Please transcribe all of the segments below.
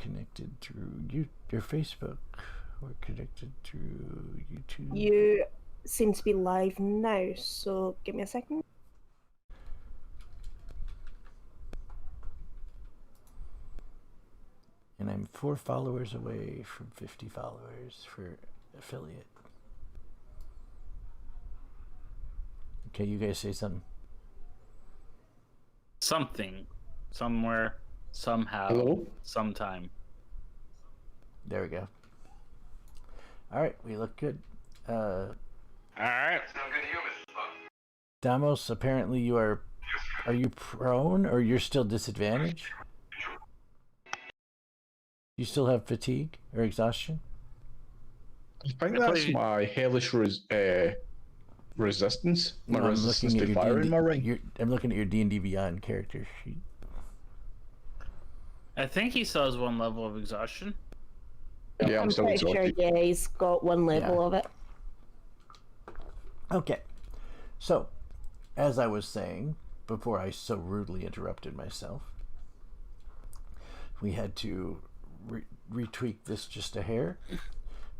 connected through your Facebook. We're connected through YouTube. You seem to be live now, so give me a second. And I'm 4 followers away from 50 followers for affiliate. Okay, you guys say something. Something. Somewhere. Somehow. Hello? Sometime. There we go. Alright, we look good. Alright. Sound good to you, Mrs. Buck. Damos, apparently you are you prone or you're still disadvantaged? You still have fatigue or exhaustion? I think that's my hellish resistance. My resistance to fire in my ring. I'm looking at your D&D Beyond character sheet. I think he still has 1 level of exhaustion. Yeah, I'm still pretty sure, exhausted. yeah, he's got 1 level of it. Okay. So, as I was saying, before I so rudely interrupted myself, we had to retweak this just a hair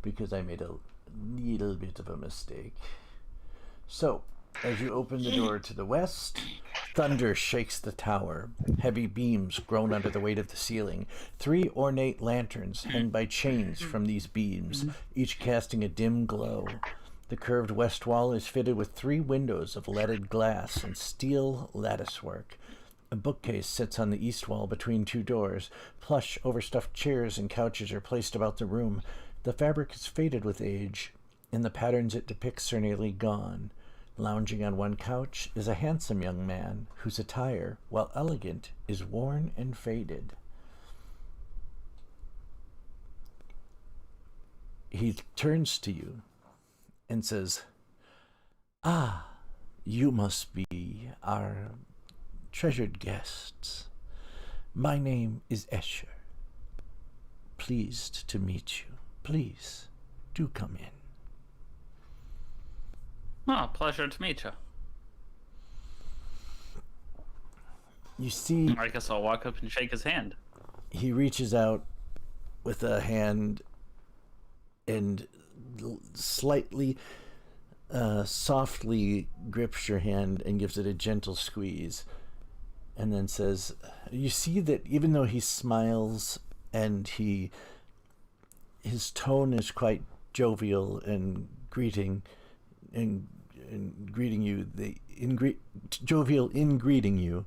because I made a little bit of a mistake. So, as you open the door to the west, thunder shakes the tower. Heavy beams groan under the weight of the ceiling. 3 ornate lanterns hang by chains from these beams, each casting a dim glow. The curved west wall is fitted with 3 windows of leaded glass and steel latticework. A bookcase sits on the east wall between 2 doors. Plush, overstuffed chairs and couches are placed about the room. The fabric is faded with age, and the patterns it depicts are nearly gone. Lounging on one couch is a handsome young man whose attire, while elegant, is worn and faded. He turns to you and says, "Ah, you must be our treasured guests. My name is Escher. Pleased to meet you. Please, do come in." Oh, pleasure to meet you. You see, I guess I'll walk up and shake his hand. he reaches out with a hand and slightly, softly grips your hand and gives it a gentle squeeze. And then says, you see that even though he smiles and his tone is quite jovial and greeting you, jovial in greeting you,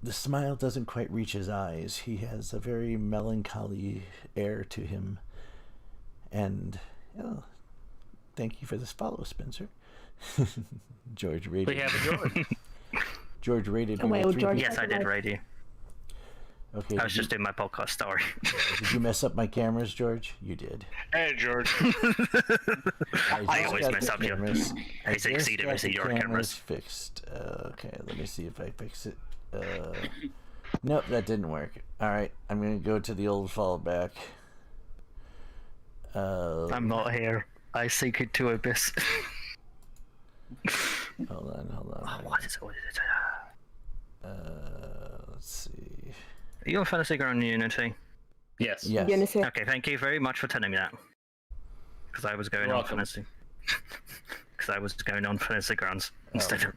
the smile doesn't quite reach his eyes. He has a very melancholy air to him. And thank you for this follow, Spencer. George rated. We have a George. George rated. George. Yes, I did rate you. Okay. I was just doing my podcast story. Did you mess up my cameras, George? You did. Hey, George. I always mess up your. I succeed every single your cameras. Fixed. Okay, let me see if I fix it. Nope, that didn't work. All right, I'm gonna go to the old fallback. I'm not here. I seek it to abyss. Hold on. What is it? Let's see. Are you on Fantasy Ground Unity? Yes. Yes. Unity. Okay, thank you very much for telling me that. Because I was going on Fantasy. Because I was going on Fantasy Grounds instead of.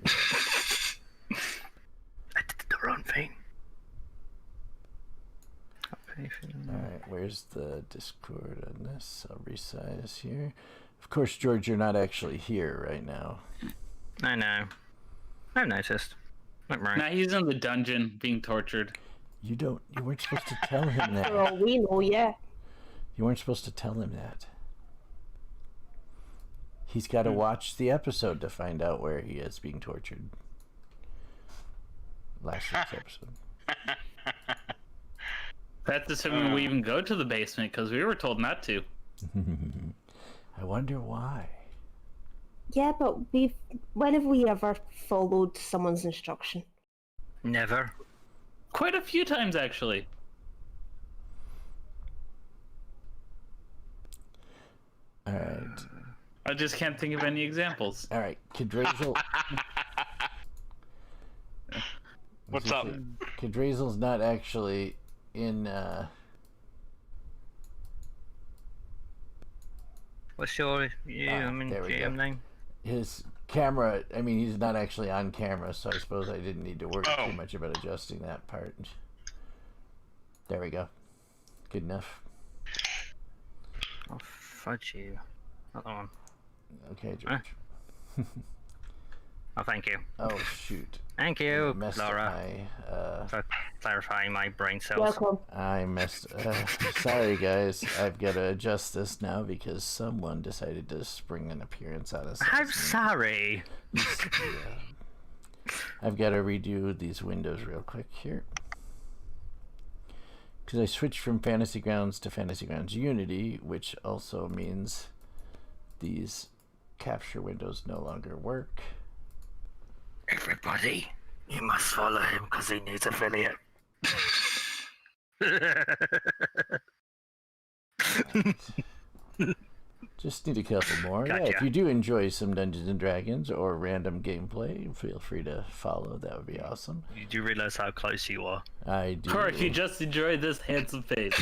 I did the wrong thing. Alright, where's the Discord on this? I'll resize here. Of course, George, you're not actually here right now. I know. I've noticed. Right. Now he's in the dungeon being tortured. You weren't supposed to tell him that. For all we know, yeah. You weren't supposed to tell him that. He's got to watch the episode to find out where he is being tortured. Last week's episode. That's assuming we even go to the basement, because we were told not to. I wonder why. Yeah, but when have we ever followed someone's instruction? Never. Quite a few times, actually. Alright. I just can't think of any examples. Alright, Cadrazel. What's up? Cadrazel's not actually in What's your there we go. GM name? his camera. I mean, he's not actually on camera, so I suppose I didn't need to worry too much about adjusting that part. There we go. Good enough. Oh, fudge you. Not that one. Okay, George. Oh, thank you. Oh shoot. Thank you, Messed up Laura, my, for clarifying my brain cells. Welcome. I messed. Sorry, guys. I've got to adjust this now because someone decided to spring an appearance on us. I'm sorry. I've got to redo these windows real quick here. Because I switched from Fantasy Grounds to Fantasy Grounds Unity, which also means these capture windows no longer work. Everybody, you must follow him because he needs affiliate. Just need a couple more. Gotcha. Yeah, if you do enjoy some Dungeons and Dragons or random gameplay, feel free to follow. That would be awesome. You do realize how close you are. I do. Or if you just enjoy this handsome face.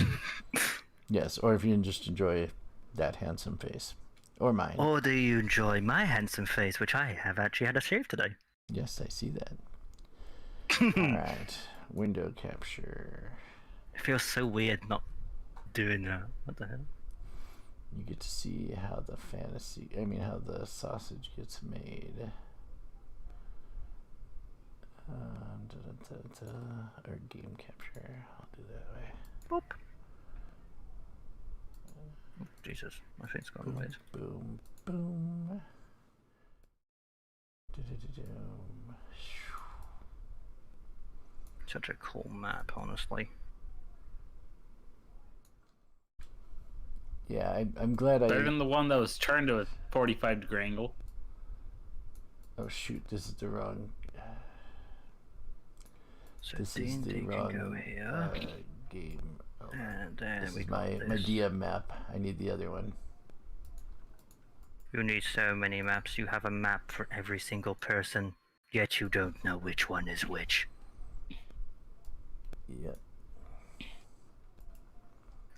Yes, or if you just enjoy that handsome face. Or mine. Or do you enjoy my handsome face, which I have actually had a shave today? Yes, I see that. Alright. Window capture. It feels so weird not doing that. What the hell? You get to see how how the sausage gets made. Or game capture. I'll do that way. Boop. Oh, Jesus, my thing's gone weird. Boom, boom. Du-du-du-dum. Such a cool map, honestly. Yeah, I'm glad Better than the one that was turned to a 45-degree angle. Oh shoot, this is the wrong. So This is D&D the can wrong go here. game. Oh, And then this we is got my this. DM map. I need the other one. You need so many maps. You have a map for every single person, yet you don't know which one is which. Yep.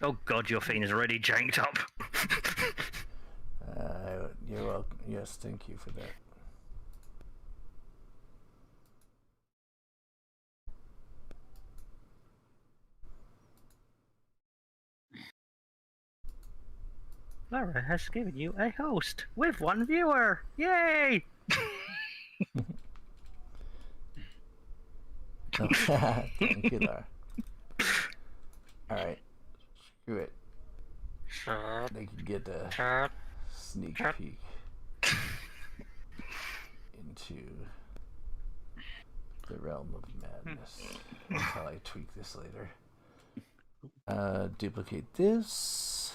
Oh god, your thing is already janked up. You're welcome. Yes, thank you for that. Laura has given you a host with one viewer. Yay! Thank you, Laura. Alright. Screw it. They can get a sneak peek into the realm of madness. Until I tweak this later. Duplicate this.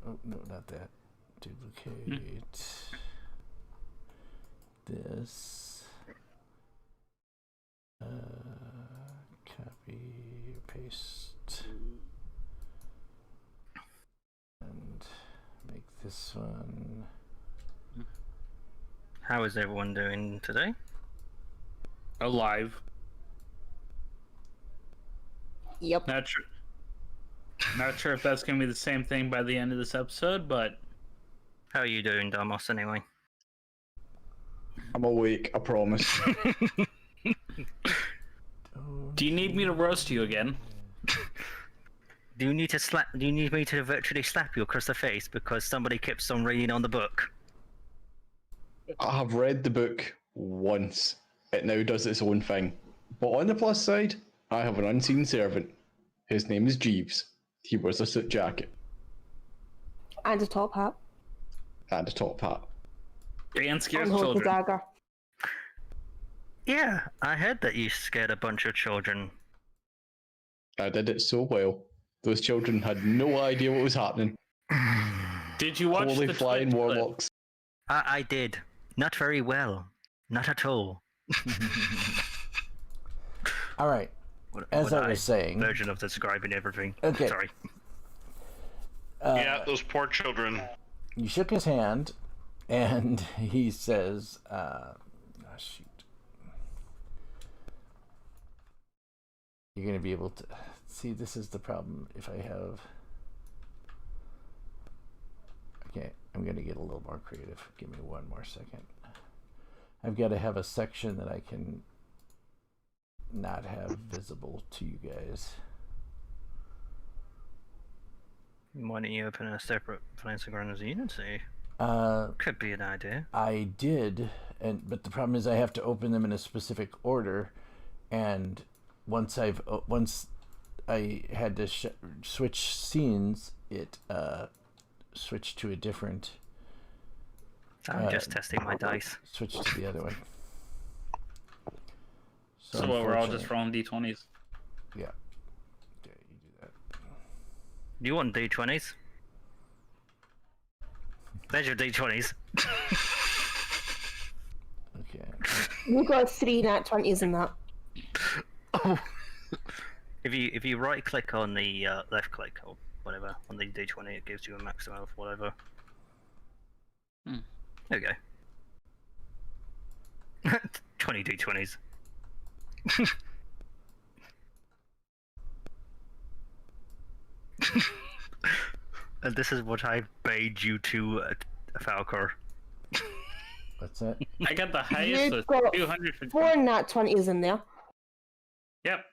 Oh, no, not that. Duplicate this. Copy, paste, and make this one. How is everyone doing today? Alive. Yep. Not sure if that's gonna be the same thing by the end of this episode, but How are you doing, Damos, anyway? I'm awake, I promise. do you need me to roast you again? Do you need me to virtually slap you across the face because somebody keeps on reading on the book? I have read the book once. It now does its own thing. But on the plus side, I have an unseen servant. His name is Jeeves. He wears a suit jacket And a top hat. and a top hat. And scares And holds a children. dagger. Yeah, I heard that you scared a bunch of children. I did it so well. Those children had no idea what was happening. Did you watch Holy the flying Twitch clip? warlocks. I did. Not very well. Not at all. All right. As I was saying, version of describing everything. Okay. Sorry. Yeah, those poor children. you shook his hand, and he says, "Shoot, be able to see. This is the problem. If I have, okay, I'm gonna get a little more creative. Give me one more second. I've got to have a section that I can not have visible to you guys. Why don't you open a separate Phalanx of Grounders Unity? Could be an idea. I did, but the problem is I have to open them in a specific order, and once I had to switch scenes, it switched to a different. I'm just testing my dice. Switch to the other one. So we're all just rolling d20s. Yeah. Okay, you do that. Do you want d20s? There's your d20s. Okay. You got 3 nat 20s in that. Oh. If you right click on the left click or whatever on the d20, it gives you a maximum of whatever. There we go. 20 d20s. And this is what I bade you to Falcor. What's that? I got the highest You with got 200 for 4 nat 20s in there. Yep.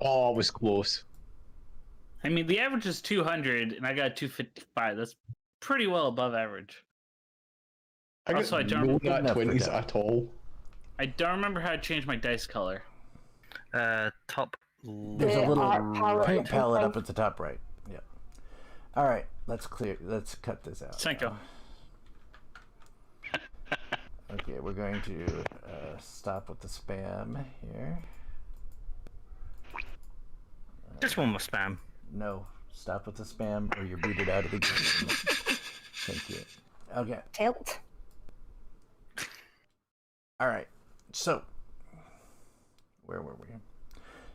Oh, it was close. I mean, the average is 200, and I got 255. That's pretty well above average. I Also, I got don't no remember- nat 20s at all. I don't remember how to change my dice color. Top. There's a The little art palette paint palette thing. up at the top right. Yeah. All right. Let's cut this out. Cinco. Okay, we're going to stop with the spam here. Just one more spam. No, stop with the spam or you're booted out of the game. Thank you. Okay. Tilt. All right. So, where were we?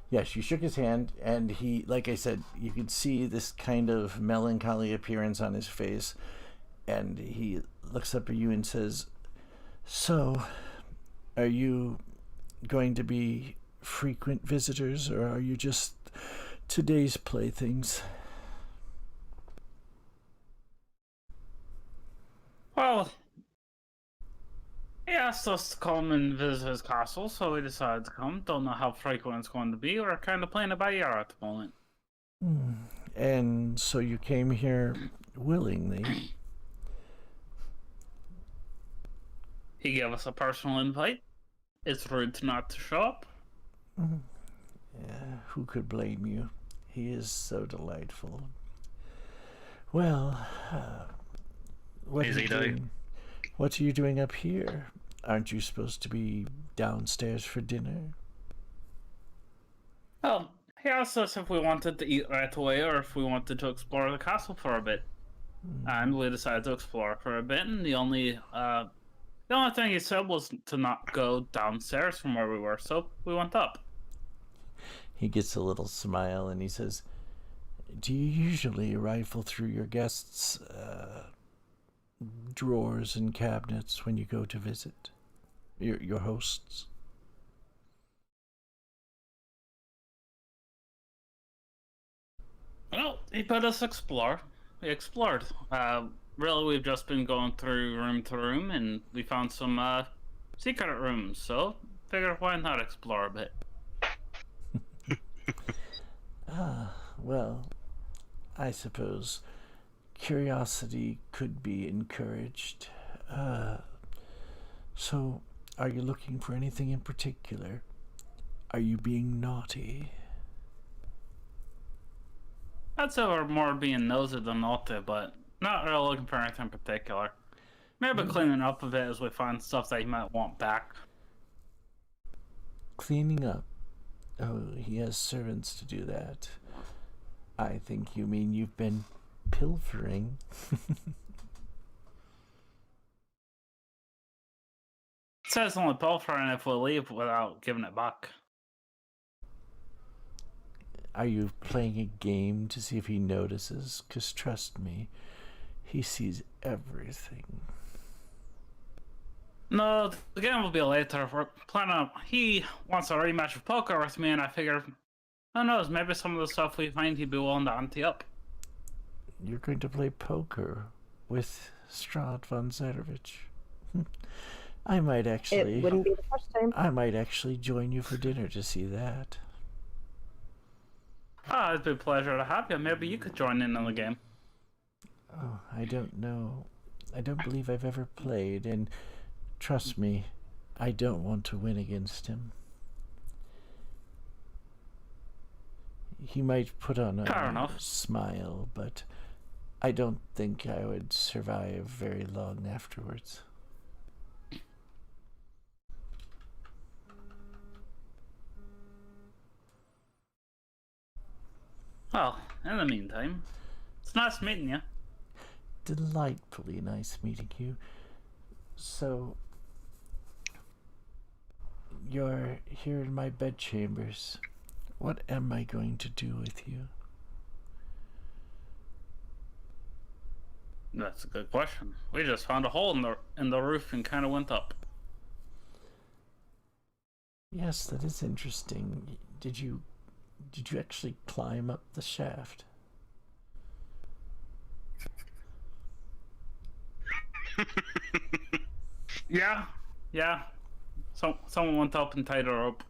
Yes, you shook his hand, and he, like I said, you could see this kind of melancholy appearance on his face, and he looks up at you and says, "So, are you going to be frequent visitors, or are you just today's playthings?" Well, he asked us to come and visit his castle, so we decided to come. Don't know how frequent it's going to be. We're kind of playing it by ear at the moment. And so you came here willingly. He gave us a personal invite. It's rude not to show up. Yeah, who could blame you? He is so delightful. Well, what Is are he you though? doing? What are you doing up here? Aren't you supposed to be downstairs for dinner? Well, he asked us if we wanted to eat right away or if we wanted to explore the castle for a bit. And we decided to explore for a bit, and the only thing he said was to not go downstairs from where we were, so we went up. He gets a little smile and he says, "Do you usually rifle through your guests' drawers and cabinets when you go to visit your hosts?" Well, he let us explore. We explored. Really, we've just been going through room to room, and we found some secret rooms, so figured why not explore a bit. Well, I suppose curiosity could be encouraged. So, are you looking for anything in particular? Are you being naughty? I'd say we're more being nosy than naughty, but not really looking for anything in particular. Maybe cleaning up a bit as we find stuff that you might want back. Cleaning up? Oh, he has servants to do that. I think you mean you've been pilfering. It says only pilfering if we leave without giving it back. Are you playing a game to see if he notices? 'Cause trust me, he sees everything. No, the game will be later. We're planning. He wants a rematch of poker with me, and I figured, who knows? Maybe some of the stuff we find he'd be willing to ante up. You're going to play poker with Strahd von Zarovich. I might actually. It wouldn't be the first time. I might actually join you for dinner to see that. Ah, it'd be a pleasure to have you. Maybe you could join in on the game. Oh, I don't know. I don't believe I've ever played, and trust me, I don't want to win against him. He might put on Fair a enough. smile, but I don't think I would survive very long afterwards. Well, in the meantime, it's nice meeting you. Delightfully nice meeting you. So, you're here in my bedchambers. What am I going to do with you? That's a good question. We just found a hole in the roof and kind of went up. Yes, that is interesting. Did you actually climb up the shaft? Yeah. So someone went up and tied a rope.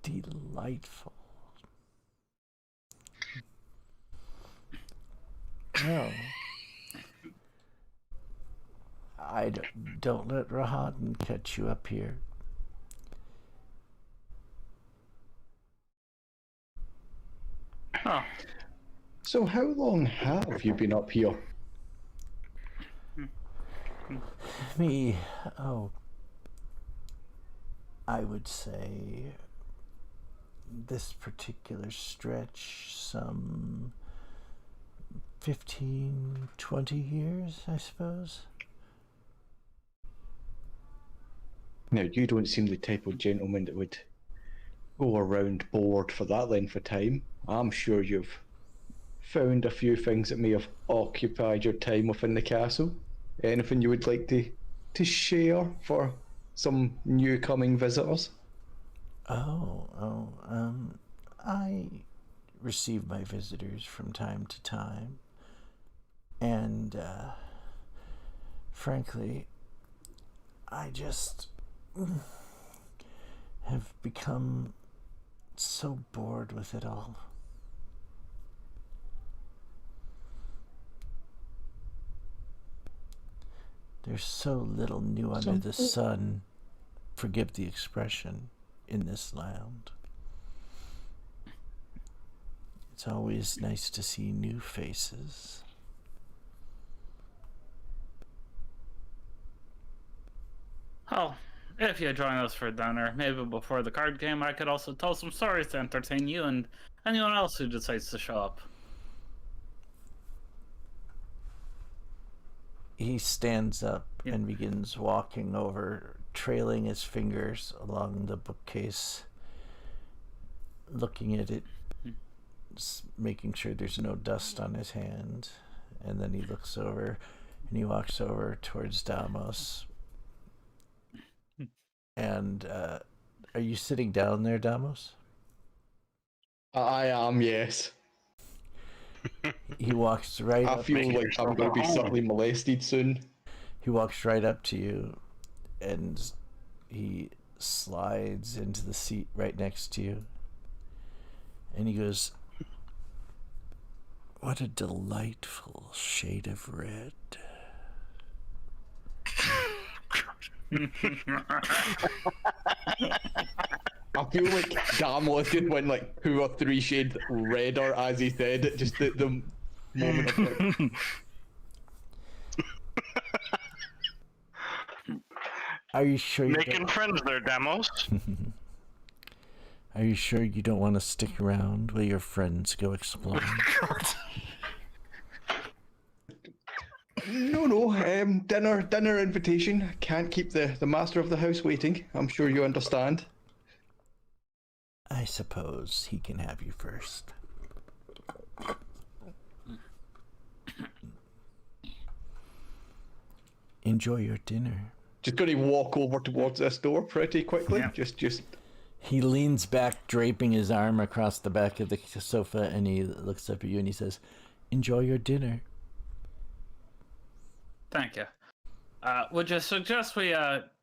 Delightful. No. Don't let Rahadan catch you up here. Oh, So how long have you been up here? Me, oh, I would say this particular stretch, some 15, 20 years, I suppose. Now, you don't seem the type of gentleman that would go around bored for that length of time. I'm sure you've found a few things that may have occupied your time within the castle. Anything you would like to share for some new coming visitors? I receive my visitors from time to time, and frankly, I just have become so bored with it all. There's so little new under the sun, forgive the expression, in this land. It's always nice to see new faces. Oh, if you join us for dinner, maybe before the card game, I could also tell some stories to entertain you and anyone else who decides to show up. He stands up and begins walking over, trailing his fingers along the bookcase, looking at it, making sure there's no dust on his hand. And then he looks over and he walks over towards Damos. And are you sitting down there, Damos? I am, yes. He walks right I up. feel like I'm going to be subtly molested soon. He walks right up to you, and he slides into the seat right next to you. And he goes, "What a delightful shade of red." I feel like Damos just went like 2 or 3 shades redder as he said it, just at the moment of like... Are you sure you Making friends there, Damos. Are you sure you don't want to stick around while your friends go exploring? No, dinner invitation. Can't keep the master of the house waiting. I'm sure you understand. I suppose he can have you first. Enjoy your dinner. Just going to walk over towards this door pretty quickly. Yeah. Just. He leans back, draping his arm across the back of the sofa, and he looks up at you and he says, "Enjoy your dinner." Thank you. Would you suggest we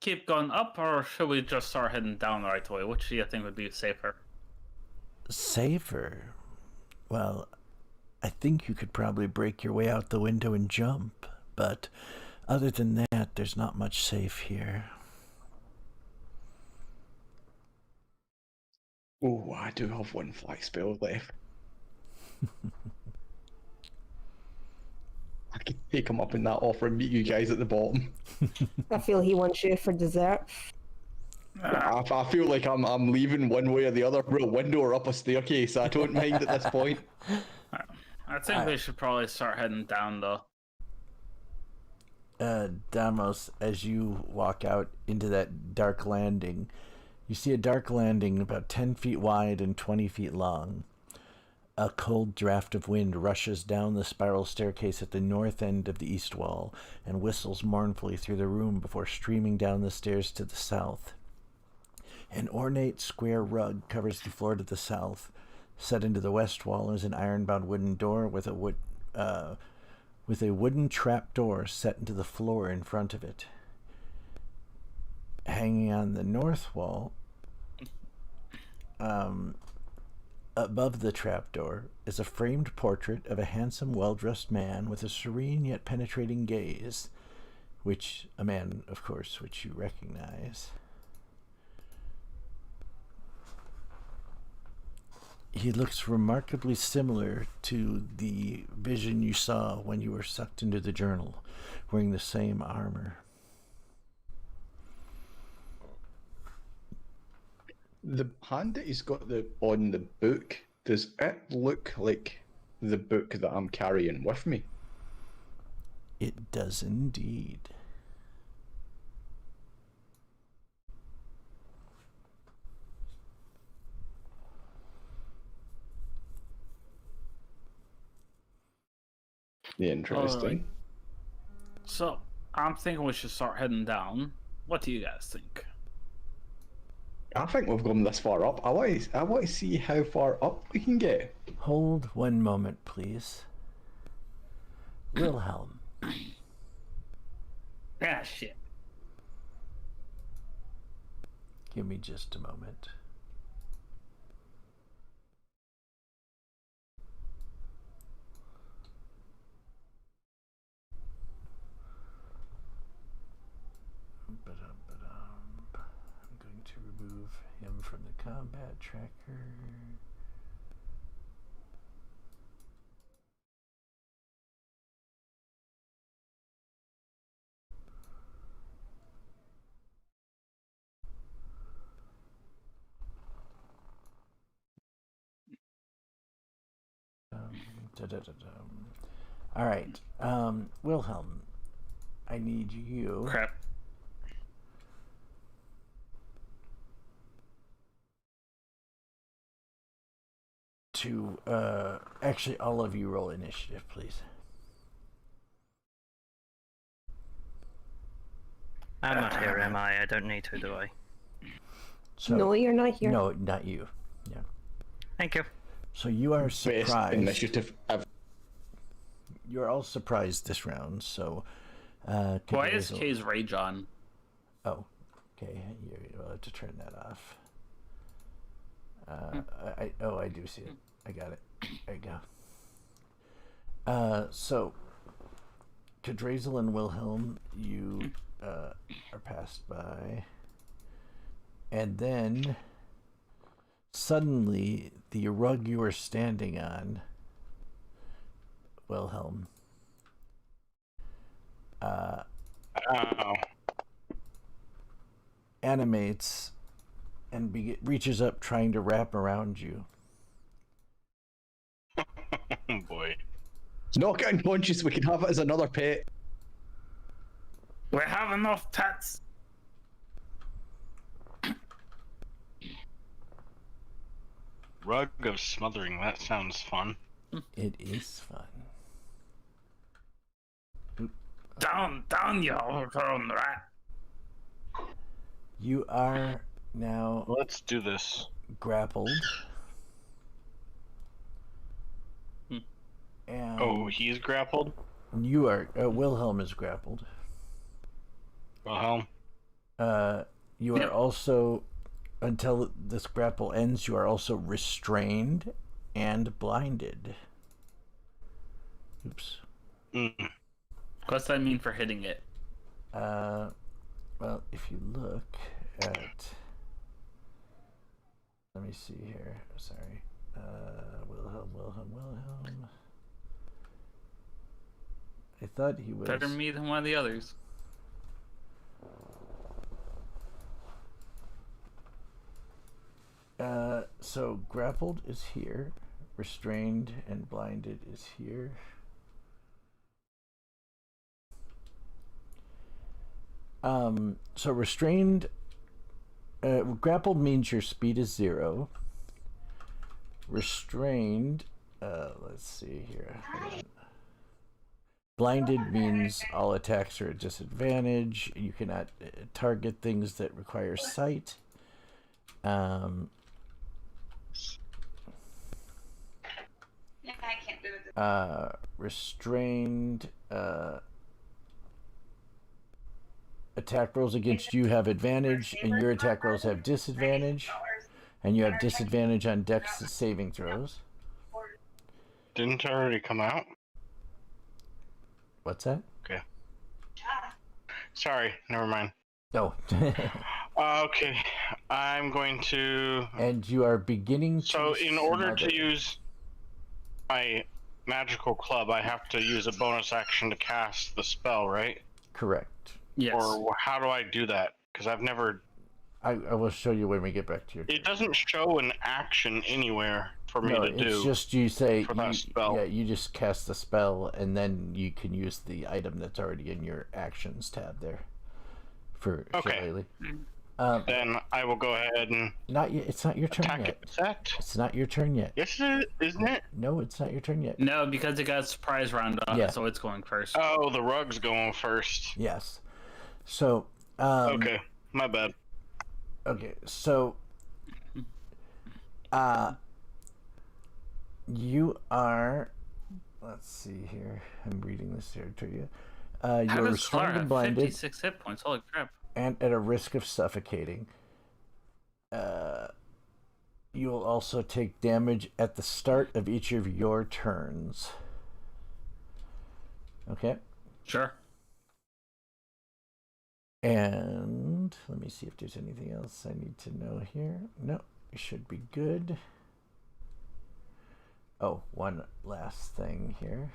keep going up, or should we just start heading down right away? Which do you think would be safer? Safer? Well, I think you could probably break your way out the window and jump, but other than that, there's not much safe here. Oh, I do have one fly spell left. I can take him up in that offer and meet you guys at the bottom. I feel he wants you for dessert. I feel like I'm leaving one way or the other through a window or up a staircase. I don't mind at this point. I think we should probably start heading down, though. Damos, as you walk out into that dark landing, you see a dark landing about 10 feet wide and 20 feet long. A cold draft of wind rushes down the spiral staircase at the north end of the east wall and whistles mournfully through the room before streaming down the stairs to the south. An ornate square rug covers the floor to the south. Set into the west wall is an iron-bound wooden door with a wooden trap door set into the floor in front of it. Hanging on the north wall, above the trapdoor, is a framed portrait of a handsome, well-dressed man with a serene yet penetrating gaze, which you recognize. He looks remarkably similar to the vision you saw when you were sucked into the journal, wearing the same armor. The hand that he's got on the book, does it look like the book that I'm carrying with me? It does indeed. Interesting. So, I'm thinking we should start heading down. What do you guys think? I think we've gone this far up. I want to see how far up we can get. Hold one moment, please. Wilhelm. Ah, shit. Give me just a moment. I'm going to remove him from the combat tracker. All right, Wilhelm, I need you. Crap. To actually, all of you roll initiative, please. I'm not here, am I? I don't need to, do I? So, No, you're not here. No, not you. Yeah. Thank you. So you are Best surprised. initiative ever. You're all surprised this round. So, Why is Kay's rage on? Oh, okay. You'll have to turn that off. I do see it. I got it. There you go. So, Kadrazel and Wilhelm, you are passed by, and then suddenly the rug you were standing on, Wilhelm, animates and reaches up, trying to wrap around you. Oh boy. Knock it unconscious, we can have it as another pet. We have enough tats. Rug of smothering, that sounds fun. It is fun. Down, you overgrown rat. You are now Let's do this. grappled. Hmm. And Oh, he's grappled? you are Wilhelm is grappled. Wilhelm? You are Yep. also, until this grapple ends, you are also restrained and blinded. Oops. Mm. What's that mean for hitting it? Well, if you look at, let me see here. Sorry, Wilhelm. I thought he was Better me than one of the others. So grappled is here, restrained and blinded is here. So restrained, grappled means your speed is 0. Restrained, let's see here. Hold on. Blinded means all attacks are at disadvantage. You cannot target things that require sight. Yeah, I can't do it. Restrained, attack rolls against you have advantage, and your attack rolls have disadvantage, and you have disadvantage on dex saving throws. Didn't it already come out? What's that? Okay. Sorry, never mind. Oh. Okay, I'm going to... And you are beginning to... So in order to use my magical club, I have to use a bonus action to cast the spell, right? Correct. Yes. Or how do I do that? Because I've never... I will show you when we get back to your turn. It doesn't show an action anywhere for me to do. It's just you say... for that spell. Yeah, you just cast the spell, and then you can use the item that's already in your actions tab there. For Shillelagh. Then I will go ahead and... Not yet. It's not your turn attack yet. it. That? It's not your turn yet. Yes, it is, isn't it? No, it's not your turn yet. No, because it got a surprise round up, Yeah. so it's going first. Oh, the rug's going first. Yes. So... Okay, my bad. Okay, so... you are... Let's see here. I'm reading this here to you. How You're does restrained Clara and have blinded 56 hit points? Holy crap. and at a risk of suffocating. You will also take damage at the start of each of your turns. Okay? Sure. And let me see if there's anything else I need to know here. No, it should be good. Oh, one last thing here.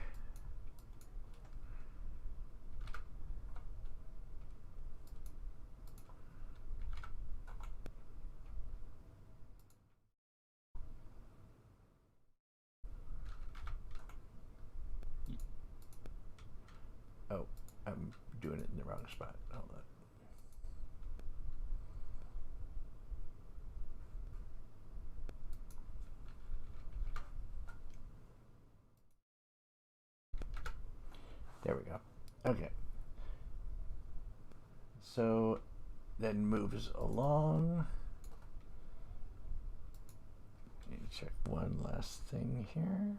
Oh, I'm doing it in the wrong spot. Hold on. There we go. Okay. So then moves along. Let me check one last thing here.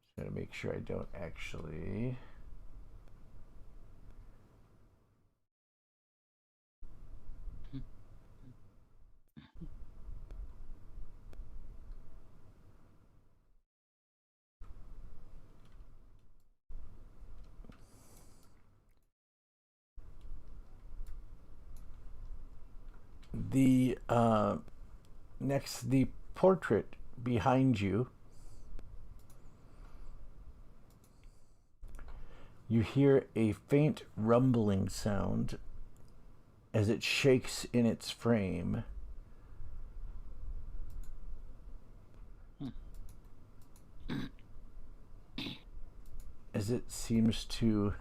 Just gotta make sure I don't actually. The next, the portrait behind you. You hear a faint rumbling sound as it shakes in its frame. As it seems to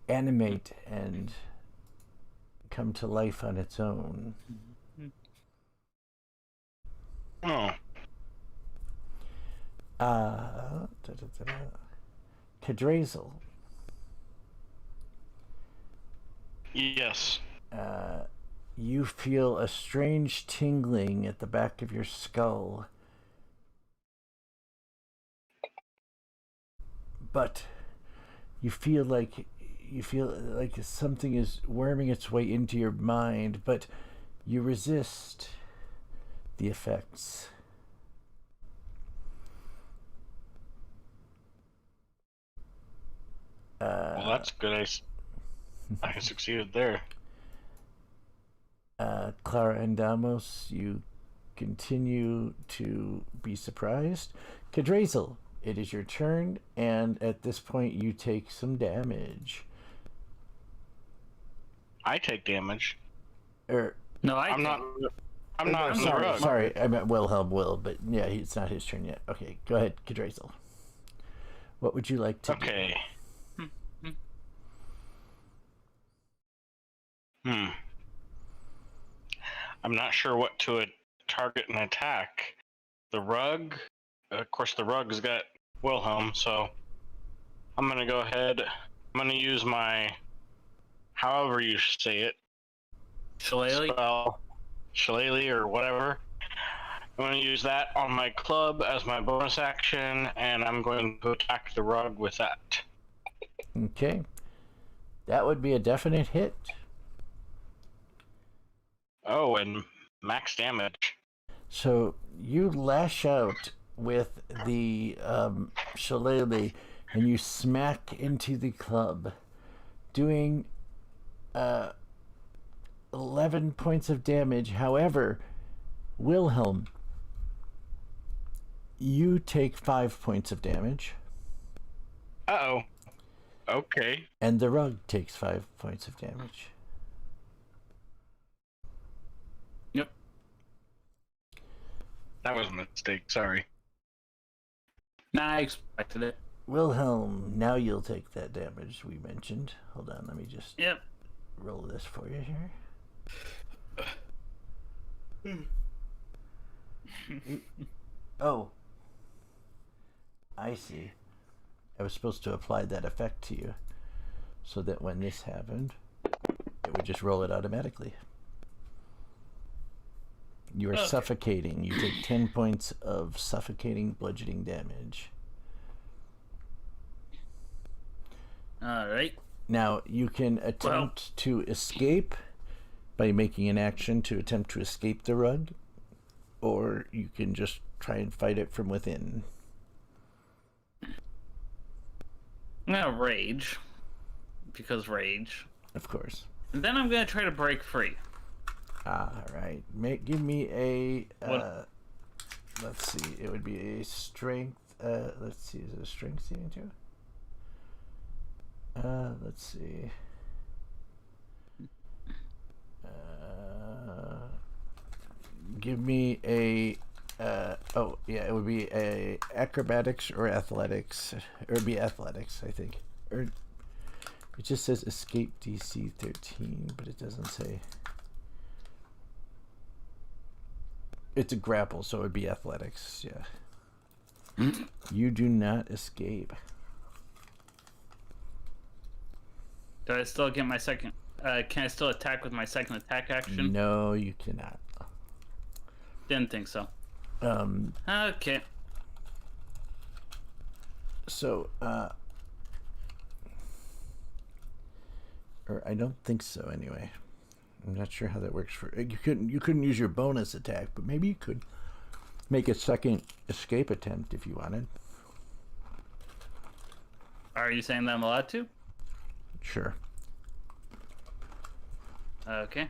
animate and come to life on its own. Oh. Cadrazel. Yes. You feel a strange tingling at the back of your skull. But you feel like something is worming its way into your mind, but you resist the effects. Well, that's good. I succeeded there. Clara and Damos, you continue to be surprised. Cadrazel, it is your turn, and at this point you take some damage. I take damage. No, I'm not in the rug. Sorry, I meant Wilhelm will, but yeah, it's not his turn yet. Okay, go ahead, Cadrazel. What would you like to do? Okay. I'm not sure what to target and attack. The rug? Of course, the rug's got Wilhelm, so I'm going to go ahead. I'm going to use my, however you say it, Shillelagh? spell, Shillelagh or whatever. I'm going to use that on my club as my bonus action, and I'm going to attack the rug with that. Okay. That would be a definite hit. Oh, and max damage. So you lash out with the shillelagh and you smack into the club, doing 11 points of damage. However, Wilhelm, you take 5 points of damage. Uh-oh. Okay. And the rug takes 5 points of damage. Yep. That was a mistake, sorry. Nah, I expected it. Wilhelm, now you'll take that damage we mentioned. Hold on, let me just Yep. roll this for you here. Oh. I see. I was supposed to apply that effect to you so that when this happened, it would just roll it automatically. You are suffocating. You take 10 points of suffocating bludgeoning damage. Alright. Now, you can attempt to escape by making an action to attempt to escape the rug, or you can just try and fight it from within. I'm gonna rage. Because rage. Of course. And then I'm gonna try to break free. Alright. Give me a... let's see. It would be a strength... let's see. Is it a strength saving too? Let's see. Give me a... oh, yeah, it would be a acrobatics or athletics. Or it'd be athletics, I think. Or it just says escape DC 13, but it doesn't say... It's a grapple, so it would be athletics, yeah. You do not escape. Do I still get my second... can I still attack with my second attack action? No, you cannot. Didn't think so. Okay. So, or I don't think so anyway. I'm not sure how that works for you. Couldn't use your bonus attack, but maybe you could make a second escape attempt if you wanted. Are you saying that I'm allowed to? Sure. Okay.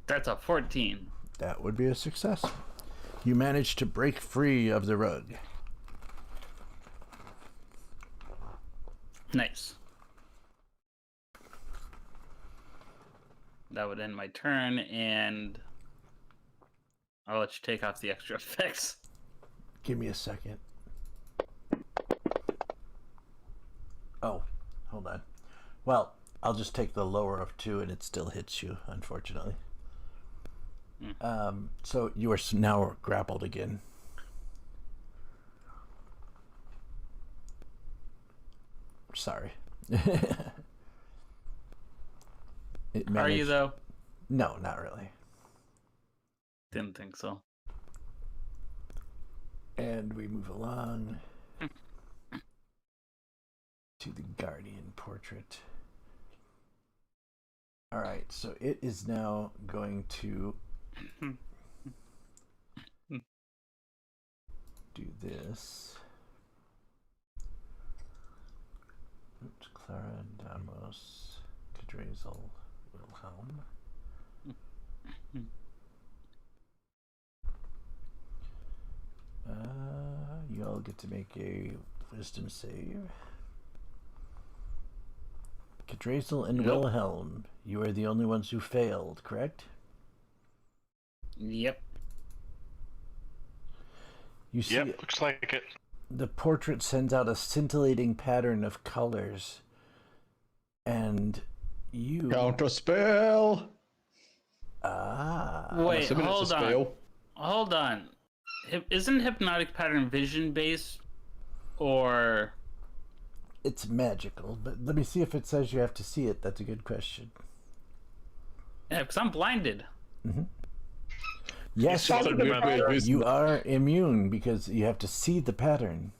That's a 14. That would be a success. You managed to break free of the rug. Nice. That would end my turn, and I'll let you take off the extra effects. Give me a second. Oh, hold on. Well, I'll just take the lower of 2 and it still hits you, unfortunately. So you are now grappled again. Sorry. Are you though? No, not really. Didn't think so. And we move along to the Guardian portrait. All right, so it is now going to do this. Oops, Clara, Damos, Cadrazel, Wilhelm. You all get to make a wisdom save. Cadrazel and Wilhelm, you are the only ones who failed, correct? Yep. You see, Looks like it. the portrait sends out a scintillating pattern of colors, and you... Counter spell. Wait, Assuming it's a hold on. spell. Hold on. Isn't hypnotic pattern vision based, or? It's magical, but let me see if it says you have to see it. That's a good question. Yeah, because I'm blinded. Yes, you are immune because you have to see the pattern.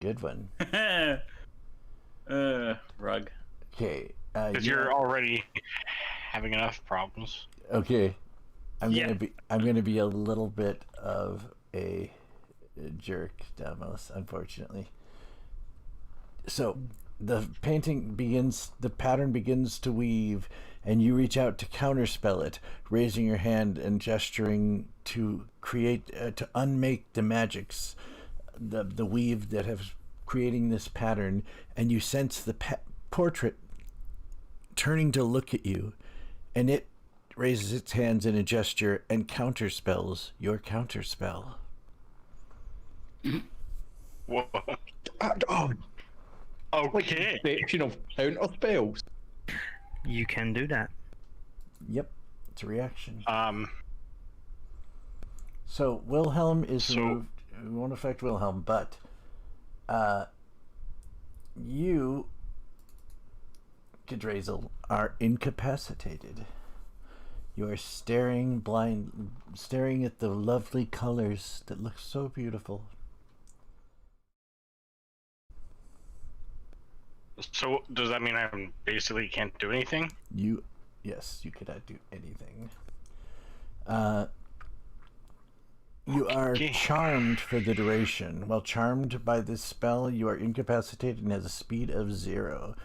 Good one. Rug. Okay. Because you're already having enough problems. Okay. I'm gonna be a little bit of a jerk, Damos, unfortunately. So the painting begins, the pattern begins to weave, and you reach out to counterspell it, raising your hand and gesturing to create, to unmake the magics, the weave that has creating this pattern, and you sense the portrait turning to look at you, and it raises its hands in a gesture and counterspells your counterspell. Whoa. Okay. Detection of counter spells. You can do that. Yep, it's a reaction. So Wilhelm is removed. It won't affect Wilhelm, but you, Cadrazel, are incapacitated. You are staring at the lovely colors that look so beautiful. So does that mean I basically can't do anything? Yes, you cannot do anything. You are charmed for the duration. While charmed by this spell, you are incapacitated and has a speed of 0.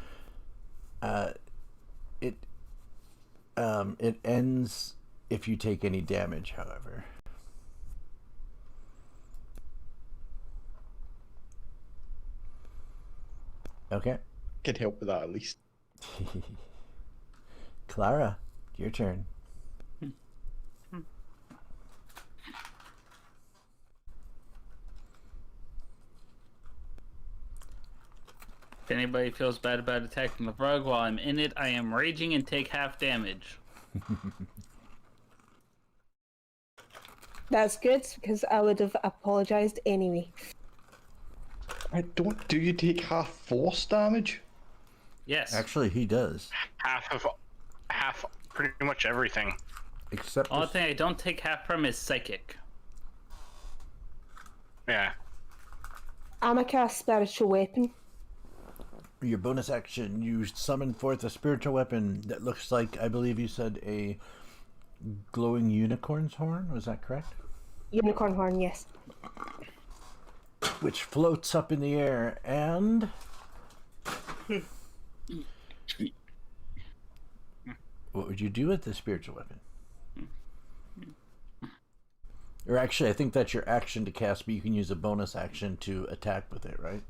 It ends if you take any damage, however. Okay. Could help with that at least. Clara, your turn. If anybody feels bad about attacking the rug while I'm in it, I am raging and take half damage. That's good, because I would have apologized anyway. Do you take half force damage? Yes. Actually, he does. Half pretty much everything. Except The only thing I don't take half from is psychic. Yeah. I'm a cast spiritual weapon. your bonus action, you summon forth a spiritual weapon that looks like, I believe you said, a glowing unicorn's horn. Was that correct? Unicorn horn, yes. Which floats up in the air and... What would you do with the spiritual weapon? Or actually, I think that's your action to cast, but you can use a bonus action to attack with it, right?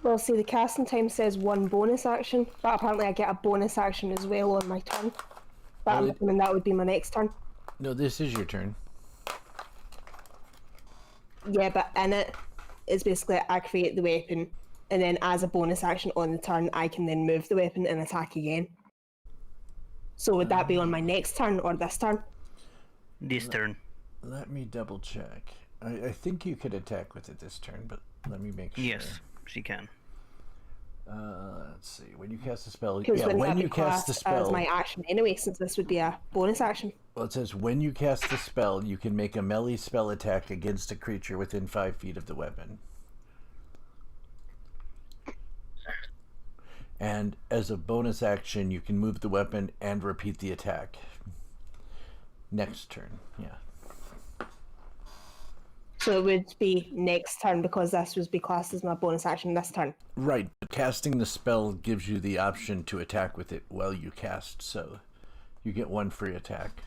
Well, see, the casting time says one bonus action, but apparently I get a bonus action as well on my turn. But I'm assuming that would be my next turn. No, this is your turn. Yeah, but in it, it's basically I create the weapon, and then as a bonus action on the turn, I can then move the weapon and attack again. So would that be on my next turn or this turn? This turn. Let me double check. I think you could attack with it this turn, but let me make sure. Yes, she can. Let's see. When you cast a spell, Because yeah, wouldn't when that you be cast the classed as spell, my action anyway, since this would be a bonus action? well, it says when you cast the spell, you can make a melee spell attack against a creature within 5 feet of the weapon. And as a bonus action, you can move the weapon and repeat the attack. Next turn, yeah. So it would be next turn because this would be classed as my bonus action this turn. Right, but casting the spell gives you the option to attack with it while you cast, so you get 1 free attack.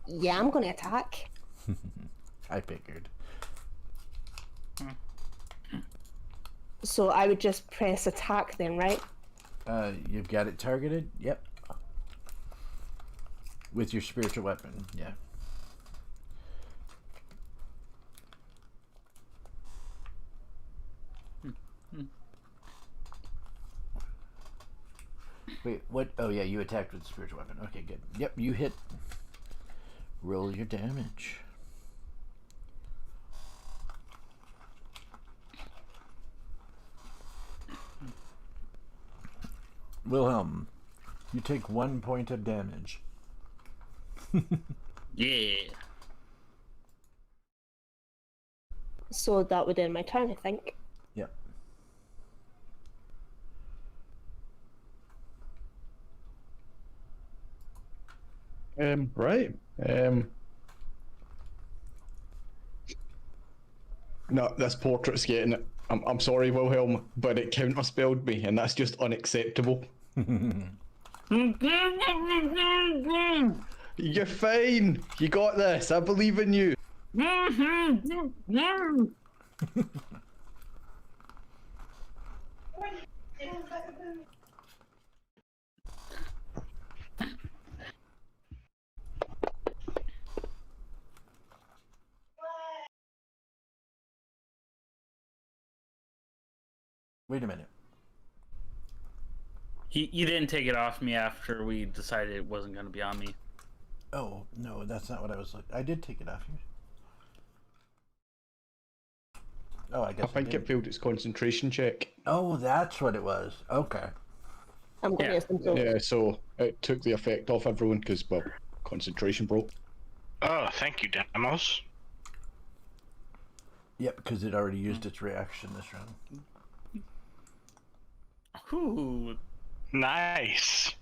Yeah, I'm going to attack. I figured. So I would just press attack then, right? You've got it targeted? Yep. With your spiritual weapon, yeah. Wait, what? Oh, yeah, you attacked with the spiritual weapon. Okay, good. Yep, you hit. Roll your damage. Wilhelm, you take 1 point of damage. Yeah. So that would end my turn, I think. Yep. Right. No, this portrait's getting it. I'm sorry, Wilhelm, but it counterspelled me, and that's just unacceptable. You're fine. You got this. I believe in you. Wait a minute. You didn't take it off me after we decided it wasn't going to be on me. Oh, no, that's not what I was looking. I did take it off you. Oh, I guess I think it failed its concentration check. Oh, that's what it was. Okay. I'm going to use them to... Yeah, so it took the effect off everyone because, well, concentration broke. Oh, thank you, Demos. Yep, because it already used its reaction this round. Ooh. Nice.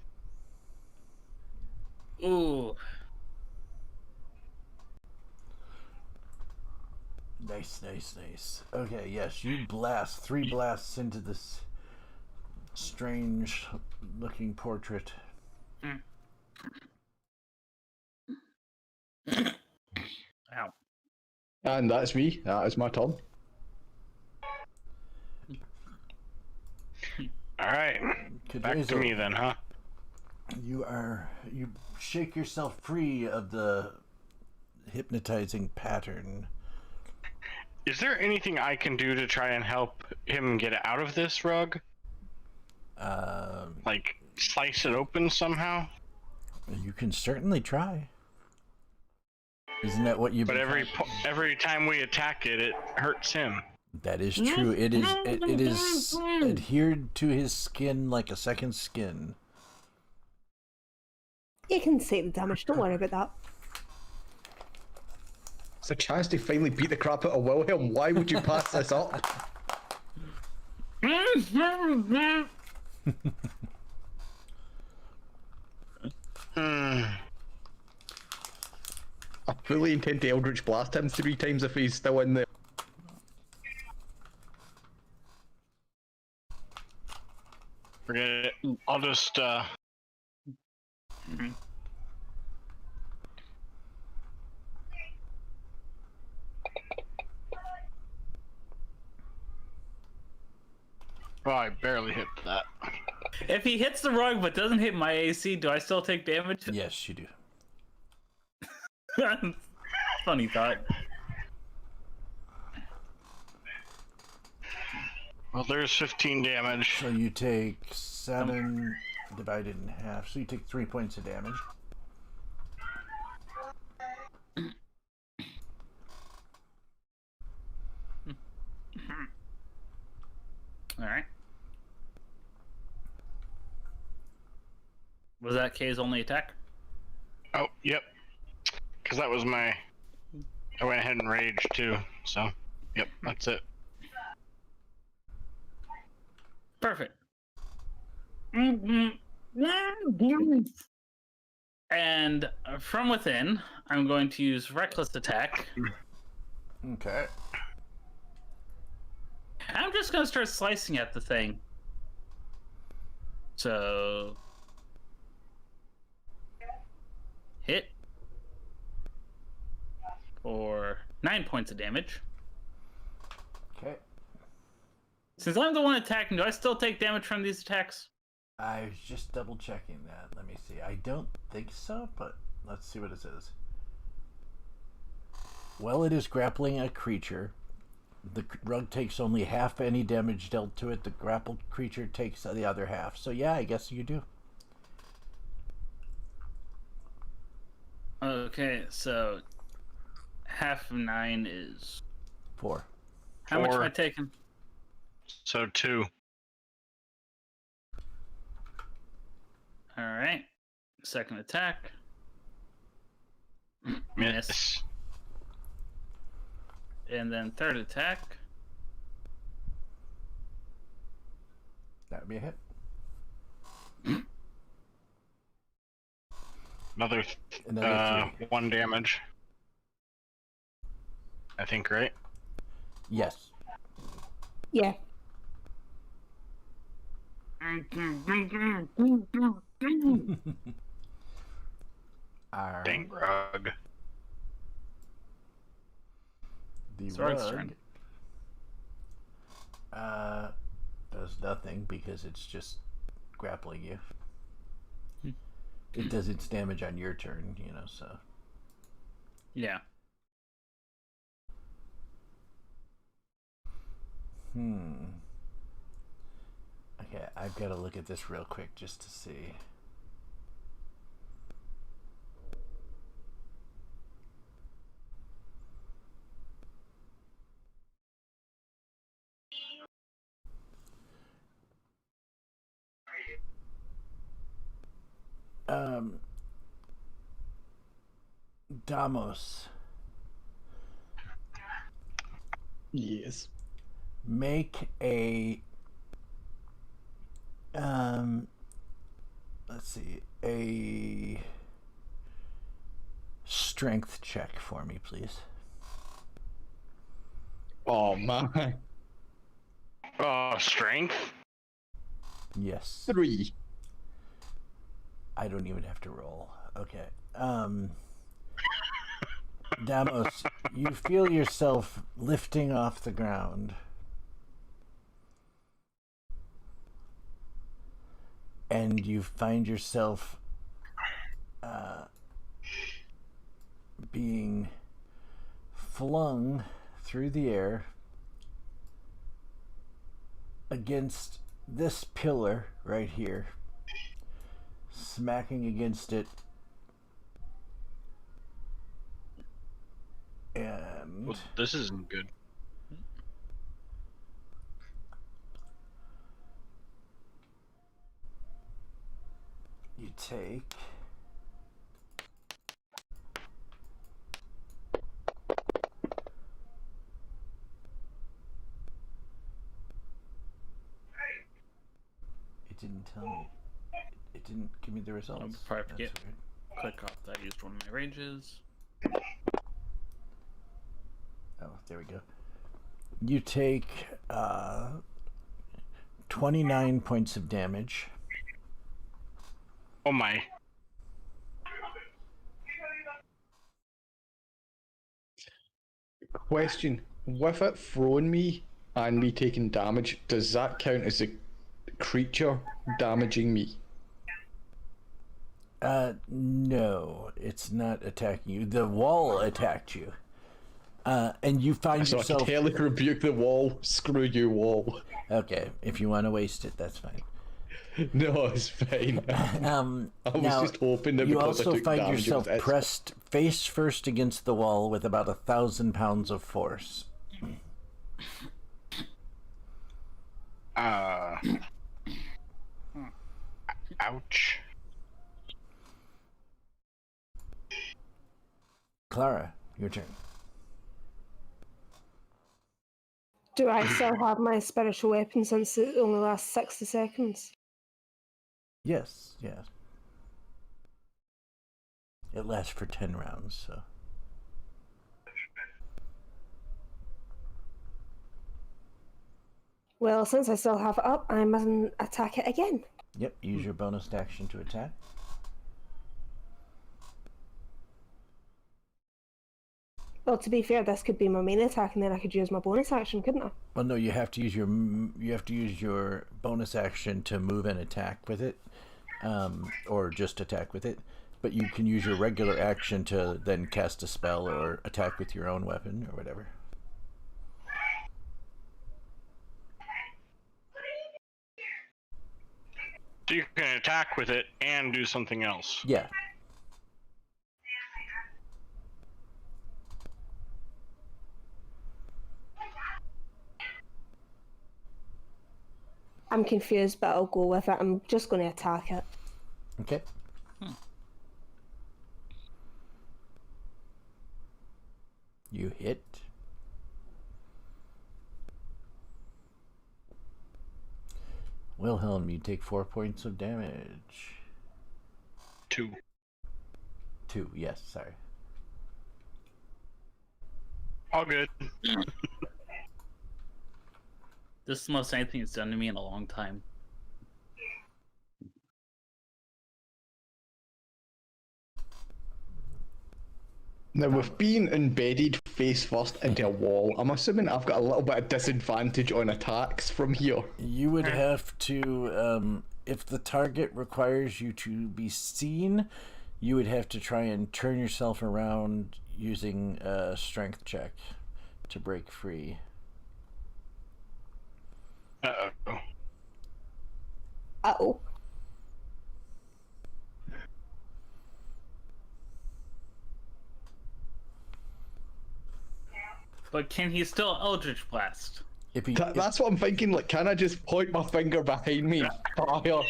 Ooh. Nice, nice, nice. Okay, yes, you blast 3 blasts into this strange looking portrait. Ow. And that's me. That is my turn. All right. Back to me then, huh? You shake yourself free of the hypnotizing pattern. Is there anything I can do to try and help him get out of this rug? Like slice it open somehow? You can certainly try. Isn't that what you? But every time we attack it, it hurts him. That is true. It is adhered to his skin like a second skin. You can take the damage, don't worry about that. It's a chance to finally beat the crap out of Wilhelm. Why would you pass this up? I fully intend to Eldritch Blast him 3 times if he's still in there. Forget it. I'll just Oh, I barely hit that. If he hits the rug but doesn't hit my AC, do I still take damage? Yes, you do. Funny thought. Well, there's 15 damage. So you take 7 divided in half. So you take 3 points of damage. All right. Was that K's only attack? Oh, yep. Because that was my... I went ahead and raged too, so... Yep, that's it. Perfect. And from within, I'm going to use Reckless Attack. Okay. I'm just going to start slicing at the thing. So... Hit. For 9 points of damage. Okay. Since I'm the one attacking, do I still take damage from these attacks? I was just double checking that. Let me see. I don't think so, but let's see what it says. Well, it is grappling a creature. The rug takes only half any damage dealt to it. The grappled creature takes the other half. So yeah, I guess you do. Okay, so half of 9 is 4. how much am 4. I taking? So 2. All right. Second attack. Miss. And then third attack. That would be a hit. Another Another 3. 1 damage. I think, right? Yes. Yeah. Alright. Dang rug. The Strahd rug turn. does nothing because it's just grappling you. It does its damage on your turn, you know, so. Yeah. Okay, I've got to look at this real quick just to see. Damos, Yes. make a let's see, a strength check for me, please. Oh man. Oh, strength? Yes. 3. I don't even have to roll. Okay. Damos, you feel yourself lifting off the ground. And you find yourself being flung through the air against this pillar right here, smacking against it, and Well, this isn't good. you take it didn't tell me. It didn't give me the results. before I forget. That's weird. Click off that I used one of my rages. Oh, there we go. You take 29 points of damage. Oh my. Question. With it throwing me and me taking damage, does that count as a creature damaging me? No, it's not attacking you. The wall attacked you. And you find So I yourself. can totally rebuke the wall. Screw you, wall. Okay, if you want to waste it, that's fine. No, it's fine. I was just hoping that you because I also took find damage, yourself it was pressed face first against the wall with about 1,000 pounds of force. Ouch. Clara, your turn. Do I still have my spiritual weapon since it only lasts 60 seconds? Yes. It lasts for 10 rounds, so. Well, since I still have it up, I mustn't attack it again. Yep, use your bonus action to attack. Well, to be fair, this could be my main attack, and then I could use my bonus action, couldn't I? Well, no, you have to use your bonus action to move and attack with it, or just attack with it. But you can use your regular action to then cast a spell or attack with your own weapon or whatever. So you can attack with it and do something else. Yeah. I'm confused, but I'll go with it. I'm just going to attack it. Okay. You hit. Wilhelm, you take 4 points of damage. 2. 2, yes, sorry. All good. This is the most anything's done to me in a long time. Now, with being embedded face first into a wall, I'm assuming I've got a little bit of disadvantage on attacks from here. You would have to, if the target requires you to be seen, you would have to try and turn yourself around using a strength check to break free. Uh-oh. Uh-oh. But can he still Eldritch Blast? That's what I'm thinking. Like, can I just point my finger behind me? Fire.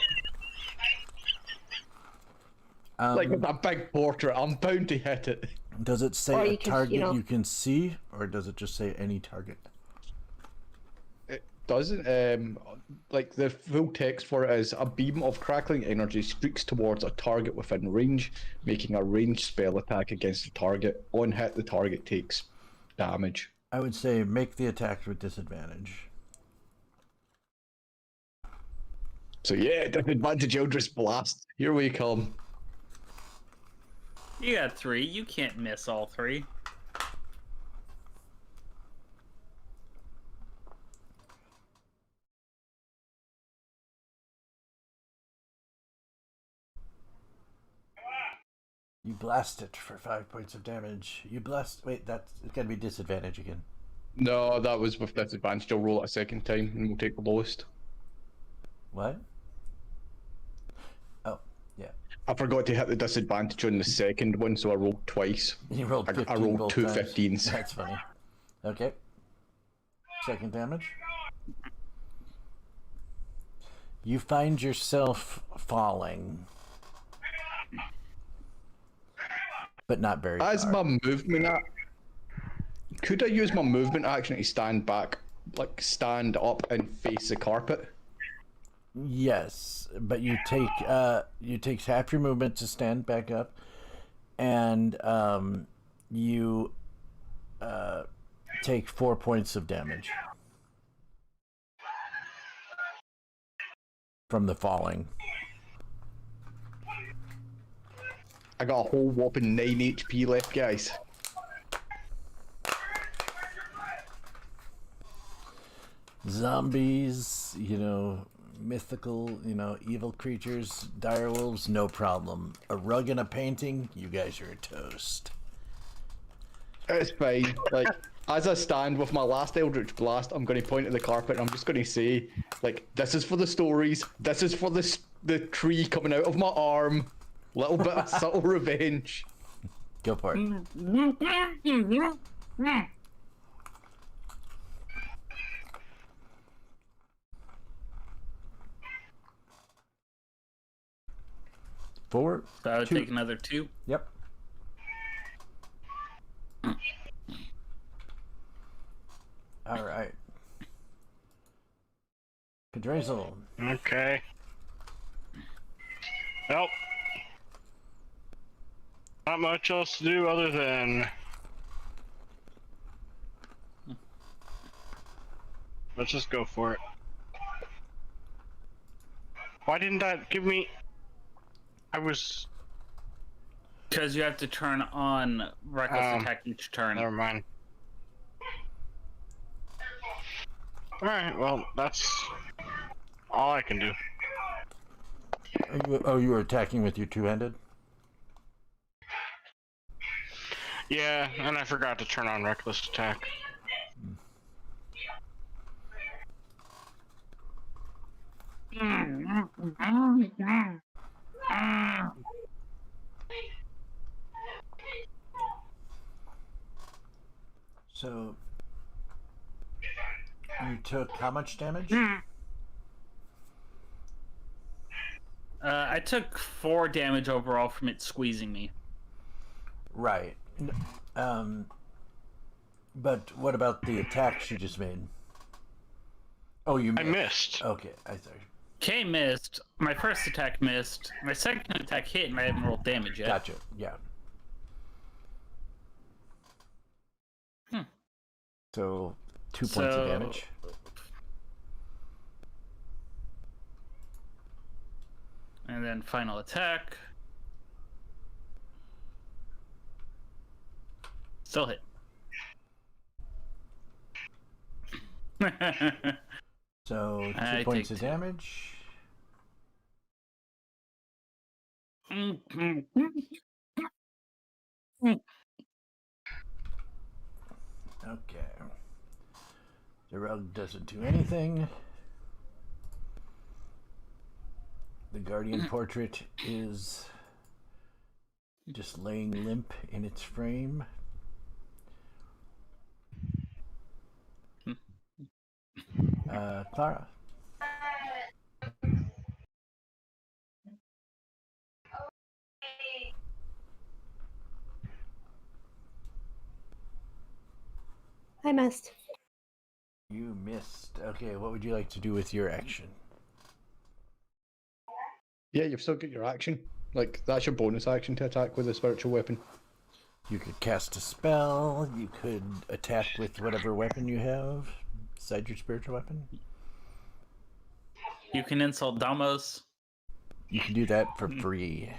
Like it's a big portrait. I'm bound to hit it. Does it say a can, target you can see, or does it just say any target? It doesn't. Like the full text for it is: a beam of crackling energy streaks towards a target within range, making a ranged spell attack against the target. On hit, the target takes damage. I would say make the attack with disadvantage. So yeah, disadvantage Eldritch Blast. Here we come. You got 3. You can't miss all 3. You blast it for 5 points of damage. You blast. Wait, that's it's gotta be disadvantage again. No, that was with disadvantage. I'll roll it a second time, and we'll take the lowest. What? Oh, yeah. I forgot to hit the disadvantage on the second one, so I rolled twice. You rolled 15 I rolled both two times. 15s. That's funny. Okay. Second damage. You find yourself falling. But not very As far. my movement, could I use my movement action to stand back, like stand up and face the carpet? Yes, but you take half your movement to stand back up, and you take 4 points of damage from the falling. I got a whole whopping 9 HP left, guys. Zombies, mythical, evil creatures, direwolves, no problem. A rug and a painting, you guys are a toast. It's fine. Like, as I stand with my last Eldritch Blast, I'm going to point at the carpet and I'm just going to say, like, this is for the stories. This is for the tree coming out of my arm. Little bit of subtle revenge. Go for it. Four. So I would Two. take another 2. Yep. All right. Cadrazel. Okay. Well, not much else to do other than let's just go for it. Why didn't that give me? I was. Because you have to turn on reckless attack each turn. Never mind. Alright, well, that's all I can do. Oh, you were attacking with your two-handed? Yeah, and I forgot to turn on reckless attack. So, you took how much damage? I took 4 damage overall from it squeezing me. Right. But what about the attacks you just made? Oh, you missed. I missed. Okay, I sorry. K missed. My first attack missed. My second attack hit, and I haven't rolled damage yet. Gotcha. Yeah. So 2 points of damage. And then final attack. Still hit. So 2 points of damage. Okay. The rug doesn't do anything. The guardian portrait is just laying limp in its frame. Clara. I missed. You missed. Okay, what would you like to do with your action? Yeah, you've still got your action. Like, that's your bonus action to attack with a spiritual weapon. You could cast a spell. You could attack with whatever weapon you have besides your spiritual weapon. You can insult Damos. You can do that for free.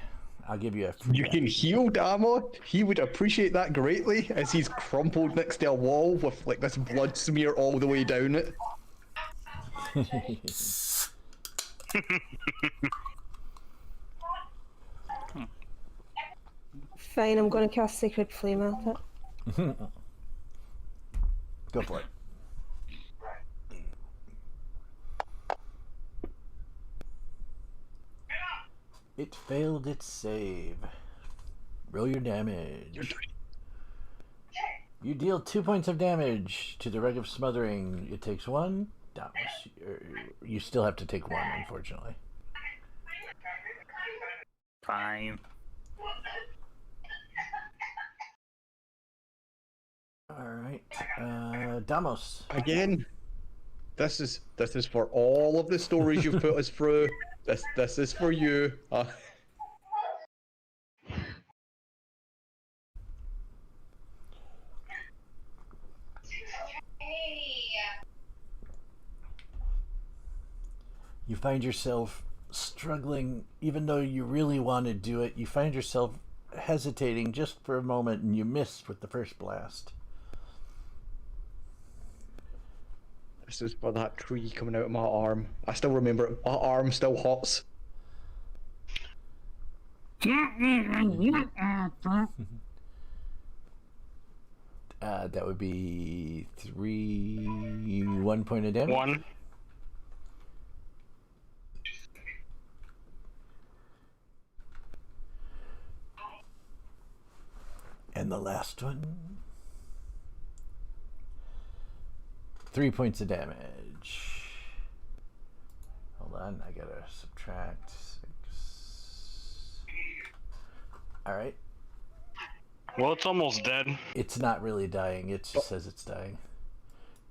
I'll give you a free You can heal Damo. He would appreciate that greatly, as he's crumpled next to a wall with like this blood smear all the way down it. Fine, I'm going to cast Sacred Flame at it. Go for it. It failed its save. Roll your damage. You deal 2 points of damage to the Rug of Smothering. It takes 1. You still have to take 1, unfortunately. Fine. Alright. Damos. Again, this is for all of the stories you've put us through. This is for you. You find yourself struggling, even though you really want to do it. You find yourself hesitating just for a moment, and you miss with the first blast. This is for that tree coming out of my arm. I still remember it. My arm still hots. That would be 1 point of damage. 1. And the last one. 3 points of damage. Hold on, I gotta subtract 6. Alright. Well, it's almost dead. It's not really dying, it just says it's dying.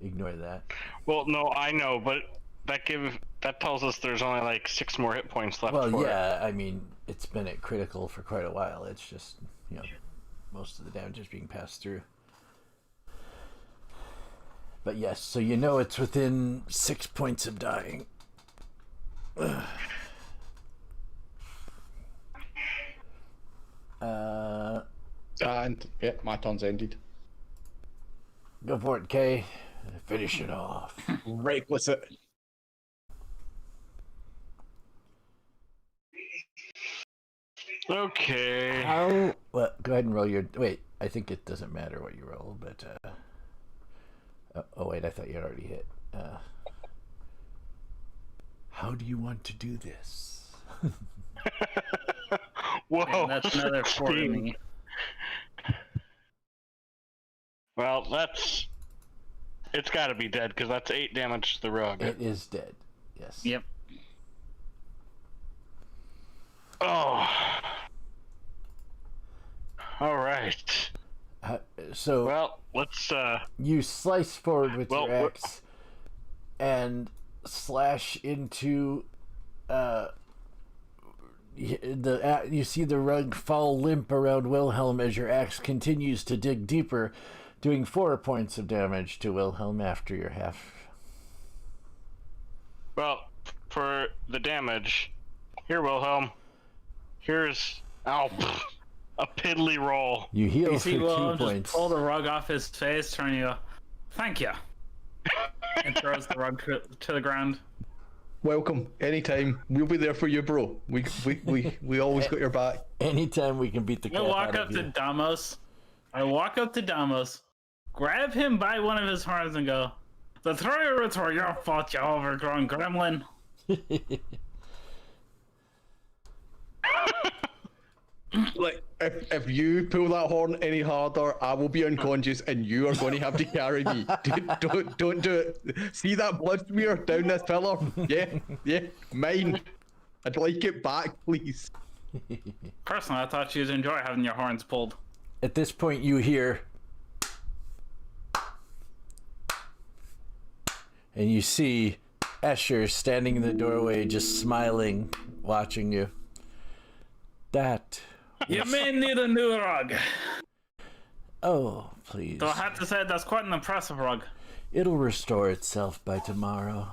Ignore that. Well, no, I know, but that tells us there's only like 6 more hit points left. Well, for yeah, I mean, it's been at critical for quite a while. It's just, most of the damage is being passed through. But yes, so it's within 6 points of dying. And yeah, my turn's ended. Go for it, Kay. Finish it off. Reckless it. Okay. Well, go ahead and roll your. Wait, I think it doesn't matter what you roll, but. Oh wait, I thought you had already hit. How do you want to do this? Whoa, And that's another 4 to 16. me. Well, it's got to be dead because that's 8 damage to the rug. It is dead. Yes. Yep. Oh. All right. So Well, let's. you slice forward with Well, your axe and slash into you see the rug fall limp around Wilhelm as your axe continues to dig deeper, doing 4 points of damage to Wilhelm after your half. Well, for the damage, here, Wilhelm. Here's a piddly roll. You heal You for see 2 Will just points. pull the rug off his face, turn you, thank you, and throws the rug to the ground. Welcome, anytime. We'll be there for you, bro. We always got your back. Anytime we can beat the I crap walk out up of to you. Damos. Grab him by one of his horns and go, "The three it's were your fault, you overgrown gremlin." Like, if you pull that horn any harder, I will be unconscious, and you are going to have to carry me. Don't do it. See that blood smear down this pillar? Yeah, mine. I'd like it back, please. Personally, I thought you'd enjoy having your horns pulled. At this point, you hear, and you see Escher standing in the doorway, just smiling, watching you. That. You may need a new rug. Oh, please. Though I have to say, that's quite an impressive rug. It'll restore itself by tomorrow.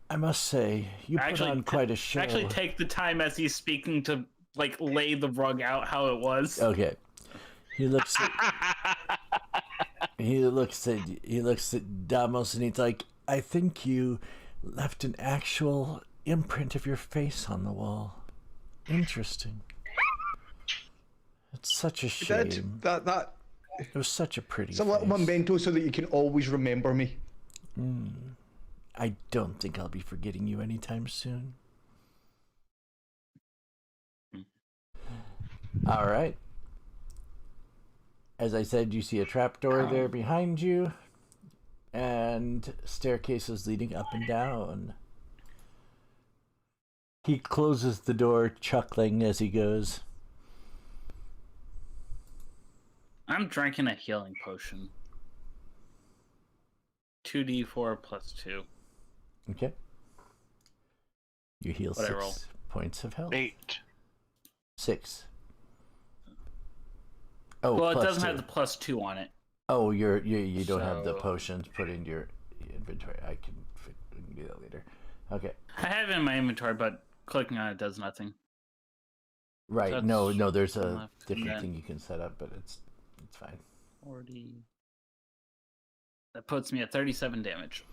I must say, you put on quite a show. Actually, take the time as he's speaking to lay the rug out how it was. Okay. He looks at Damos and he's like, I think you left an actual imprint of your face on the wall. Interesting. It's such a shame. That It was such a pretty it's a little face. memento so that you can always remember me. I don't think I'll be forgetting you anytime soon. All right. As I said, you see a trapdoor there behind you, and staircases leading up and down. He closes the door, chuckling as he goes. I'm drinking a healing potion. 2d4 plus 2. Okay. You heal What'd I roll? 6 points of health. 8. 6. Oh, Well, it plus doesn't 2. have the plus 2 on it. Oh, you don't have the So- potions put into your inventory. We can do that later. Okay. I have it in my inventory, but clicking on it does nothing. Right. That's No, there's a left, different yeah. thing you can set up, but it's fine. 40. That puts me at 37 damage.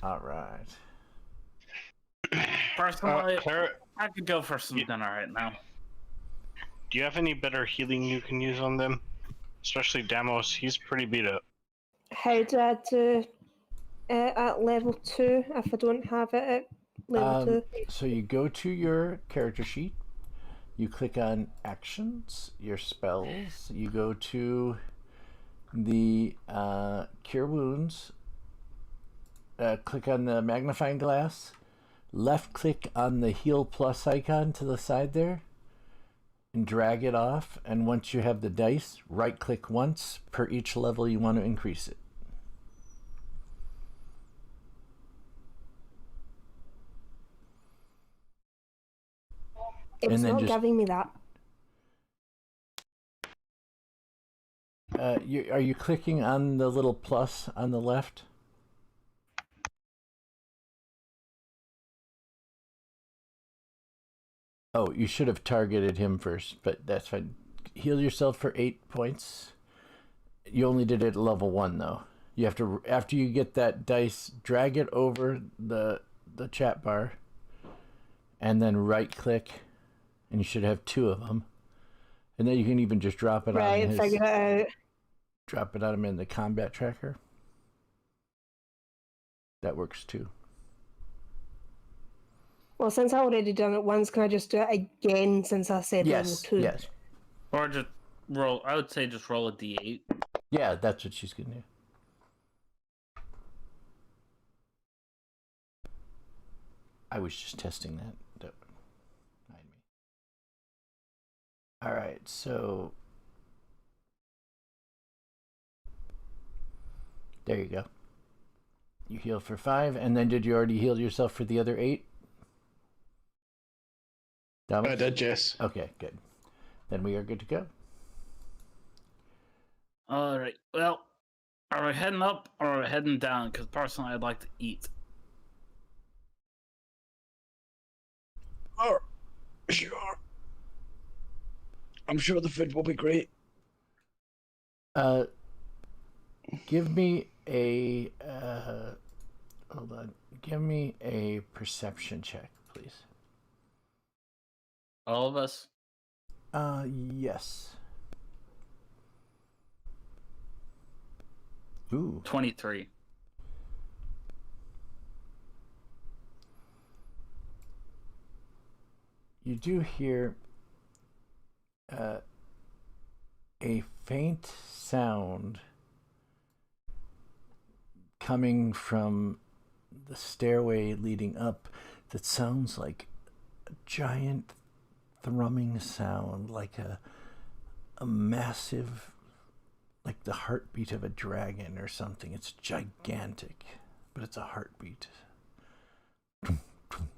All right. Personally, Clara, I could go for some dinner right now. do you have any better healing you can use on them? especially Demos. He's pretty beat up. How do I do it at level 2 if I don't have it at level 2? So you go to your character sheet, you click on actions, your spells, you go to the cure wounds, click on the magnifying glass, left click on the heal plus icon to the side there, and drag it off, and once you have the dice, right click once per each level you want to increase it. It's and then not just- giving me that. Are you clicking on the little plus on the left? Oh, you should have targeted him first, but that's fine. Heal yourself for 8 points. You only did it at level 1 though. You have to, after you get that dice, drag it over the chat bar, and then right click, and you should have 2 of them. And then you can even just drop it Right, on his, figure it out. drop it on him in the combat tracker. That works too. Well, since I already done it once, can I just do it again since I said Yes, level 2? yes. Or just roll. I would say just roll a d8. Yeah, that's what she's gonna do. I was just testing that. Don't mind me. All right, so there you go. You heal for 5, and then did you already heal yourself for the other 8? I did, yes. Okay, good. Then we are good to go. All right. Well, are we heading up or are we heading down? Because personally, I'd like to eat. Oh, sure. I'm sure the food will be great. Give me a hold on. Give me a perception check, please. All of us. Yes. Ooh. 23. You do hear a faint sound coming from the stairway leading up that sounds like a giant thrumming sound, like a massive, like the heartbeat of a dragon or something. It's gigantic, but it's a heartbeat. Dum, dum,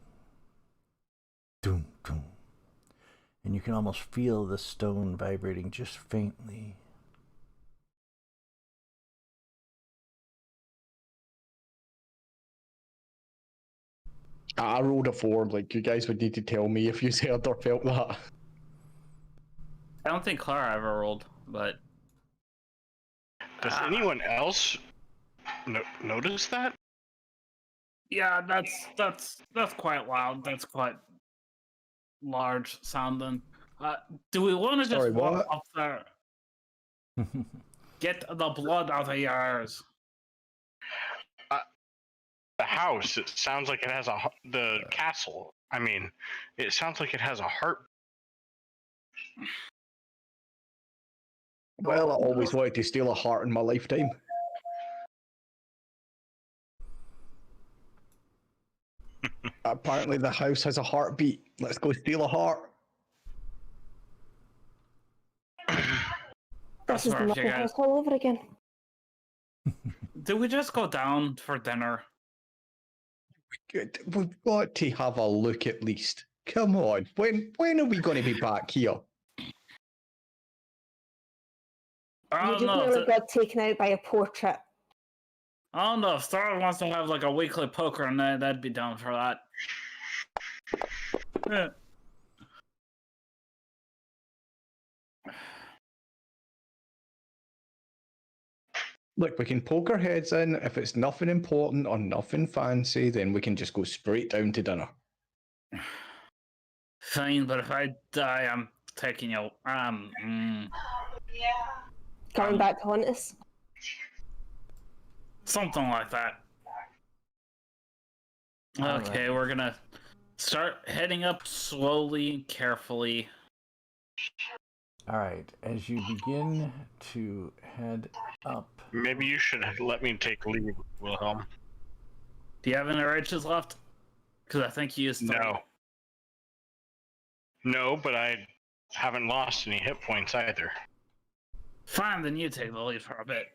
dum, dum. And you can almost feel the stone vibrating just faintly. I rolled a 4. Like, you guys would need to tell me if you heard or felt that. I don't think Clara ever rolled, but Does anyone else notice that? yeah, that's quite loud. That's quite large sounding. Do we want to just Sorry, walk what? up there? Get the blood out of your ears. The house. It sounds like it has the castle. I mean, it sounds like it has a heart. Well, I always wanted to steal a heart in my lifetime. Apparently the house has a heartbeat. Let's go steal a heart. That's This is the perfect, Knuckle guys. House all over again. Did we just go down for dinner? We've got to have a look at least. Come on. When are we going to be back here? I You don't just know. nearly got taken out by a portrait. I don't know. If Strahd wants to have like a weekly poker night, I'd be down for that. Yeah. Look, we can poke our heads in. If it's nothing important or nothing fancy, then we can just go straight down to dinner. Fine, but if I die, I'm taking you. Yeah. Coming back to haunt us. Something like that. Okay, we're gonna start heading up slowly, carefully. All right, as you begin to head up. Maybe you should let me take lead, Wilhelm. Do you have any riches left? Because I think you used No. No, but I haven't lost any hit points either. Fine, then you take the lead for a bit.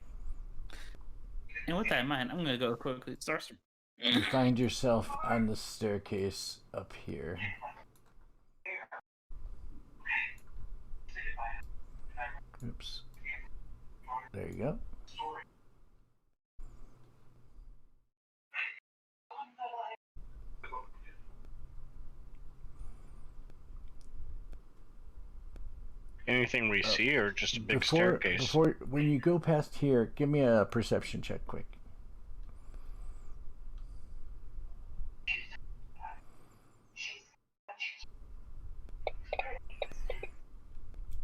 And with that in mind, I'm gonna go quickly to Starstream. You find yourself on the staircase up here. Oops. There you go. Anything we see, or just a big staircase? When you go past here, give me a perception check quick.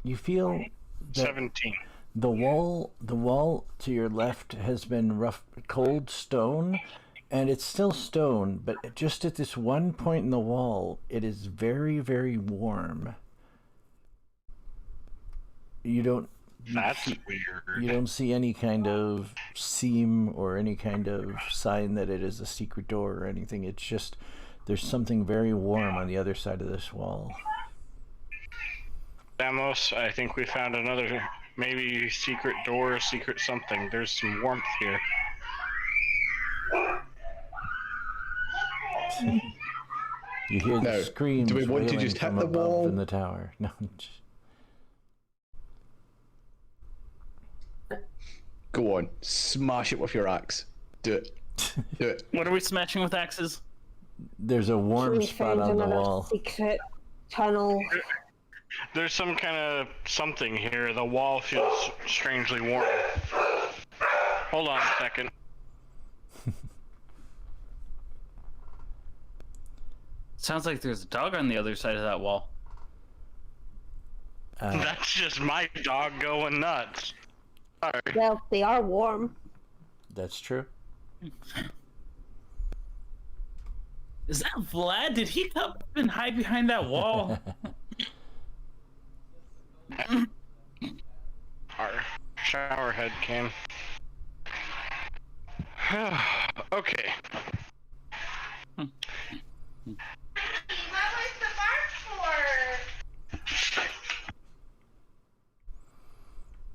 You feel that 17. the wall to your left has been rough, cold stone, and it's still stone, but just at this one point in the wall, it is very, very warm. That's weird. You don't see any kind of seam or any kind of sign that it is a secret door or anything. It's just there's something very warm on the other side of this wall. Damos, I think we found another, maybe secret door, secret something. There's some warmth here. You hear the screams. Do we want to just hit the wall in the tower? No. Go on, smash it with your axe. Do it. Do it. What are we smashing with axes? There's a warm We spot found on the another wall. secret tunnel. There's some kind of something here. The wall feels strangely warm. Hold on a second. Sounds like there's a dog on the other side of that wall. That's just my dog going nuts. Sorry. Well, they are warm. That's true. Is that Vlad? Did he come up and hide behind that wall? Our shower head came. Okay. What was the mark for?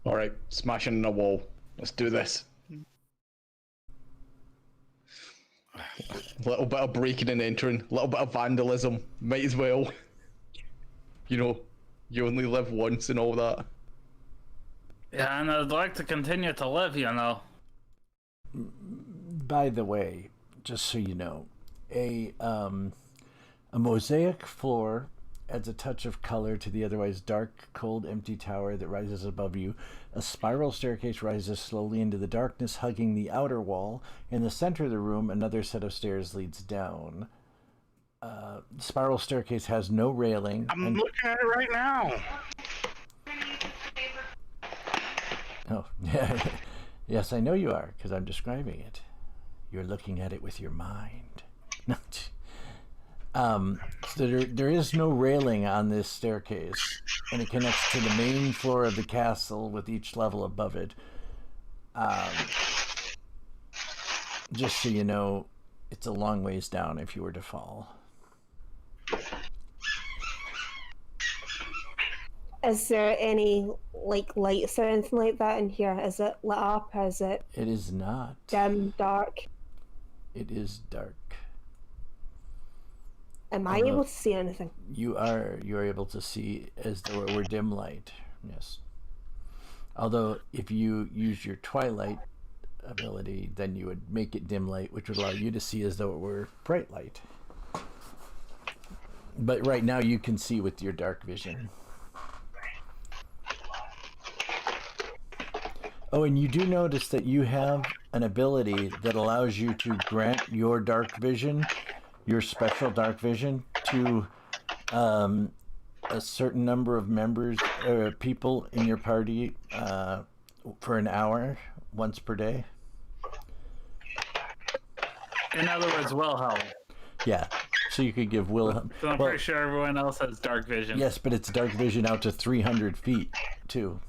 All right, smashing in a wall. Let's do this. A little bit of breaking and entering, a little bit of vandalism. Might as well. You know, you only live once and all that. Yeah, and I'd like to continue to live, you know. By the way, just so you know, a mosaic floor adds a touch of color to the otherwise dark, cold, empty tower that rises above you. A spiral staircase rises slowly into the darkness, hugging the outer wall. In the center of the room, another set of stairs leads down. The spiral staircase has no railing. I'm looking at it right now. Oh, yes, I know you are, because I'm describing it. You're looking at it with your mind. So there is no railing on this staircase, and it connects to the main floor of the castle with each level above it. Just so you know, it's a long ways down if you were to fall. Is there any like lights or anything like that in here? Is it lit up? Is it It is not. dim, dark? It is dark. Am I able to see anything? You are able to see as though it were dim light. Yes. Although if you use your twilight ability, then you would make it dim light, which would allow you to see as though it were bright light. But right now you can see with your dark vision. Oh, and you do notice that you have an ability that allows you to grant your dark vision, your special dark vision, to a certain number of members or people in your party for an hour once per day. In other words, Wilhelm. Yeah. So you could give Wilhelm. So I'm pretty sure everyone else has dark vision. Yes, but it's dark vision out to 300 feet too.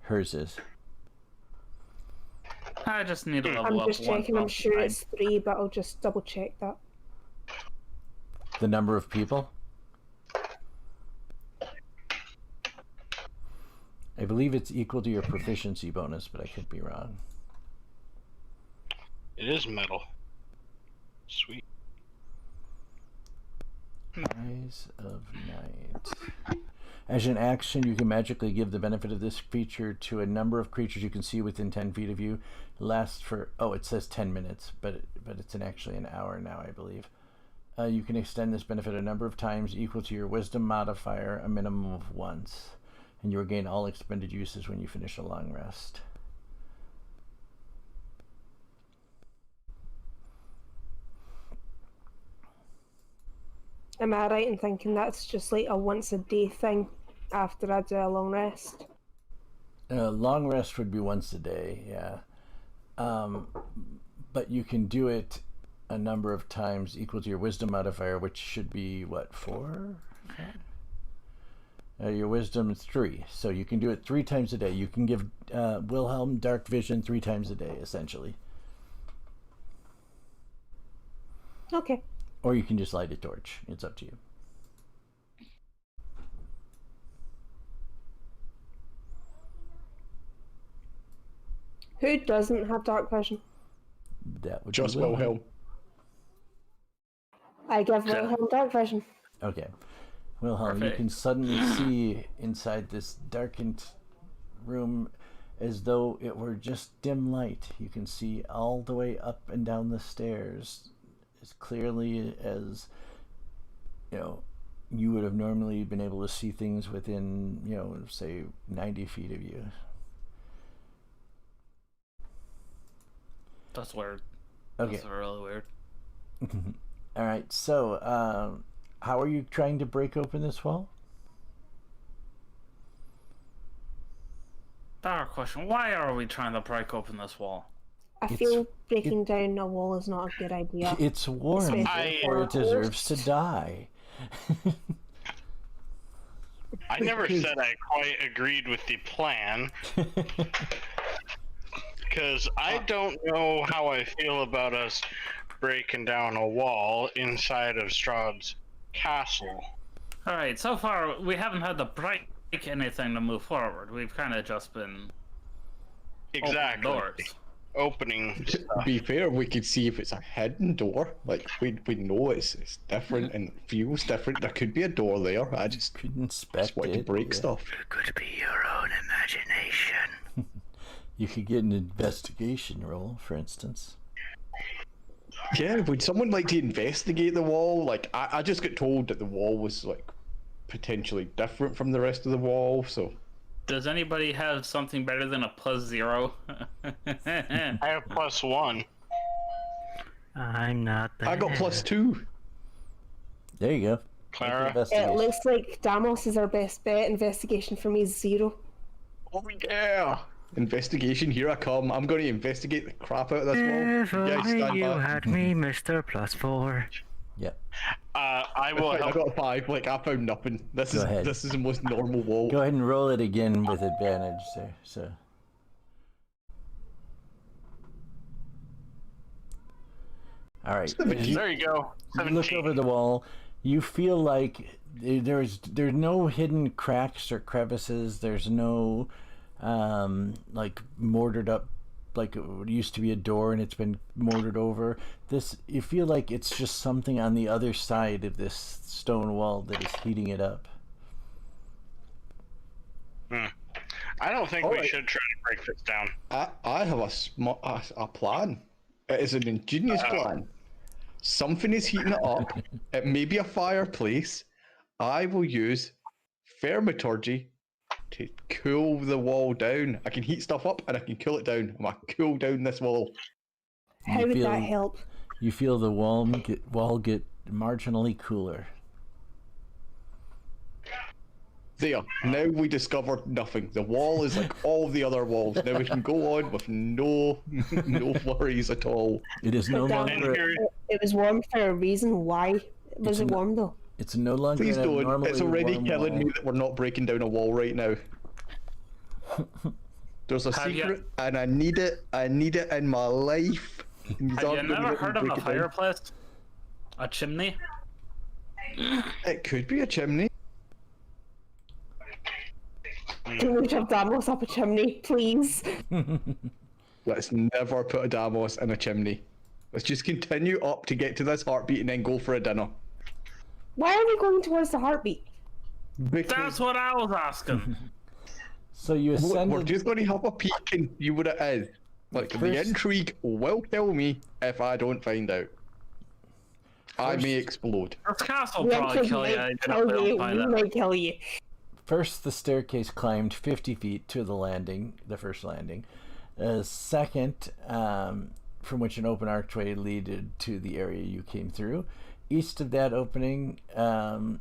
Hers is. I just need to level I'm up just one checking. I'm sure time. it's 3, but I'll just double check that. The number of people? I believe it's equal to your proficiency bonus, but I could be wrong. It is metal. Sweet. Eyes of Night. As an action, you can magically give the benefit of this feature to a number of creatures you can see within 10 feet of you. It lasts for, it says 10 minutes, but it's actually an hour now, I believe. You can extend this benefit a number of times equal to your wisdom modifier, a minimum of once. And you regain all expended uses when you finish a long rest. Am I right in thinking that's just like a once a day thing after I do a long rest? Long rest would be once a day, yeah. But you can do it a number of times equal to your wisdom modifier, which should be, what, 4? Your wisdom is 3, so you can do it 3 times a day. You can give Wilhelm dark vision 3 times a day, essentially. Okay. Or you can just light a torch. It's up to you. Who doesn't have dark vision? That would Just be Wilhelm. Wilhelm. I give Wilhelm dark vision. Okay. Wilhelm, you Perfect. can suddenly see inside this darkened room as though it were just dim light. You can see all the way up and down the stairs as clearly as, you would have normally been able to see things within, say 90 feet of you. That's weird. Okay. That's really weird. All right. So, how are you trying to break open this wall? Better question. Why are we trying to break open this wall? I feel breaking down a wall is not a good idea. It's warm, therefore it deserves to die. I never said I quite agreed with the plan. Because I don't know how I feel about us breaking down a wall inside of Strahd's castle. Alright, so far we haven't had to break anything to move forward. We've kind of just been Exactly. opening doors. Opening To be fair, we could see if it's a hidden door. Like, we know it's different and feels different. There could be a door there. I just Could inspect want to it. break yeah. stuff. It could be your own imagination. You could get an investigation roll, for instance. Yeah, would someone like to investigate the wall? Like, I just got told that the wall was, like, potentially different from the rest of the wall, so... Does anybody have something better than a +0? I have +1. I'm not there. I got +2. There you go. Clara? It looks like Damos is our best bet. Investigation for me is 0. Oh yeah! Investigation, here I come. I'm going to investigate the crap out of this wall. If You guys only stand you back. had me, Mr. +4. Yep. I will I help. got a 5. Like, I found nothing. This Go is ahead. this is the most normal wall. Go ahead and roll it again with advantage there. So. All right. As There you go. you look 17. over the wall, you feel like there's no hidden cracks or crevices. There's no like mortared up, like it used to be a door and it's been mortared over. You feel like it's just something on the other side of this stone wall that is heating it up. I don't think we Alright. should try to break this down. I have a plan. It is an ingenious plan. Something is heating it up. It may be a fireplace. I will use thaumaturgy to cool the wall down. I can heat stuff up and I can cool it down. I'm gonna cool down this wall. How You would feel- that help? You feel the wall get marginally cooler. There. Now we discovered nothing. The wall is like all the other walls. Now we can go on with no worries at all. It is no Damn. longer. It was warm for a reason. Why was it warm though? It's no longer. Please an don't. abnormally It's already warm killing wall. me that we're not breaking down a wall right now. There's a Have you- secret, and I need it. I need it in my life. And these Have you aren't gonna never let me heard of break a it down. fireplace? A chimney? It could be a chimney. Can we shove Damos up a chimney, please? Let's never put a Damos in a chimney. Let's just continue up to get to this heartbeat and then go for a dinner. Why are we going towards the heartbeat? Because That's what I was asking. So you look, ascended. we're just going to have a peek and see what it is. Like, the First- intrigue will kill me if I don't find out. I may explode. This castle will We probably actually kill you. might You kill you. don't find We out. might kill you. First, the staircase climbed 50 feet to the landing, the first landing. Second, from which an open archway led to the area you came through. East of that opening, the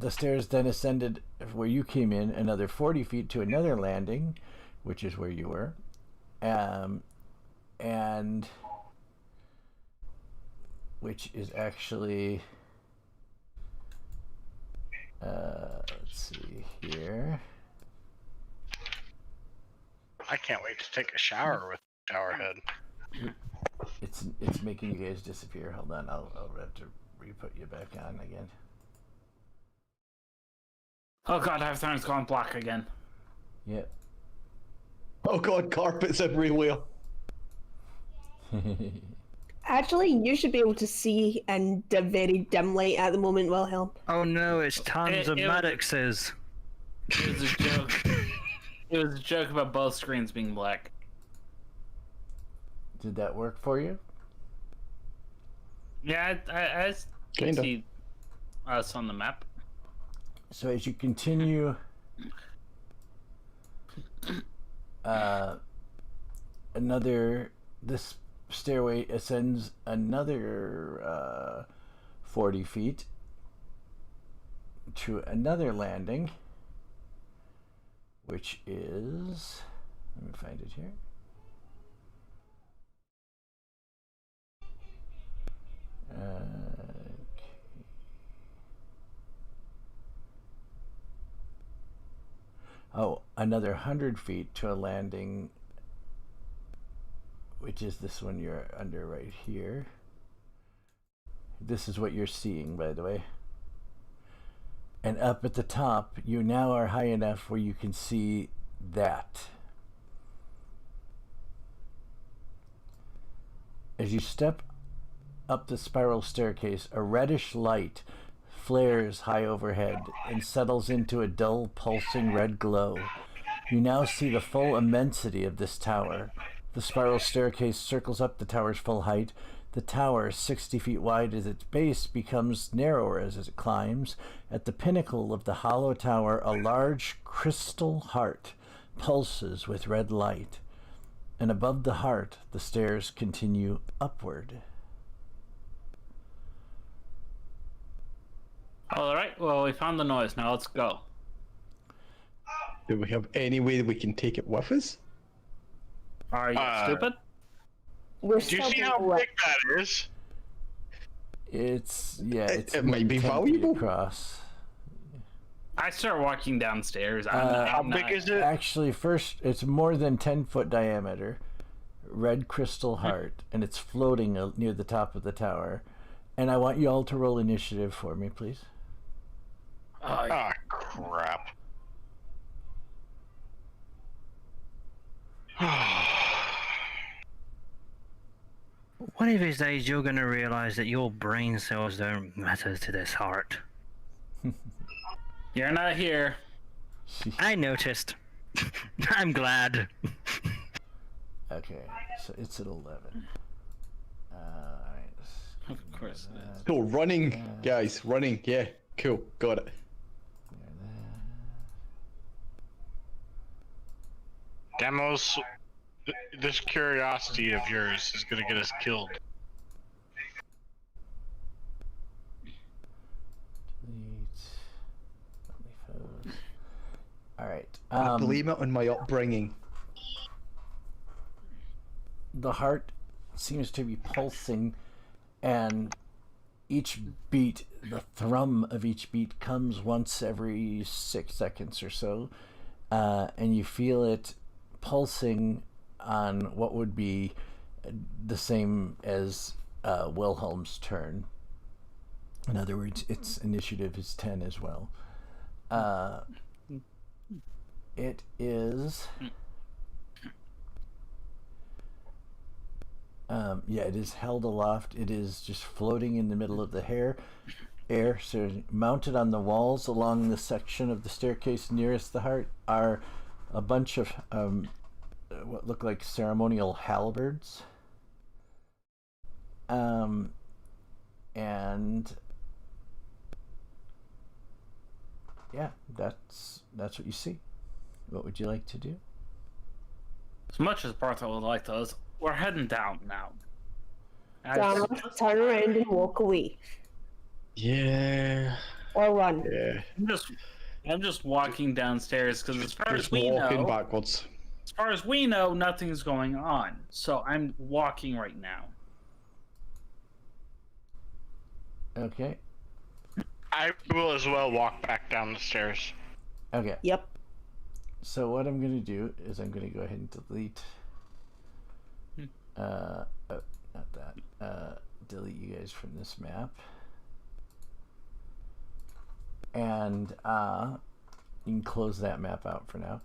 stairs then ascended where you came in another 40 feet to another landing, which is where you were. And which is actually... let's see here. I can't wait to take a shower with Showerhead. It's making you guys disappear. Hold on, I'll have to re-put you back on again. Oh god, everything's gone black again. Yep. Oh god, carpets everywhere. Actually, you should be able to see in the very dim light at the moment, Wilhelm. Oh no, it's tons of it- Maddoxes. It was a joke. It was a joke about both screens being black. Did that work for you? Yeah, I can Kinda. see us on the map. So as you continue, this stairway ascends another 40 feet to another landing, which is, let me find it here. Another 100 feet to a landing, which is this one you're under right here. This is what you're seeing, by the way. And up at the top, you now are high enough where you can see that. As you step up the spiral staircase, a reddish light flares high overhead and settles into a dull, pulsing red glow. You now see the full immensity of this tower. The spiral staircase circles up the tower's full height. The tower, 60 feet wide at its base, becomes narrower as it climbs. At the pinnacle of the hollow tower, a large crystal heart pulses with red light. And above the heart, the stairs continue upward. Alright, well, we found the noise. Now let's go. Do we have any way that we can take it with us? Are you stupid? We're Do you still see how below big it. that is? It might be 10 feet valuable. across. I start walking downstairs. I'm How not, big is it? Actually, first, it's more than 10-foot diameter, red crystal heart, and it's floating near the top of the tower. And I want you all to roll initiative for me, please. Ah, crap. One of these days, you're going to realize that your brain cells don't matter to this heart. You're not here. I noticed. I'm glad. Okay, so it's at 11. Alright. Of course it is. Cool, running, guys, running. Yeah, cool, got it. Demos, this curiosity of yours is gonna get us killed. Delete. All right. I blame it on my upbringing. The heart seems to be pulsing, and each beat, the thrum of each beat, comes once every 6 seconds or so, and you feel it pulsing on what would be the same as Wilhelm's turn. In other words, its initiative is 10 as well. It is... it is held aloft. It is just floating in the middle of the air. So mounted on the walls along the section of the staircase nearest the heart are a bunch of what look like ceremonial halberds. And yeah, that's what you see. What would you like to do? As much as Bartha would like to, we're heading down now. Down, turn around and walk away. Yeah. Or run. Yeah. I'm just walking downstairs because as far as we walking know, backwards. as far as we know, nothing's going on. So I'm walking right now. Okay. I will as well walk back down the stairs. Okay. Yep. So what I'm going to do is I'm going to go ahead and delete... not that. Delete you guys from this map. And you can close that map out for now.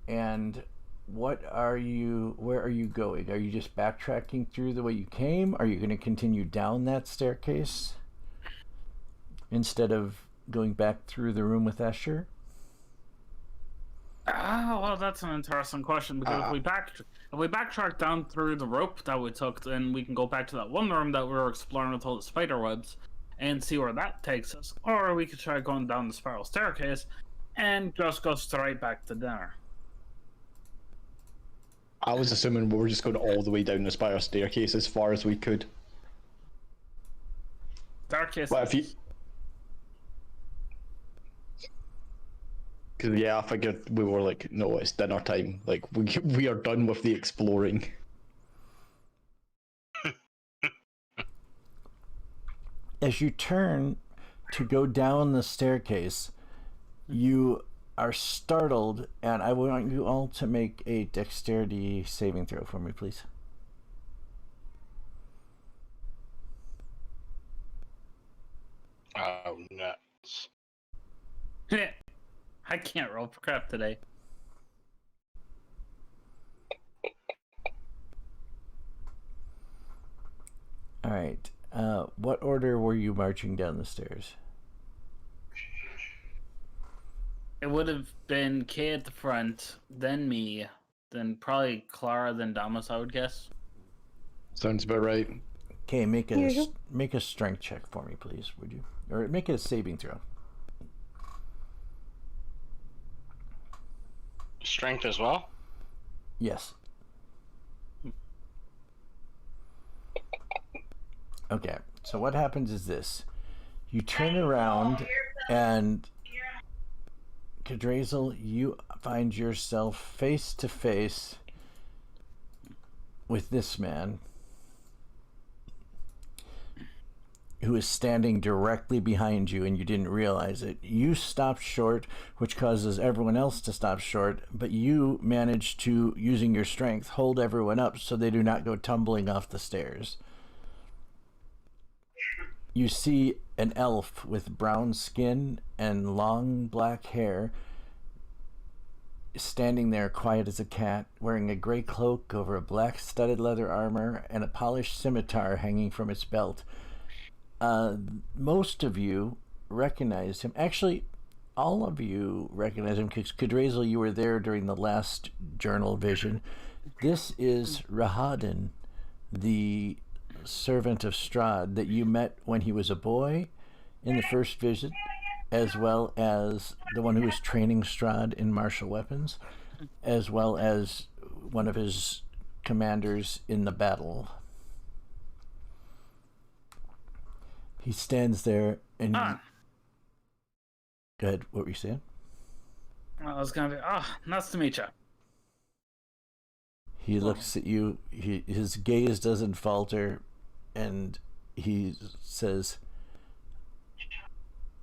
And where are you going? Are you just backtracking through the way you came? Are you going to continue down that staircase instead of going back through the room with Escher? Well, that's an interesting question because if we backtrack down through the rope that we took, then we can go back to that one room that we were exploring with all the spider webs and see where that takes us. Or we could try going down the spiral staircase and just go straight back to dinner. I was assuming we were just going all the way down the spiral staircase as far as we could. Staircase. But if you... Because, yeah, I figured we were like, no, it's dinner time. Like, we are done with the exploring. As you turn to go down the staircase, you are startled, and I want you all to make a dexterity saving throw for me, please. Oh, nuts. I can't roll for crap today. All right. What order were you marching down the stairs? It would have been Kay at the front, then me, then probably Clara, then Damas, I would guess. Sounds about right. Okay, make a strength check for me, please, would you? Or make it a saving throw. Strength as well? Yes. Okay, so what happens is this. You turn around and Cadrazel, you find yourself face to face with this man who is standing directly behind you, and you didn't realize it. You stopped short, which causes everyone else to stop short, but you manage to, using your strength, hold everyone up so they do not go tumbling off the stairs. You see an elf with brown skin and long black hair standing there quiet as a cat, wearing a gray cloak over a black studded leather armor and a polished scimitar hanging from its belt. Most of you recognize him. Actually, all of you recognize him because Cadrazel, you were there during the last journal vision. This is Rahadin, the servant of Strahd that you met when he was a boy in the first vision, as well as the one who was training Strahd in martial weapons, as well as one of his commanders in the battle. He stands there and... Go ahead, what were you saying? I was gonna be, nice to meet you. He looks at you. His gaze doesn't falter, and he says,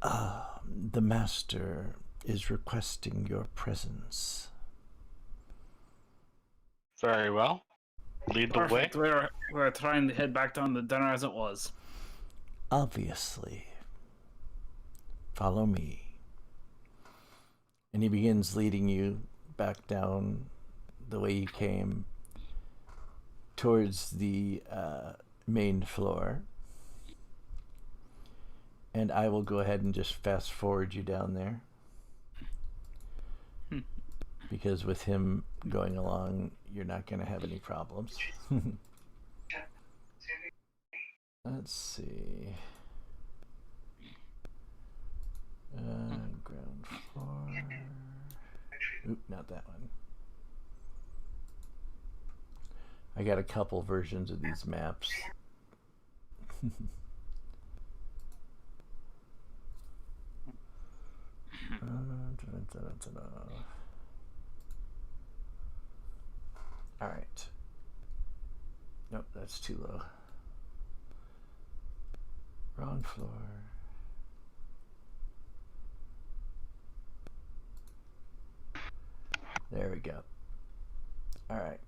"The master is requesting your presence." Very well. Lead the way. Perfect. We're trying to head back down to dinner as it was. Obviously. Follow me. And he begins leading you back down the way you came towards the main floor. And I will go ahead and just fast forward you down there. Because with him going along, you're not going to have any problems. Let's see. Ground floor. Oop, not that one. I got a couple versions of these maps. All right. Nope, that's too low. Wrong floor. There we go. All right.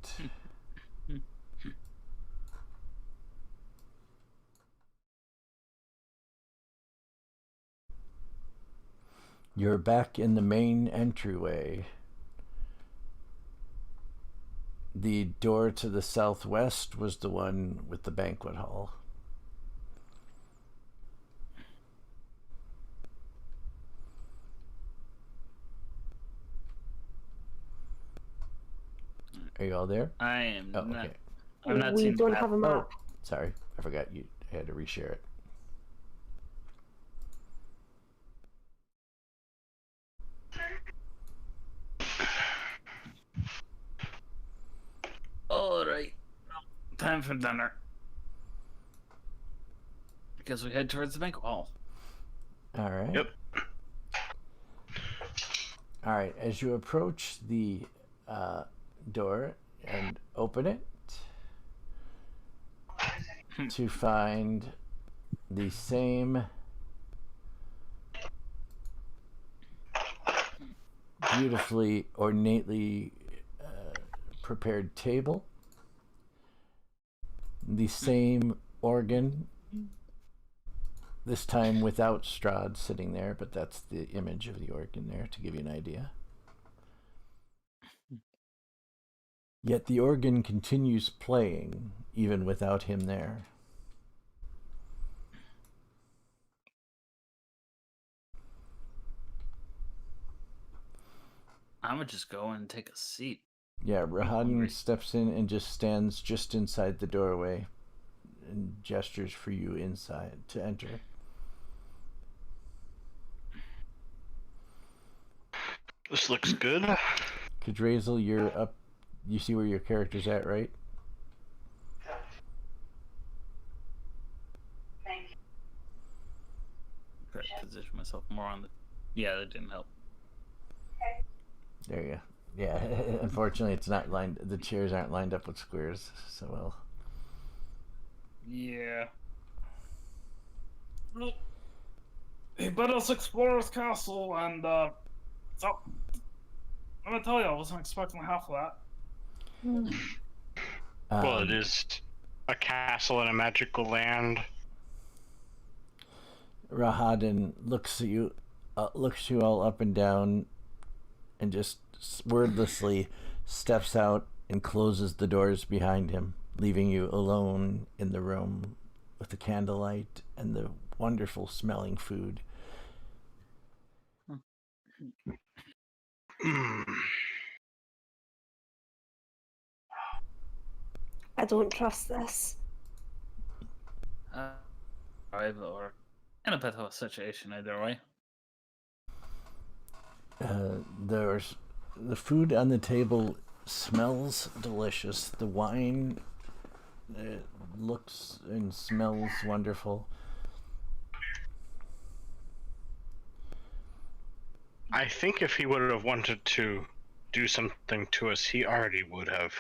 You're back in the main entryway. The door to the southwest was the one with the banquet hall. Are you all there? I am Oh, not. okay. I'm not We seeing don't that. have a map. Sorry, I forgot you had to reshare it. All right. Time for dinner. Because we head towards the banquet hall. All right. Yep. All right. As you approach the door and open it to find the same beautifully, ornately prepared table, the same organ, this time without Strahd sitting there, but that's the image of the organ there to give you an idea. Yet the organ continues playing even without him there. I'm gonna just go and take a seat. Yeah, Rahadan steps in and just stands just inside the doorway and gestures for you inside to enter. This looks good. Kadrazel, you're up. You see where your character's at, right? Try to position myself more on the. Yeah, that didn't help. There you go. Yeah, unfortunately, it's not lined. The chairs aren't lined up with squares so well. Yeah. Well, but us explore this castle, and so I'm gonna tell you, I wasn't expecting half of that. Well, it is a castle in a magical land. Rahadan looks at you, looks you all up and down, and just wordlessly steps out and closes the doors behind him, leaving you alone in the room with the candlelight and the wonderful smelling food. I don't trust this. Or in a bit of a situation either way. There's the food on the table smells delicious. The wine looks and smells wonderful. I think if he would have wanted to do something to us, he already would have.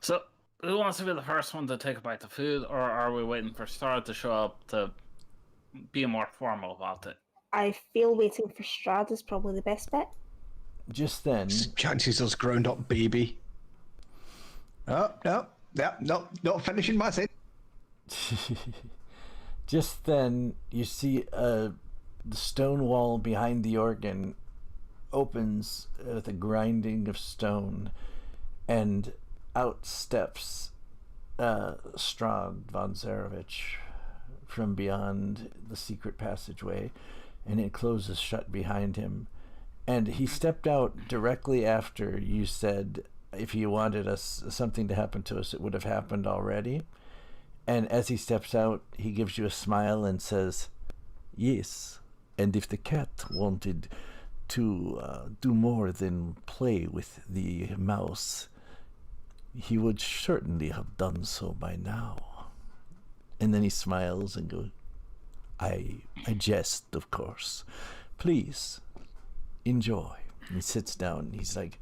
So, who wants to be the first one to take a bite of food, or are we waiting for Strahd to show up to be more formal about it? I feel waiting for Strahd is probably the best bet. Just then, Chances us ground up baby. Oh, no, not finishing my sentence. just then, you see the stone wall behind the organ opens with a grinding of stone, and out steps Strahd von Zarevich from beyond the secret passageway, and it closes shut behind him. And he stepped out directly after you said, if you wanted us something to happen to us, it would have happened already. And as he steps out, he gives you a smile and says, yes, and if the cat wanted to do more than play with the mouse, he would certainly have done so by now. And then he smiles and goes, I jest, of course. Please, enjoy. And he sits down and he's like,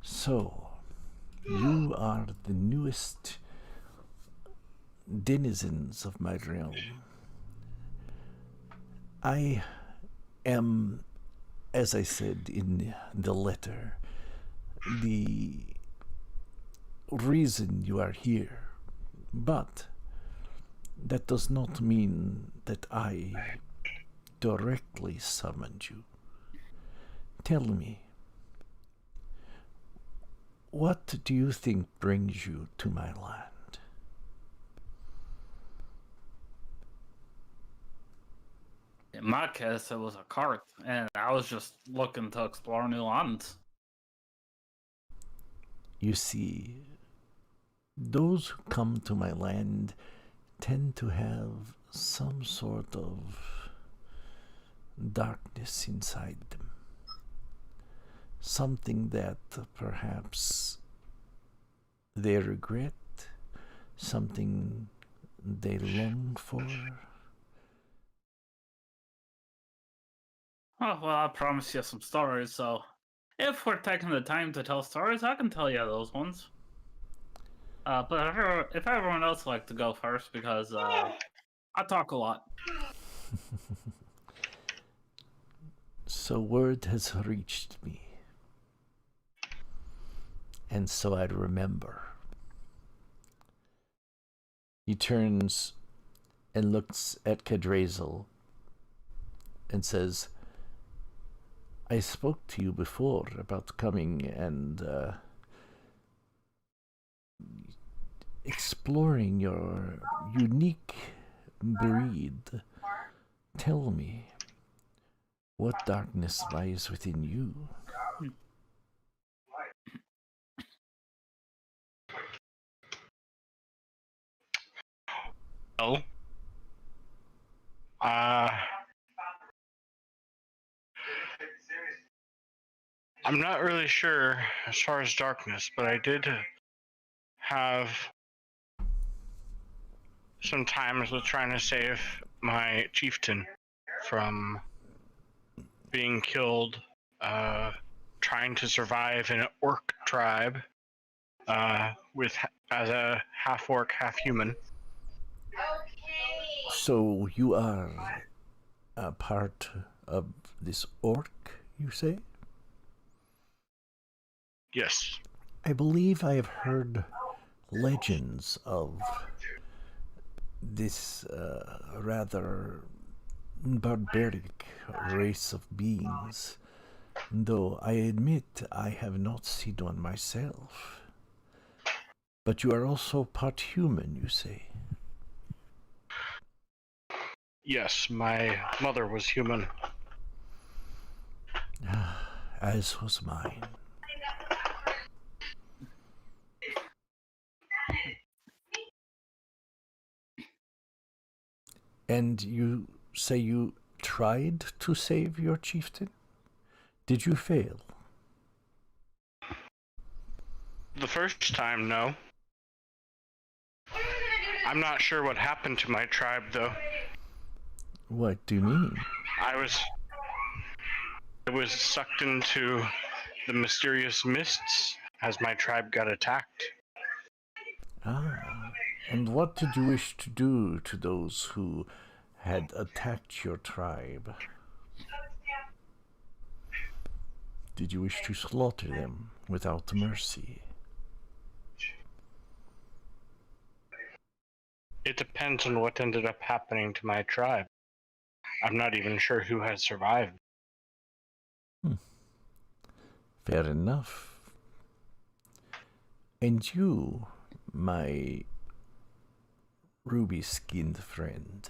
so, you are the newest denizens of my realm. I am, as I said in the letter, the reason you are here, but that does not mean that I directly summoned you. Tell me, what do you think brings you to my land? In my case, it was a cart, and I was just looking to explore new lands. You see, those who come to my land tend to have some sort of darkness inside them. Something that perhaps they regret, something they long for. Oh, well, I promised you some stories, so if we're taking the time to tell stories, I can tell you those ones. But if everyone else would like to go first, because I talk a lot. So word has reached me, and so I remember. He turns and looks at Cadrazel and says, I spoke to you before about coming and exploring your unique breed. Tell me, what darkness lies within you? Oh. I'm not really sure as far as darkness, but I did have some times with trying to save my chieftain from being killed, trying to survive in an orc tribe with as a half orc, half human. So you are a part of this orc, you say? Yes. I believe I have heard legends of this rather barbaric race of beings, though I admit I have not seen one myself. But you are also part human, you say? Yes, my mother was human. As was mine. And you say you tried to save your chieftain? Did you fail? The first time, no. I'm not sure what happened to my tribe, though. What do you mean? I was sucked into the mysterious mists as my tribe got attacked. Ah, and what did you wish to do to those who had attacked your tribe? Did you wish to slaughter them without mercy? It depends on what ended up happening to my tribe. I'm not even sure who has survived. Fair enough. And you, my ruby-skinned friend,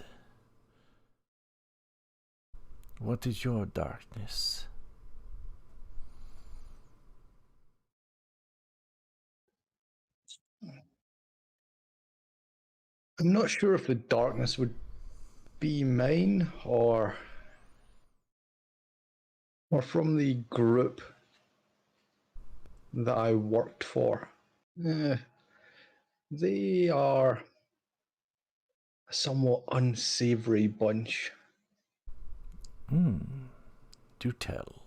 what is your darkness? I'm not sure if the darkness would be mine or from the group that I worked for. They are a somewhat unsavory bunch. Do tell.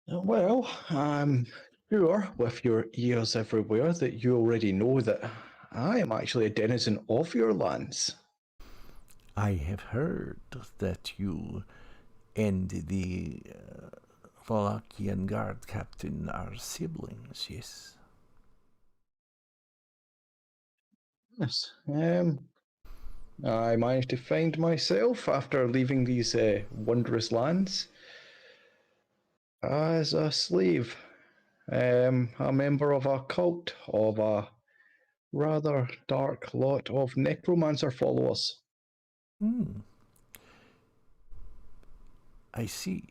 Well, I'm sure with your ears everywhere that you already know that I am actually a denizen of your lands. I have heard that you and the Wallachian guard captain are siblings, yes? Yes. I managed to find myself after leaving these wondrous lands as a slave, a member of a cult of a rather dark lot of necromancer followers. I see.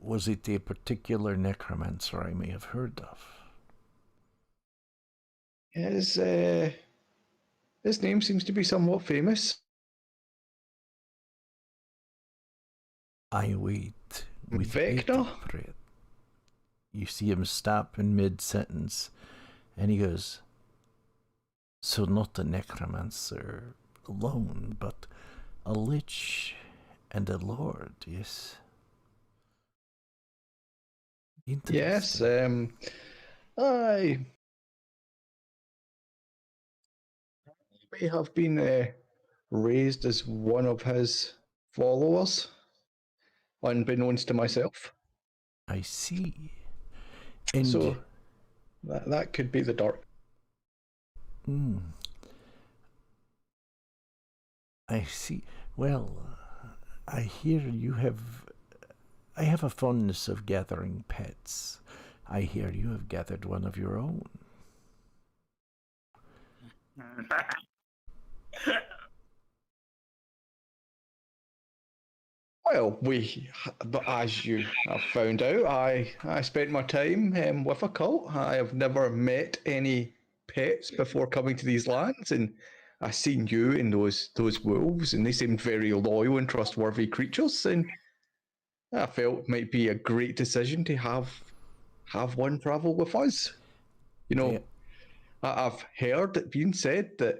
Was it a particular necromancer I may have heard of? His name seems to be somewhat famous. I wait with Vector? bated breath. You see him stop in mid-sentence, and he goes, so not a necromancer alone, but a lich and a lord, yes? Yes, Interesting. I may have been raised as one of his followers, unbeknownst to myself. I see. And so that could be the dark. I see. Well, I hear you have... I have a fondness of gathering pets. I hear you have gathered one of your own. Well, as you have found out, I spent my time with a cult. I have never met any pets before coming to these lands, and I seen you and those wolves, and they seemed very loyal and trustworthy creatures, and I felt it might be a great decision to have one travel with us. You know, I've heard it being said that,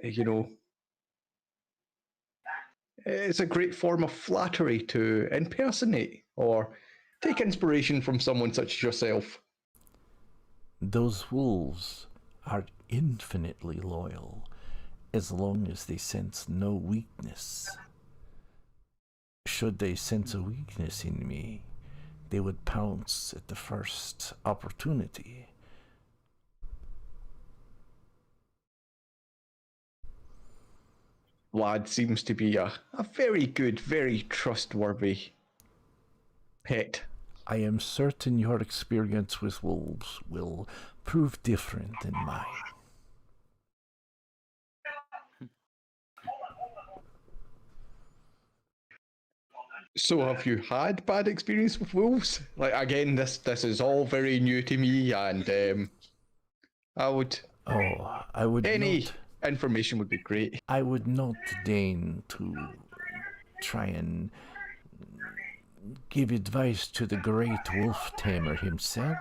it's a great form of flattery to impersonate or take inspiration from someone such as yourself. Those wolves are infinitely loyal as long as they sense no weakness. Should they sense a weakness in me, they would pounce at the first opportunity. Lad seems to be a very good, very trustworthy pet. I am certain your experience with wolves will prove different than mine. So have you had bad experience with wolves? Like, again, this is all very new to me, and I would any information would be great. I would not deign to try and give advice to the great wolf tamer himself.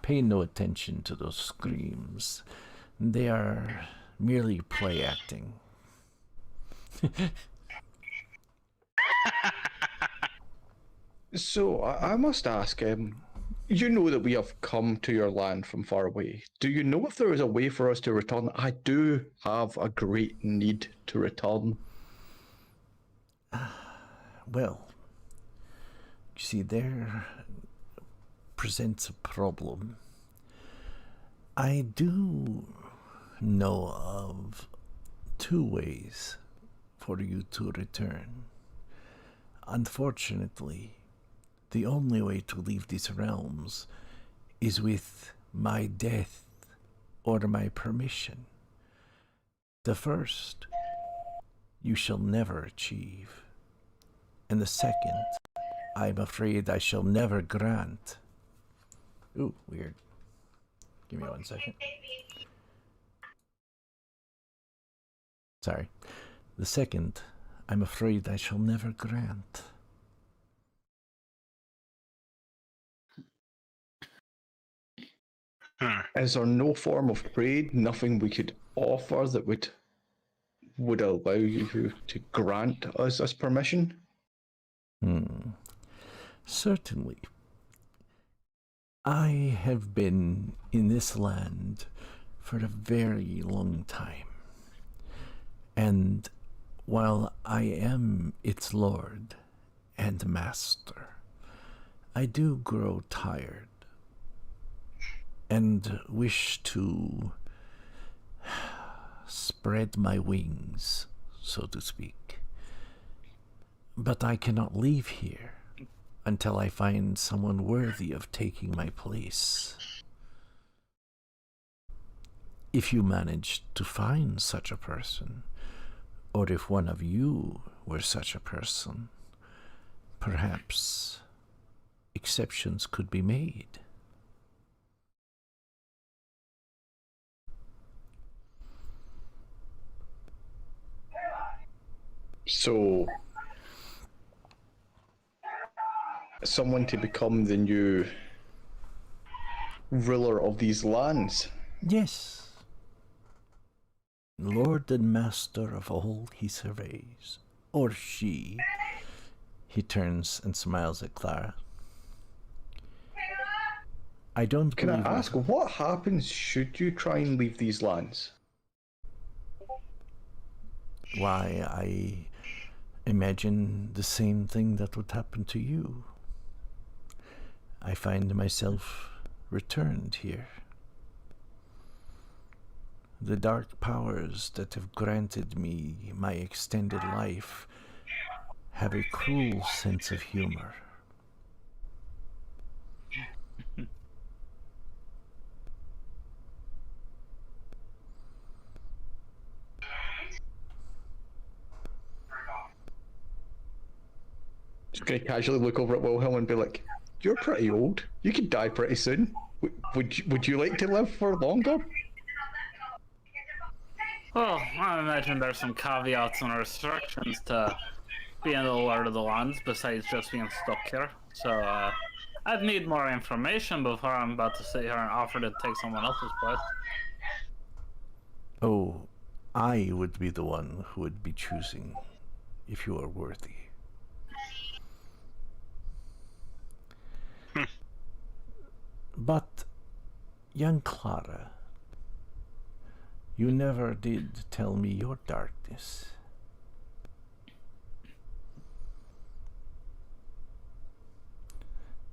Pay no attention to those screams. They are merely play acting. So I must ask, you know that we have come to your land from far away. Do you know if there is a way for us to return? I do have a great need to return. Well, you see, there presents a problem. I do know of 2 ways for you to return. Unfortunately, the only way to leave these realms is with my death or my permission. The first, you shall never achieve, and the second, I'm afraid I shall never grant. Ooh, weird. Give me 1 second. Sorry. The second, I'm afraid I shall never grant. Is there no form of trade, nothing we could offer that would allow you to grant us this permission? Certainly. I have been in this land for a very long time. And while I am its lord and master, I do grow tired and wish to spread my wings, so to speak. But I cannot leave here until I find someone worthy of taking my place. If you manage to find such a person, or if one of you were such a person, perhaps exceptions could be made. So, someone to become the new ruler of these lands? Yes. Lord and master of all he surveys, or she. He turns and smiles at Clara. I don't Can I believe ask, what happens should you try and leave these lands? Why, I imagine the same thing that would happen to you. I find myself returned here. The dark powers that have granted me my extended life have a cruel sense of humor. Just gonna casually look over at Wilhelm and be like, "You're pretty old. You could die pretty soon. Would you like to live for longer?" Well, I imagine there's some caveats and restrictions to being the Lord of the Lands besides just being stuck here. So, I'd need more information before I'm about to sit here and offer to take someone else's place. Oh, I would be the one who would be choosing if you are worthy. But, young Clara, you never did tell me your darkness.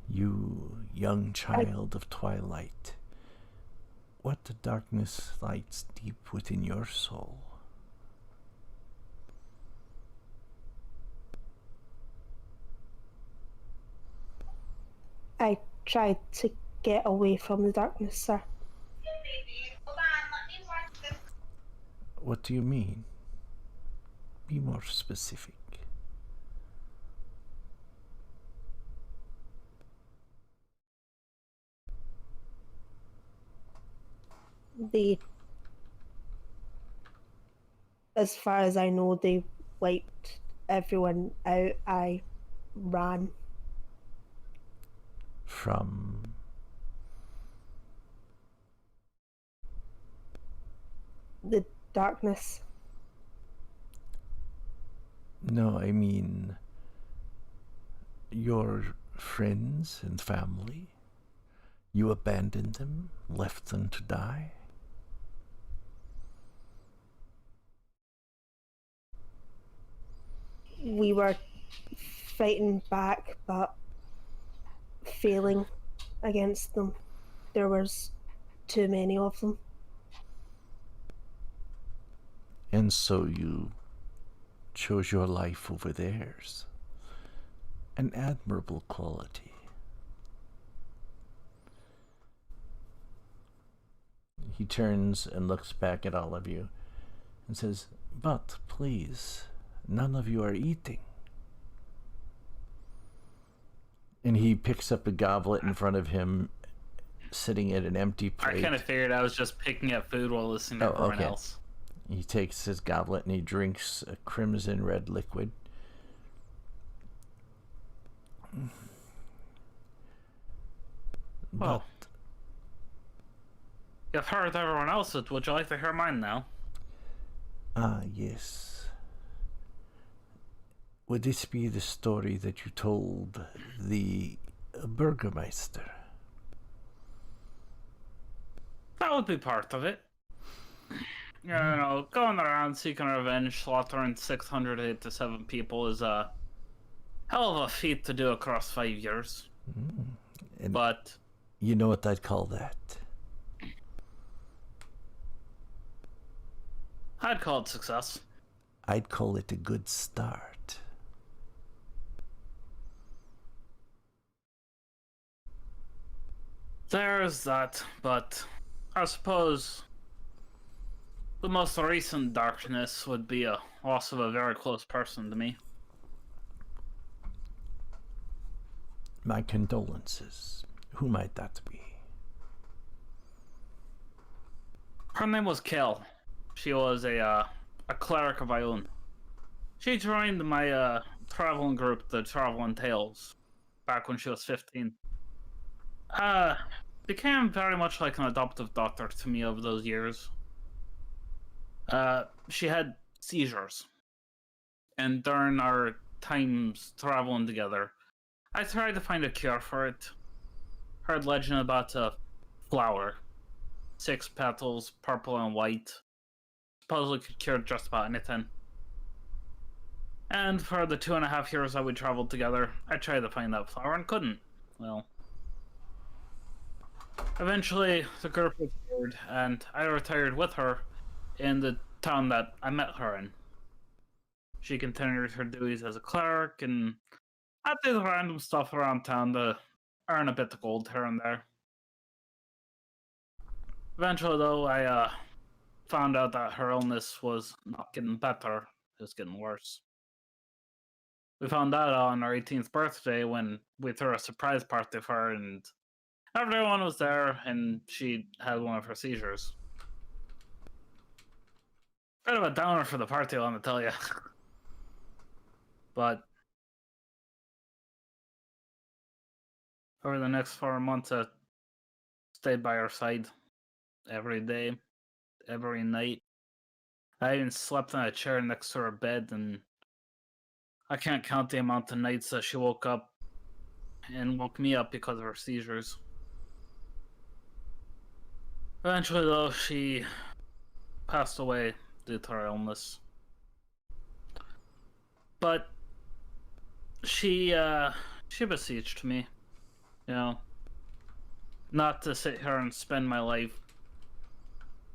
You young child of twilight, what darkness lights deep within your soul? I tried to get away from the darkness, sir. What do you mean? Be more specific. As far as I know, they wiped everyone out. I ran. From The darkness. No, I mean your friends and family. You abandoned them, left them to die. We were fighting back, but failing against them. There was too many of them. And so you chose your life over theirs. An admirable quality. He turns and looks back at all of you and says, "But please, none of you are eating." And he picks up a goblet in front of him, sitting at an empty plate. I kind of figured I was just picking up food while listening to everyone else. He takes his goblet and he drinks a crimson red liquid. Well, you've heard everyone else's. Would you like to hear mine now? Yes. Would this be the story that you told the Burgermeister? That would be part of it. You know, going around seeking revenge, slaughtering 687 people is a hell of a feat to do across 5 years. But you know what I'd call that? I'd call it success. I'd call it a good start. There's that, but I suppose the most recent darkness would be a loss of a very close person to me. My condolences. Who might that be? Her name was Kel. She was a cleric of Ioun. She joined my traveling group, the Traveling Tales, back when she was 15. Became very much like an adoptive daughter to me over those years. She had seizures. And during our times traveling together, I tried to find a cure for it. Heard legend about a flower. 6 petals, purple and white. Supposedly could cure just about anything. And for the 2.5 years that we traveled together, I tried to find that flower and couldn't. Well, eventually the group retired, and I retired with her in the town that I met her in. She continued her duties as a cleric, and I did random stuff around town to earn a bit of gold here and there. Eventually, though, I found out that her illness was not getting better, it was getting worse. We found that on our 18th birthday when we threw a surprise party for her, and everyone was there, and she had one of her seizures. Bit of a downer for the party, I want to tell you. But over the next 4 months, I stayed by her side every day, every night. I even slept in a chair next to her bed, and I can't count the amount of nights that she woke up and woke me up because of her seizures. Eventually, though, she passed away due to her illness. But she beseeched me, you know, not to sit here and spend my life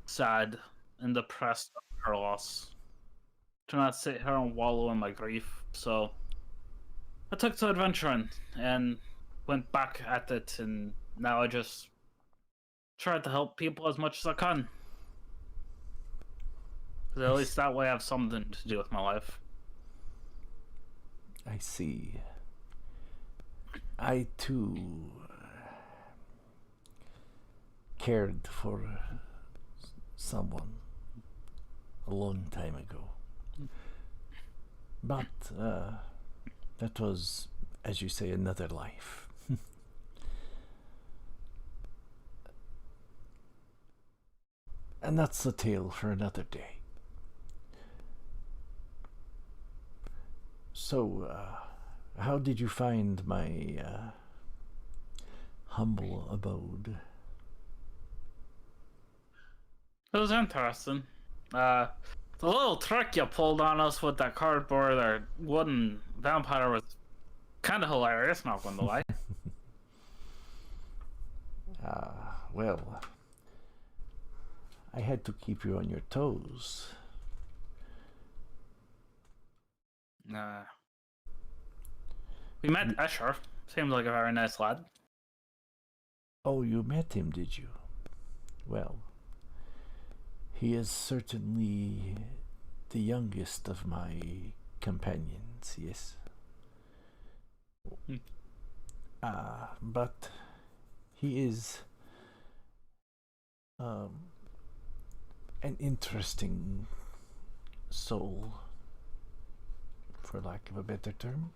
sad and depressed over her loss. To not sit here and wallow in my grief. So I took to adventuring and went back at it, and now I just try to help people as much as I can. Because at least that way I have something to do with my life. I see. I too cared for someone a long time ago. But that was, as you say, another life. And that's a tale for another day. So, how did you find my humble abode? It was interesting. The little trick you pulled on us with that cardboard or wooden vampire was kind of hilarious, not gonna lie. Well, I had to keep you on your toes. We met Escher. Seems like a very nice lad. Oh, you met him, did you? Well, he is certainly the youngest of my companions, yes. But he is an interesting soul, for lack of a better term.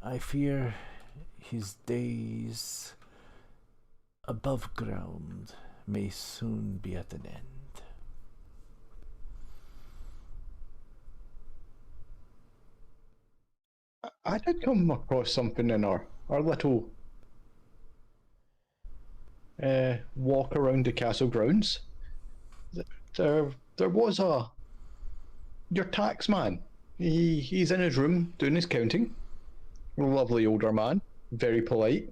I fear his days above ground may soon be at an end. I did come across something in our little walk around the castle grounds. There was your tax man. He's in his room doing his counting. Lovely older man, very polite.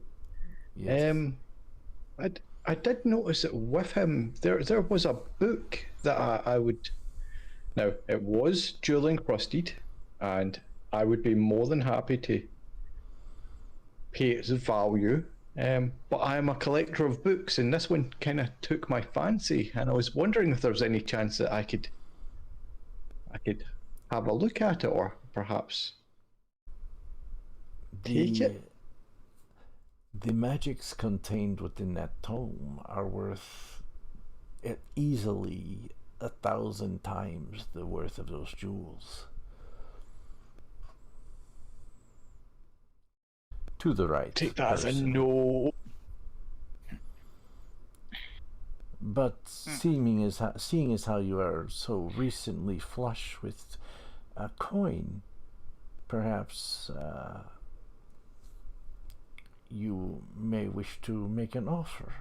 Yes. I did notice that with him there was a book that I would. Now it was jewel encrusted, and I would be more than happy to pay its value. But I am a collector of books, and this one kind of took my fancy, and I was wondering if there was any chance that I could have a look at it, or perhaps take it. The magics contained within that tome are worth easily 1,000 times the worth of those jewels. To the right. Take that as a person. no. But seeing as how you are so recently flush with a coin, perhaps you may wish to make an offer.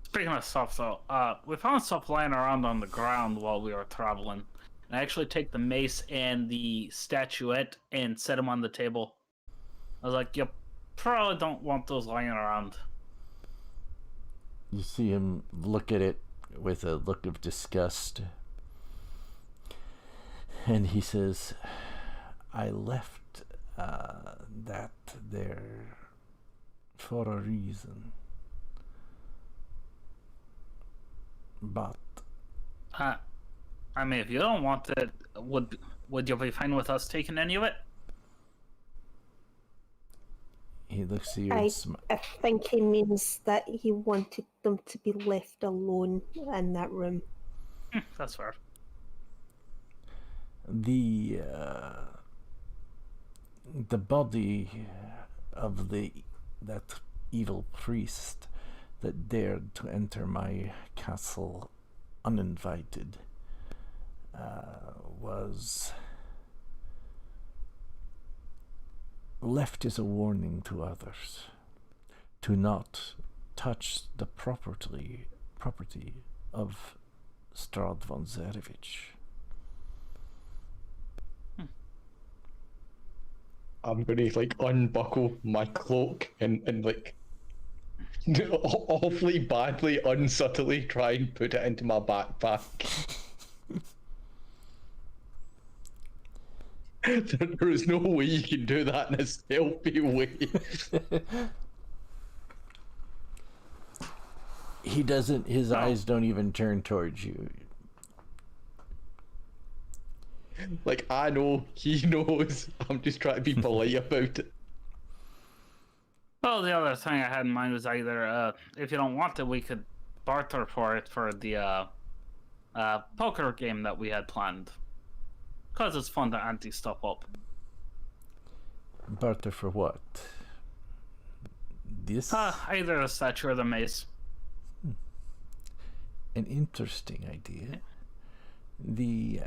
Speaking of stuff, though, we found stuff lying around on the ground while we were traveling. And I actually take the mace and the statuette and set them on the table. I was like, you probably don't want those lying around. You see him look at it with a look of disgust. And he says, I left that there for a reason. But I mean, if you don't want it, would you be fine with us taking any of it? he looks at you and I think he means that he wanted them to be left alone in that room. That's fair. the body of that evil priest that dared to enter my castle uninvited was left as a warning to others to not touch the property of Strahd von Zarevich. I'm gonna like unbuckle my cloak and like awfully badly, unsubtly try and put it into my backpack. There is no way you can do that in a stealthy way. He doesn't, his eyes don't even turn towards you. Like, I know, he knows. I'm just trying to be polite about it. Well, the other thing I had in mind was either, if you don't want it, we could barter for it for the poker game that we had planned. Because it's fun to ante stuff up. Barter for what? This? Either the statue or the mace. An interesting idea. The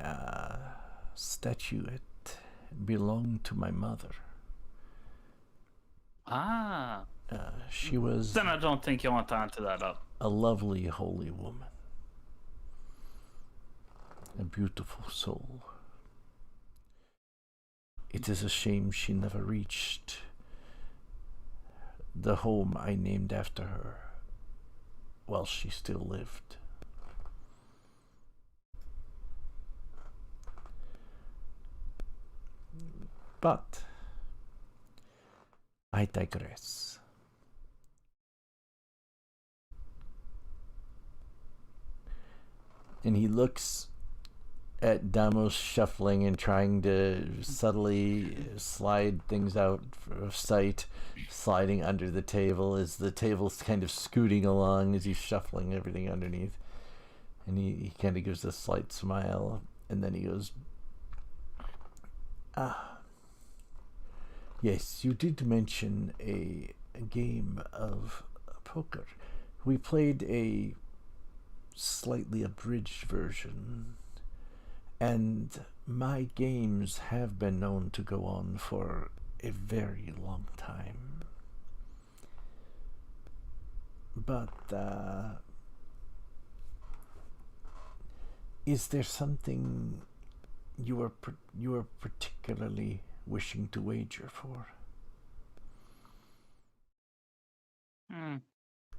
statuette belonged to my mother. Ah. She was Then I don't think you want to answer that up. a lovely, holy woman. A beautiful soul. It is a shame she never reached the home I named after her while she still lived. But I digress. And he looks at Damos shuffling and trying to subtly slide things out of sight, sliding under the table as the table's kind of scooting along as he's shuffling everything underneath. And he kind of gives a slight smile, and then he goes, yes, you did mention a game of poker. We played a slightly abridged version, and my games have been known to go on for a very long time. But is there something you are particularly wishing to wager for?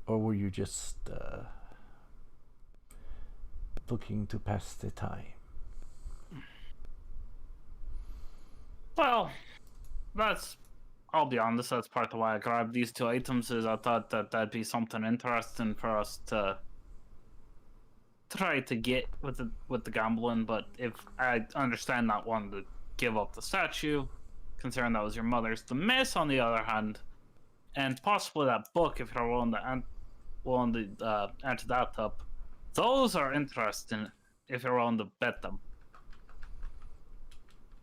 Or were you just looking to pass the time? Well, I'll be honest, that's part of why I grabbed these two items, is I thought that that'd be something interesting for us to try to get with the gambling. But if I understand not wanting to give up the statue, considering that was your mother's, the miss, on the other hand, and possibly that book, if you're willing to enter that up, those are interesting if you're willing to bet them.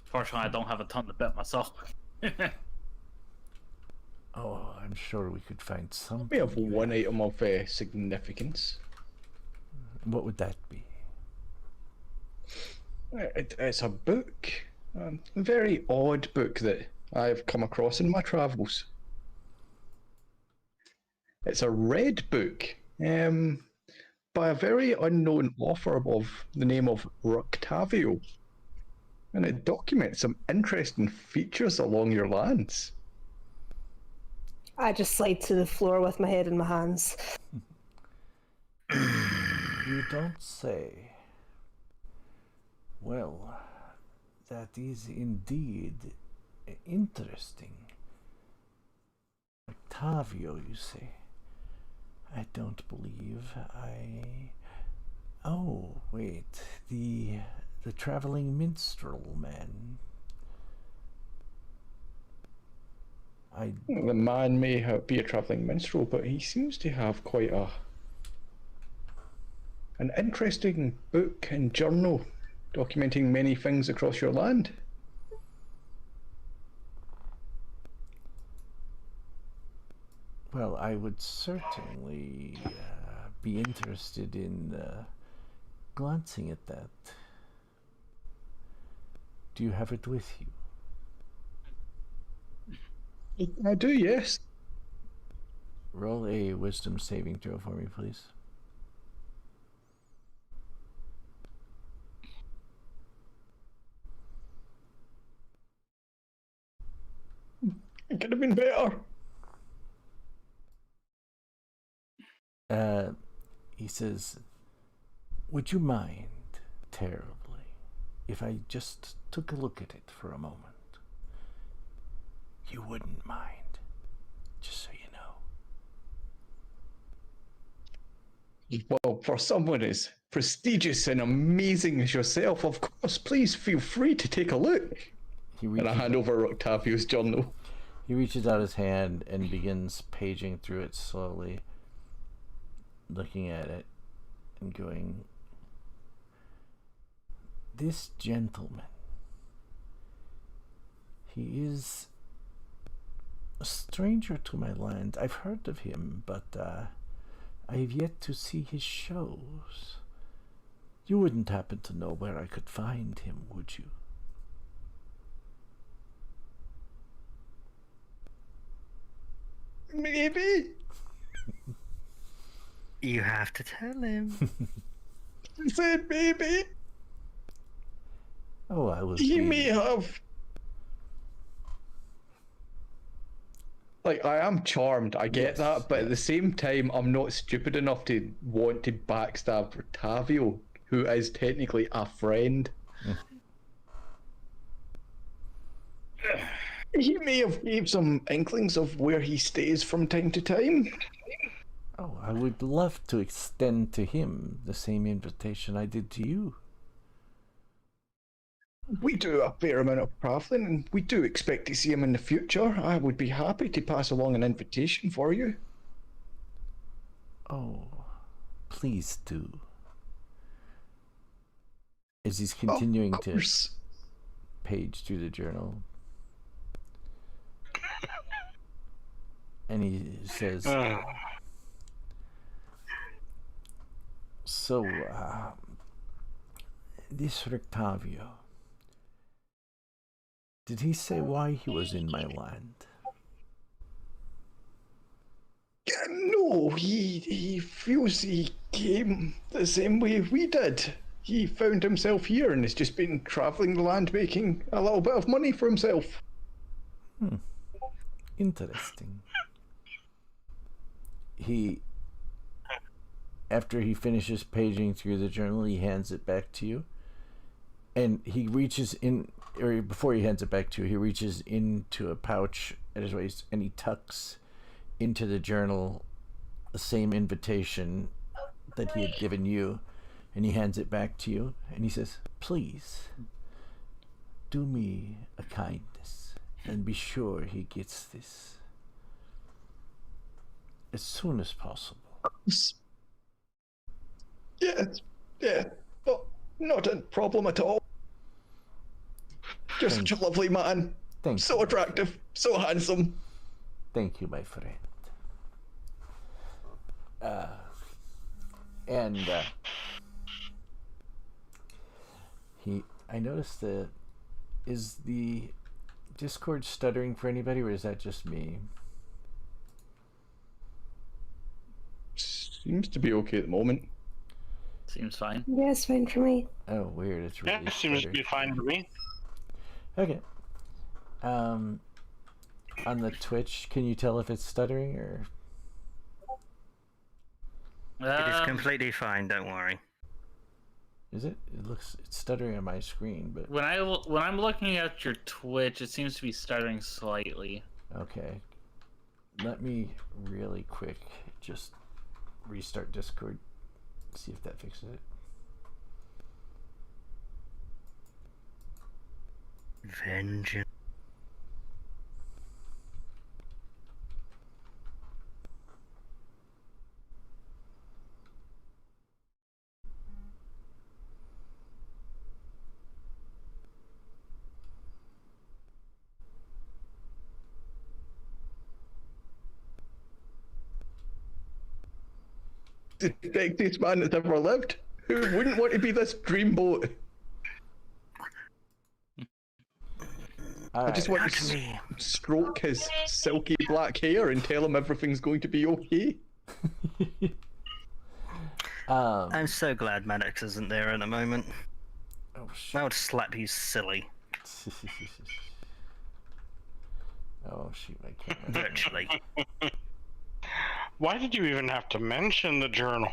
Fortunately, I don't have a ton to bet myself. Oh, I'm sure we could find something. We have one item of significance. What would that be? It's a book. A very odd book that I've come across in my travels. It's a red book by a very unknown author of the name of Ructavio. And it documents some interesting features along your lands. I just slide to the floor with my head in my hands. You don't say. Well, that is indeed interesting. Octavio, you say? I don't believe I... Oh, wait. The traveling minstrel man. The man may be a traveling minstrel, but he seems to have quite an interesting book and journal documenting many things across your land. Well, I would certainly be interested in glancing at that. Do you have it with you? I do, yes. Roll a wisdom saving throw for me, please. It could have been better. He says, would you mind terribly if I just took a look at it for a moment? You wouldn't mind, just so you know. Well, for someone as prestigious and amazing as yourself, of course, please feel free to take a look. And I hand over Octavio's journal. He reaches out his hand and begins paging through it slowly, looking at it and going, this gentleman, he is a stranger to my land. I've heard of him, but I have yet to see his shows. You wouldn't happen to know where I could find him, would you? Maybe. You have to tell him. I said maybe. Oh, I was. He may have. Like, I am charmed, I get Yes, that, but yeah. at the same time, I'm not stupid enough to want to backstab Rotavio, who is technically a friend. He may have gave some inklings of where he stays from time to time. Oh, I would love to extend to him the same invitation I did to you. We do a fair amount of travelling, and we do expect to see him in the future. I would be happy to pass along an invitation for you. Oh, please do. As he's continuing to page through the journal. And he says, so, this Rictavio, did he say why he was in my land? No, he feels he came the same way we did. He found himself here and has just been travelling the land making a little bit of money for himself. Interesting. After he finishes paging through the journal, he hands it back to you. And he reaches in, or before he hands it back to you, he reaches into a pouch at his waist and he tucks into the journal the same invitation that he had given you. And he hands it back to you. And he says, please, do me a kindness and be sure he gets this as soon as possible. Yeah, not a problem at all. Just such a lovely man. Thank so you. attractive, so handsome. Thank you, my friend. I noticed that, is the Discord stuttering for anybody, or is that just me? Seems to be okay at the moment. Seems fine. Yeah, it's fine for me. Oh, weird. It's really Yeah, seems to stuttery. be fine for me. Okay. On the Twitch, can you tell if it's stuttering or? It is completely fine, don't worry. Is it? It's stuttering on my screen, but When I'm looking at your Twitch, it seems to be stuttering slightly. okay. Let me really quick just restart Discord. See if that fixes it. Vengeance. The sexiest man that's ever lived. Who wouldn't want to be this dreamboat? I just want to stroke his silky black hair and tell him everything's going to be okay. I'm so glad Maddox isn't there at the moment. Oh shit. I would slap you silly. Oh shoot, my camera. Virtually. Why did you even have to mention the journal?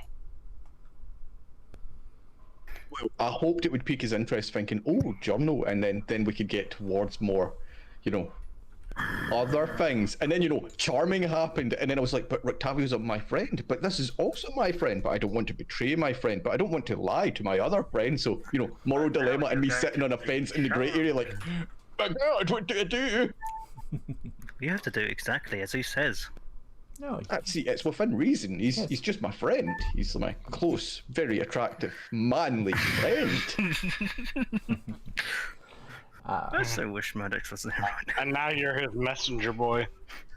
Well, I hoped it would pique his interest, thinking, "Oh, journal," and then we could get towards more, other things. And then charming happened, and then I was like, "But Rictavio's my friend. But this is also my friend. But I don't want to betray my friend. But I don't want to lie to my other friend." So moral dilemma, and me sitting on a fence in the grey area, like, "My God, what do I do?" You have to do exactly as he says. No, See, it's within reason. He's just my friend. He's my close, very attractive, manly friend. I so wish Maddox was there right now. And now you're his messenger boy.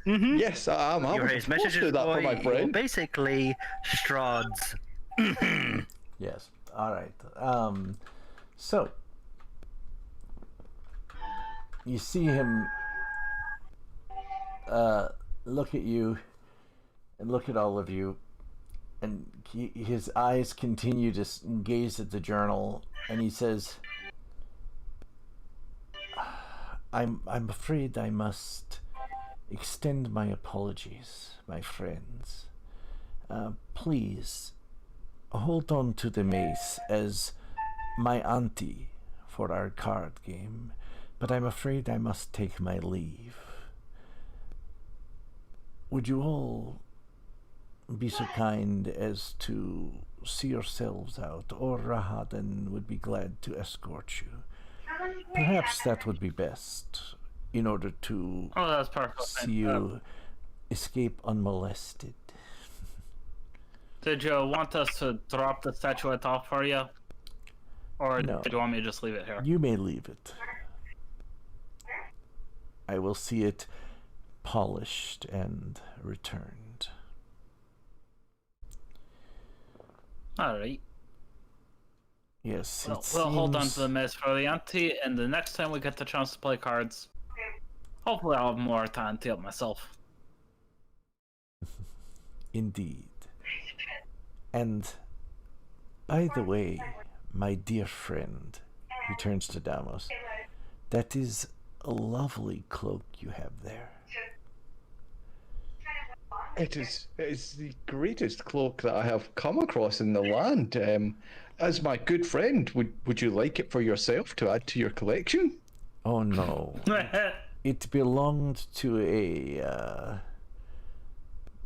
Yes, I am. I You're was his supposed to messenger do that boy. for my You're friend. basically Strahd's. yes. All right. So you see him look at you and look at all of you, and his eyes continue to gaze at the journal, and he says, I'm afraid I must extend my apologies, my friends. Please hold on to the mace as my auntie for our card game, but I'm afraid I must take my leave. Would you all be so kind as to see yourselves out, or Rahadan would be glad to escort you. Perhaps that would be best, in order to that's perfect. see you escape unmolested. Did you want us to drop the statuette off for you? Or No. do you want me to just leave it here? You may leave it. I will see it polished and returned. Alright. Yes, We'll hold on to the mess for the auntie, and the next time we get the chance to play cards, hopefully I'll have more time to help myself. Indeed. And, by the way, my dear friend, he turns to Damos, that is a lovely cloak you have there. It is the greatest cloak that I have come across in the land. As my good friend, would you like it for yourself to add to your collection? Oh no. It belonged to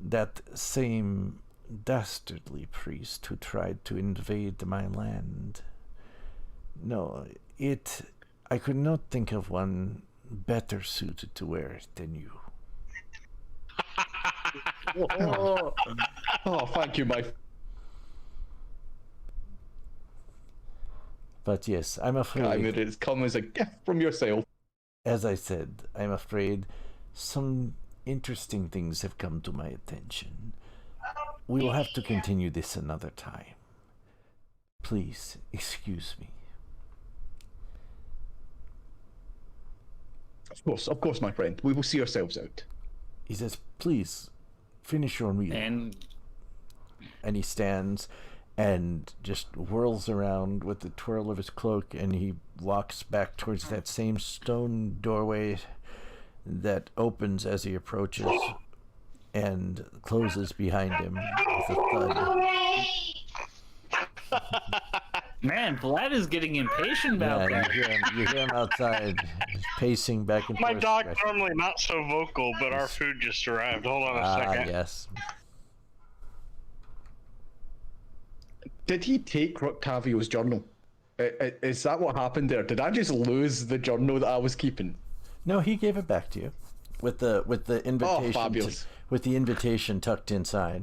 that same dastardly priest who tried to invade my land. No, I could not think of one better suited to wear it than you. Oh, thank you, my. But yes, I'm afraid. It's come as a gift from yourself. As I said, I'm afraid some interesting things have come to my attention. We will have to continue this another time. Please, excuse me. Of course, my friend. We will see ourselves out. He says, please, finish your meal. And he stands and just whirls around with the twirl of his cloak, and he walks back towards that same stone doorway that opens as he approaches and closes behind him with a thud. Man, Vlad is getting impatient about that. You hear him outside, pacing back and forth. My dog's normally not so vocal, but our food just arrived. Hold on a second. Yes. Did he take Octavio's journal? Is that what happened there? Did I just lose the journal that I was keeping? No, he gave it back to you with the invitation. Oh, fabulous. With the invitation tucked inside.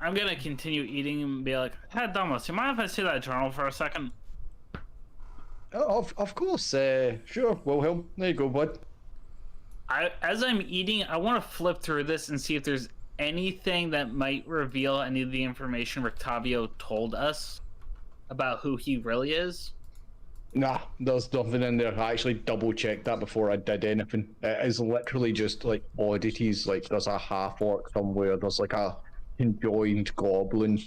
I'm gonna continue eating and be like, hey, Damos, you mind if I see that journal for a second? Oh, of course. Sure, Wilhelm. There you go, bud. As I'm eating, I want to flip through this and see if there's anything that might reveal any of the information Octavio told us about who he really is. Nah, there's nothing in there. I actually double-checked that before I did anything. It is literally just, like, oddities. Like, there's a half-orc somewhere. There's, like, a conjoined goblin.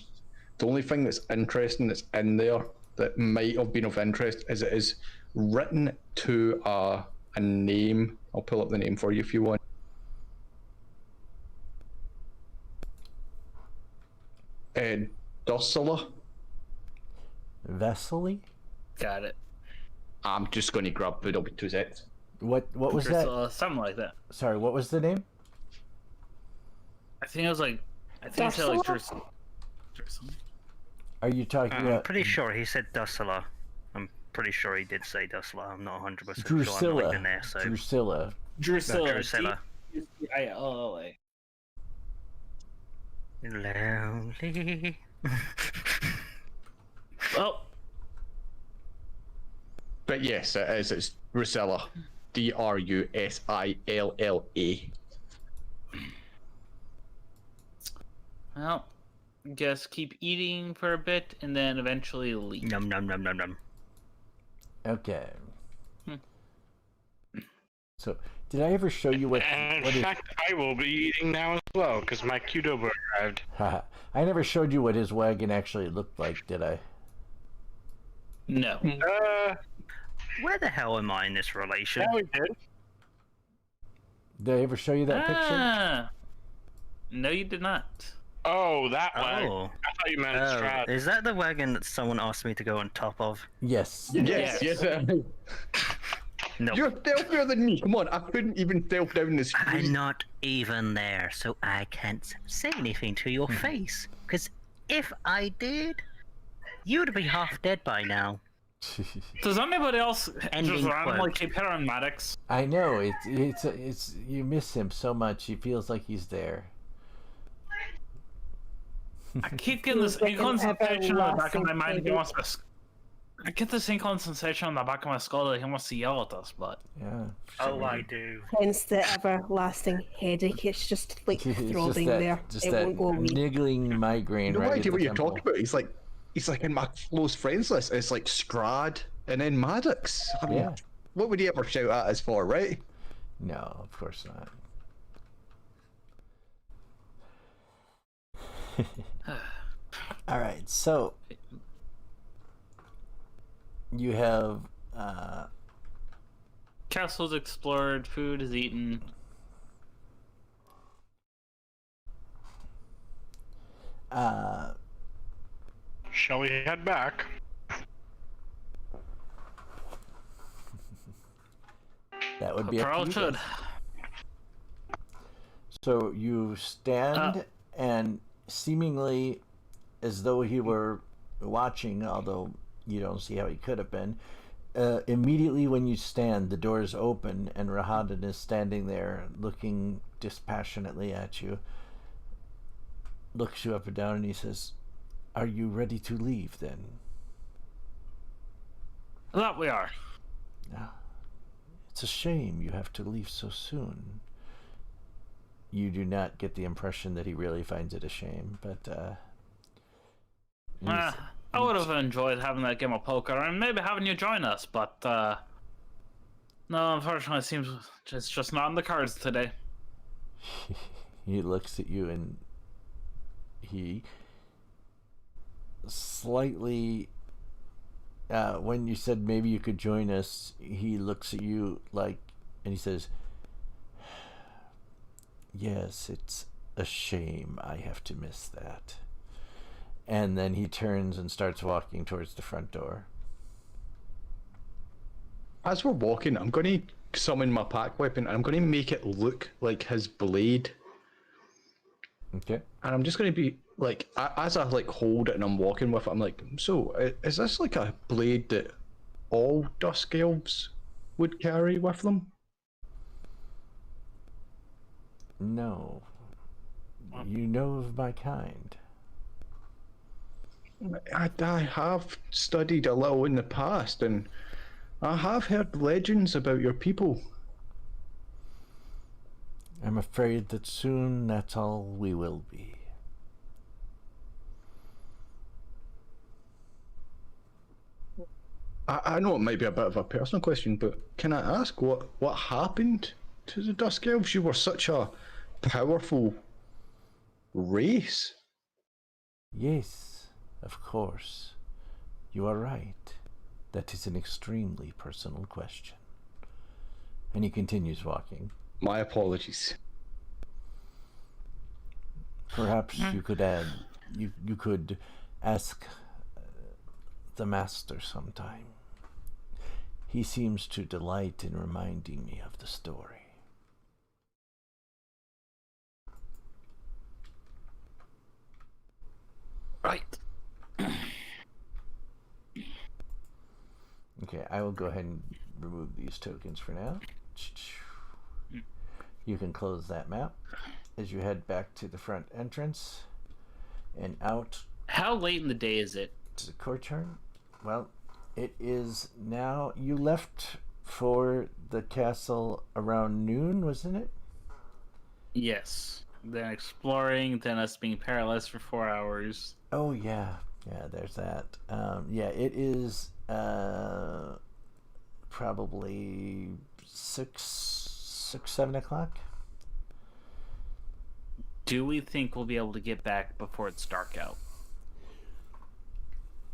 The only thing that's interesting that's in there that might have been of interest is it is written to a name. I'll pull up the name for you if you want. Dursula. Vesely? Got it. I'm just going to grab food. It'll be 2 seconds. What was that? Something like that. Sorry, what was the name? I think it was like... I think it said like Drusilla. Are you talking about... I'm pretty sure he said Dursula. I'm pretty sure he did say Dursula. I'm not 100% sure. Drusilla. I'm not there, so... Drusilla. Drusilla. Drusilla. Lonely. Well... But yes, it is. It's Drusilla. Drusilla. Well, guess keep eating for a bit and then eventually leave. Num num num num num. Okay. Hmm. So, did I ever show you what? And what in fact, I will be eating now as well because my Qdoba arrived. I never showed you what his wagon actually looked like, did I? No. Where the hell am I in this relation? Yeah, we did. Did I ever show you that picture? No, you did not. Oh, that wagon. Oh. I thought you meant Strahd. Is that the wagon that someone asked me to go on top of? Yes. Yes. No. You're stealthier than me. Come on, I couldn't even stealth down the street. I'm not even there, so I can't say anything to your face. Because if I did, you'd be half dead by now. Does anybody else Ending just randomly quote. keep hearing Maddox? I know it's you miss him so much. He feels like he's there. I keep getting this Feels like an inconsensation in the back of my everlasting mind. He headache. wants to. I get this inconsensation in the back of my skull that he wants to yell at us, but Yeah. Oh, I do. Hence the everlasting headache. It's just like It's throbbing that, there. just It that won't go away. niggling migraine. No right at idea the what you're temple. talking about. He's like in my close friends list. It's like Strahd and then Maddox. I mean, Yeah. what would he ever shout at us for, right? No, of course not. All right, so you have castle's explored, food is eaten. Shall we head back? that would be up Probably to you should. guys. So you stand and seemingly as though he were watching, although you don't see how he could have been. Immediately when you stand, the doors open and Rahadan is standing there looking dispassionately at you. Looks you up and down and he says, "Are you ready to leave then?" That we are. It's a shame you have to leave so soon. You do not get the impression that he really finds it a shame, but I would have enjoyed having that game of poker and maybe having you join us, but no, unfortunately, it seems it's just not in the cards today. he looks at you and he slightly when you said maybe you could join us, he looks at you like and he says, "Yes, it's a shame I have to miss that." And then he turns and starts walking towards the front door. As we're walking, I'm going to summon my pack weapon and I'm going to make it look like his blade. Okay. And I'm just going to be like, as I like hold it and I'm walking with it, I'm like, so is this like a blade that all Dusk Elves would carry with them? No. You know of my kind. I have studied a little in the past and I have heard legends about your people. I'm afraid that soon that's all we will be. I know it might be a bit of a personal question, but can I ask what happened to the Dusk Elves? You were such a powerful race. Yes, of course. You are right. That is an extremely personal question. And he continues walking. My apologies. Perhaps you could add, you could ask the master sometime. He seems to delight in reminding me of the story. Right. Okay, I will go ahead and remove these tokens for now. You can close that map as you head back to the front entrance and out How late in the day is it? to the courtyard. Well, it is now. You left for the castle around noon, wasn't it? Yes. then exploring, then us being paralyzed for 4 hours. Oh yeah, there's that. Yeah, it is probably 7 o'clock. Do we think we'll be able to get back before it's dark out?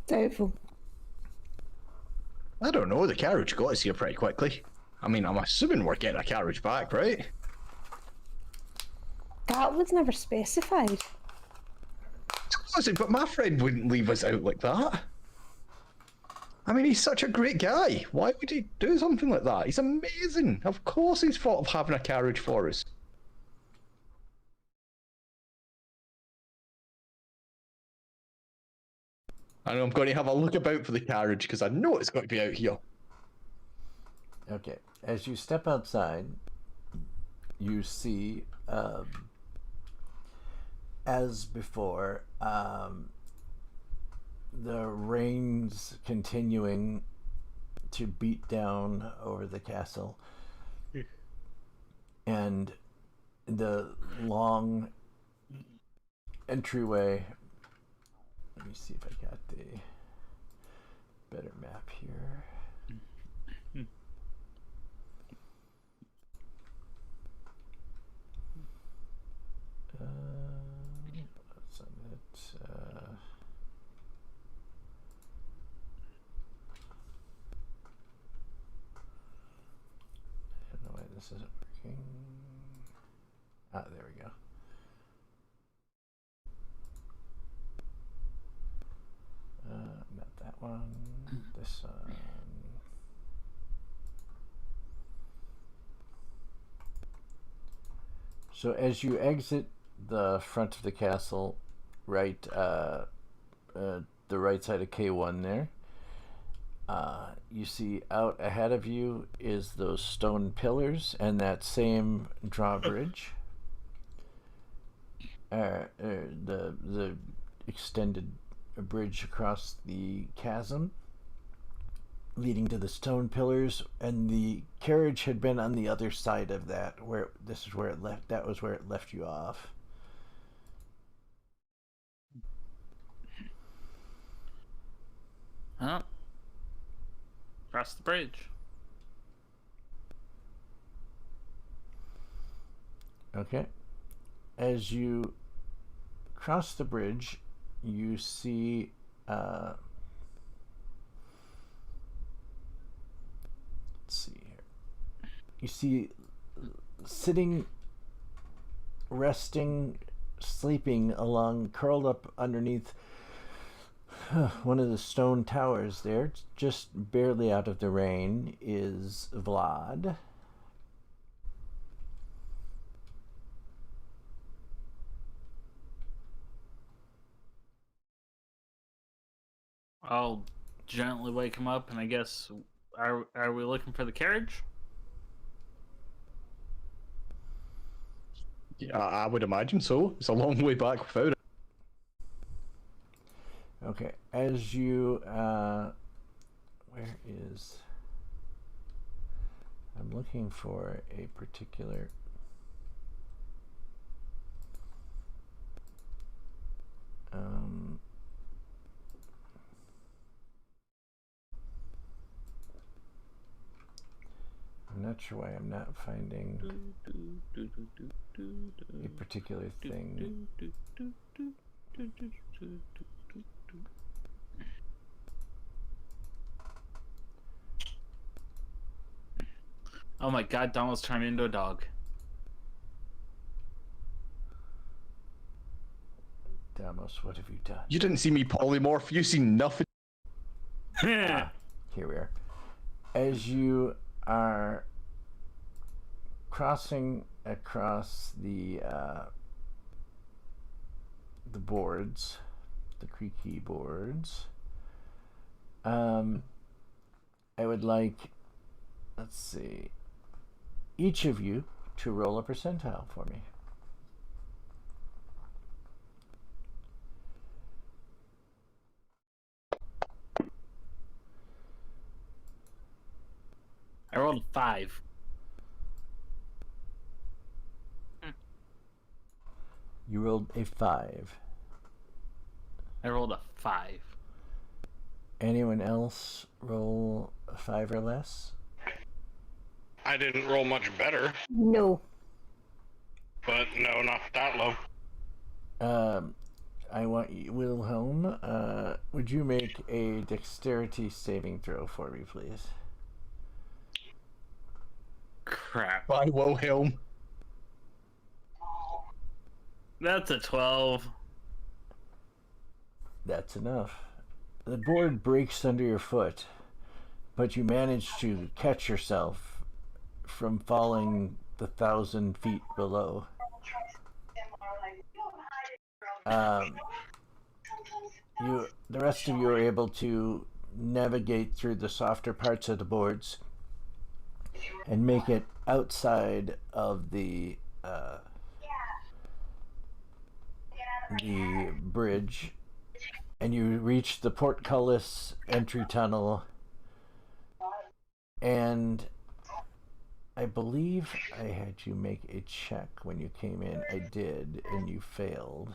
Doubtful. I don't know. The carriage got us here pretty quickly. I mean, I'm assuming we're getting a carriage back, right? That was never specified. But my friend wouldn't leave us out like that. I mean, he's such a great guy. Why would he do something like that? He's amazing. Of course he's thought of having a carriage for us. I know I'm going to have a look about for the carriage because I know it's going to be out here. Okay, as you step outside, you see, as before, the rains continuing to beat down over the castle, and the long entryway. Let me see if I got the better map here. What's on it? I don't know why this isn't working. Ah, there we go. Not that one. This one. So as you exit the front of the castle, right, the right side of K1 there, you see out ahead of you is those stone pillars and that same drawbridge. The extended bridge across the chasm leading to the stone pillars, and the carriage had been on the other side of that, where this is where it left. That was where it left you off. Huh? Cross the bridge. Okay. As you cross the bridge, you see let's see here. You see sitting, resting, sleeping along, curled up underneath one of the stone towers there, just barely out of the rain, is Vlad. I'll gently wake him up, and I guess, are we looking for the carriage? Yeah, I would imagine so. It's a long way back without it. Okay, as you, where is, I'm looking for a particular, I'm not sure why I'm not finding a particular thing. Oh my god, Donald's turned into a dog. Damos, what have you done? You didn't see me polymorph. You see nothing. Here we are. As you are crossing across the boards, the creaky boards, I would like, let's see, each of you to roll a percentile for me. I rolled a 5. You rolled a 5. I rolled a 5. Anyone else roll a 5 or less? I didn't roll much better, No. but no, not that low. I want you, Wilhelm, would you make a dexterity saving throw for me, please? Crap. By Wilhelm. That's a 12. That's enough. The board breaks under your foot, but you manage to catch yourself from falling the 1,000 feet below. The rest of you are able to navigate through the softer parts of the boards and make it outside of the bridge, and you reach the portcullis entry tunnel, and I believe I had you make a check when you came in. I did, and you failed.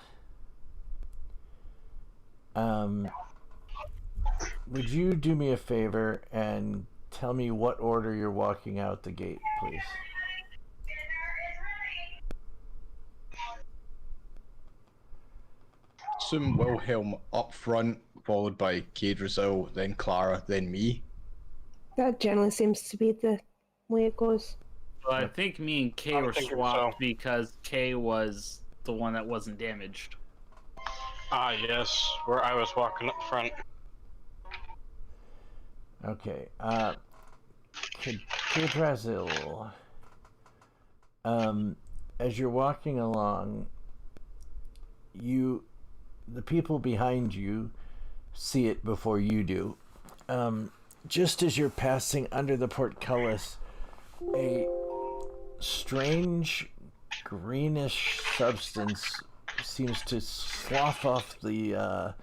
Would you do me a favor and tell me what order you're walking out the gate, please? Assume Wilhelm up front, followed by Cade Rizal, then Clara, then me. That generally seems to be the way it goes. Well, I think me and Kay I'm were thinking swapped so. because Kay was the one that wasn't damaged. Ah, yes, where I was walking up front. Okay. Kid Brazil. As you're walking along, the people behind you see it before you do. Just as you're passing under the portcullis, a strange greenish substance seems to slough off the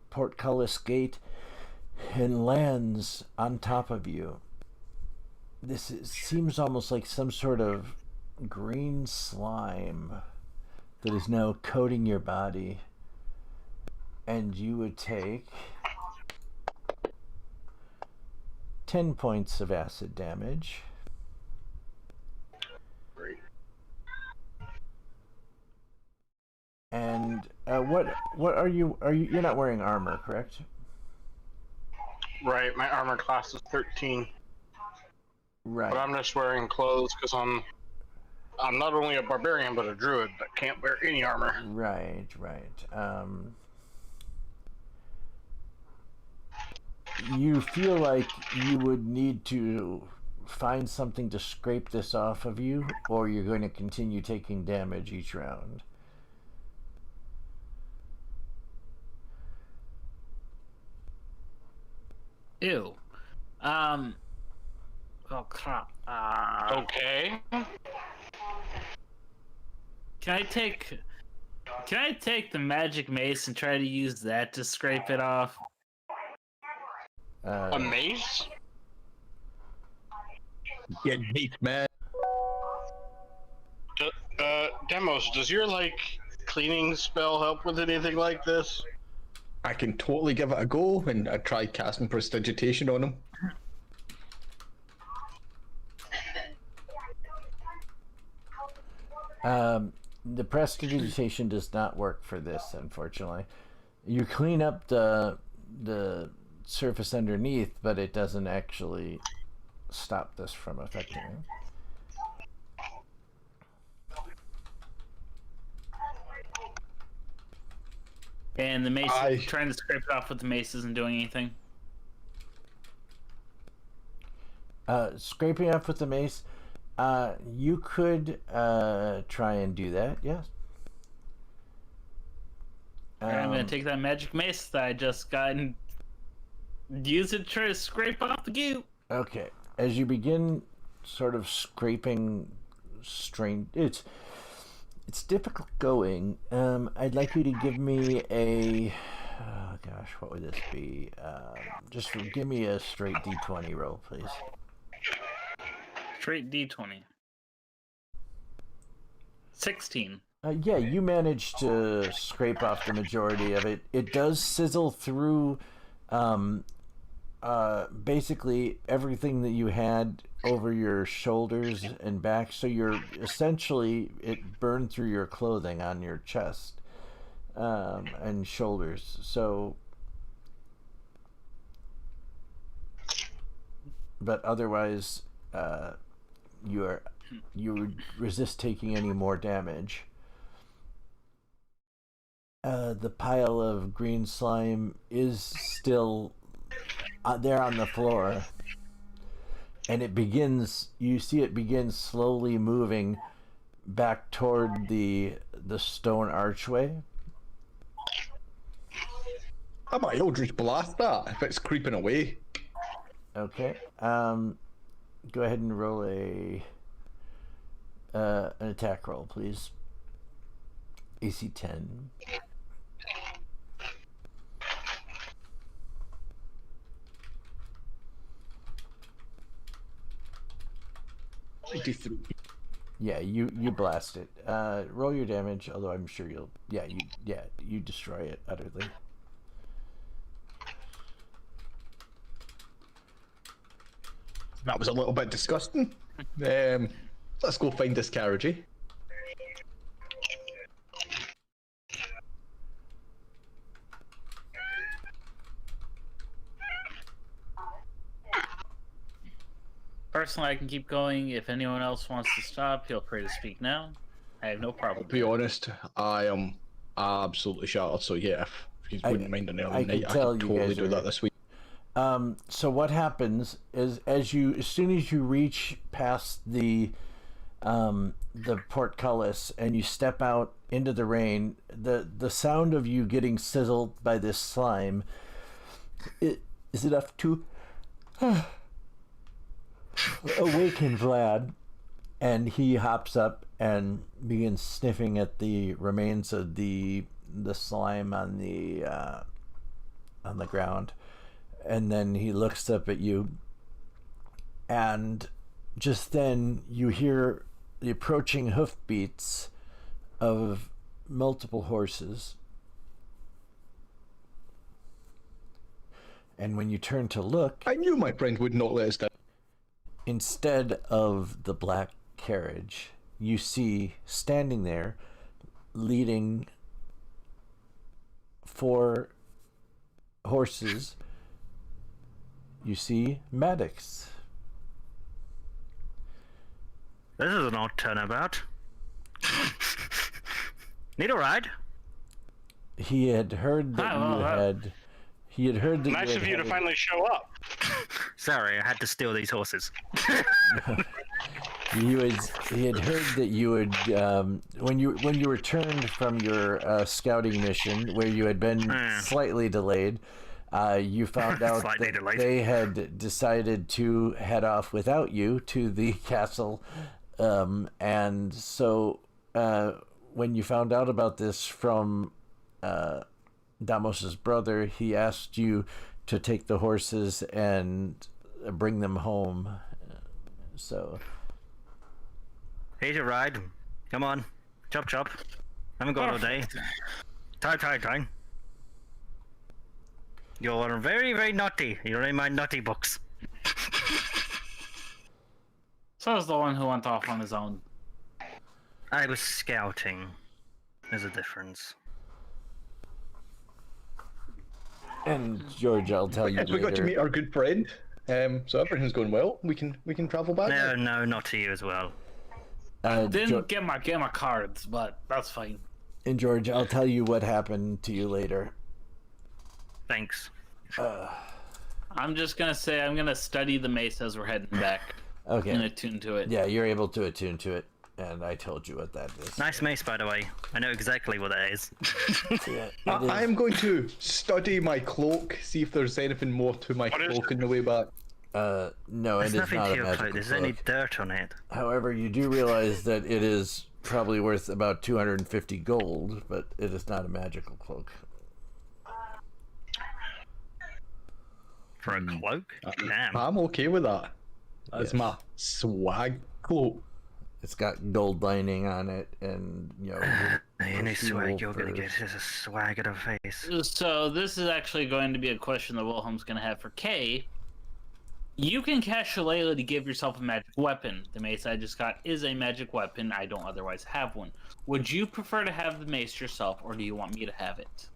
portcullis gate and lands on top of you. Seems almost like some sort of green slime that is now coating your body, and you would take 10 points of acid damage. Great. And what are you? You're not wearing armor, correct? Right, my armor class is 13. Right. But I'm just wearing clothes because I'm not only a barbarian but a druid that can't wear any armor. Right. You feel like you would need to find something to scrape this off of you, or you're going to continue taking damage each round. Ew. Oh crap. Okay. Can I take the magic mace and try to use that to scrape it off? A mace? Get beat, man. Demos, does your, cleaning spell help with anything like this? I can totally give it a go, and I tried casting Prestidigitation on him. The prestidigitation does not work for this, unfortunately. You clean up the surface underneath, but it doesn't actually stop this from affecting you. And the mace, trying to scrape it off with the mace isn't doing anything. Scraping off with the mace, you could try and do that, yes. I'm going to take that magic mace that I just got and use it to try to scrape off the goop. Okay. As you begin sort of scraping it's difficult going. I'd like you to give me a... Oh gosh, what would this be? Just give me a straight D20 roll, please. Straight D20. 16. Yeah, you managed to scrape off the majority of it. It does sizzle through basically everything that you had over your shoulders and back. So you're essentially, it burned through your clothing on your chest and shoulders. So, but otherwise, you would resist taking any more damage. The pile of green slime is still there on the floor, and you see it begins slowly moving back toward the stone archway. I might Eldritch Blast that if it's creeping away. Okay. Go ahead and roll an attack roll, please. AC 10. 23. Yeah, you blast it. Roll your damage, although I'm sure you destroy it utterly. That was a little bit disgusting. Let's go find this carriage. Personally, I can keep going. If anyone else wants to stop, feel free to speak now. I have no problem. To be honest, I am absolutely shattered. So yeah, if you wouldn't mind an early night, I could totally do that this week. So what happens is, as soon as you reach past the portcullis and you step out into the rain, the sound of you getting sizzled by this slime is enough to awaken Vlad, and he hops up and begins sniffing at the remains of the slime on the ground. And then he looks up at you, and just then you hear the approaching hoofbeats of multiple horses. And when you turn to look, I knew my friend would not let us down. Instead of the black carriage, you see standing there, leading 4 horses, you see Maddox. This is an odd turnabout. Need a ride? He had heard that He had heard that nice of you to finally show up. Sorry, I had to steal these horses. He had heard that you had when you returned from your scouting mission, where you had been slightly delayed. You found out that they had decided to head off without you to the castle, and so when you found out about this from Damos's brother, he asked you to take the horses and bring them home. So here's your ride. Come on, chop chop. Haven't got all day. Time. You're very, very naughty. You're in my naughty books. So is the one who went off on his own. I was scouting. There's a difference. And George, I'll tell you later. We got to meet our good friend. So everything's going well. We can travel back. No, not to you as well. Didn't get my cards, but that's fine. And George, I'll tell you what happened to you later. Thanks. I'm just gonna say I'm gonna study the mace as we're heading back. Okay. And attune to it. Yeah, you're able to attune to it, and I told you what that is. Nice mace, by the way. I know exactly what that is. Yeah, I am going to study my cloak, see if there's anything more to my cloak on the way back. No, There's it is nothing not to a your magical cloak. There's cloak. only dirt on it. However, you do realize that it is probably worth about 250 gold, but it is not a magical cloak. For a cloak? Damn. I'm okay with that. That's Yes. my swag cloak. It's got gold lining on it, and Any swag you're gonna for- get is a swag at a face. So this is actually going to be a question that Wilhelm's going to have for Kay. You can cast Shillelagh to give yourself a magic weapon. The mace I just got is a magic weapon. I don't otherwise have one. Would you prefer to have the mace yourself, or do you want me to have it?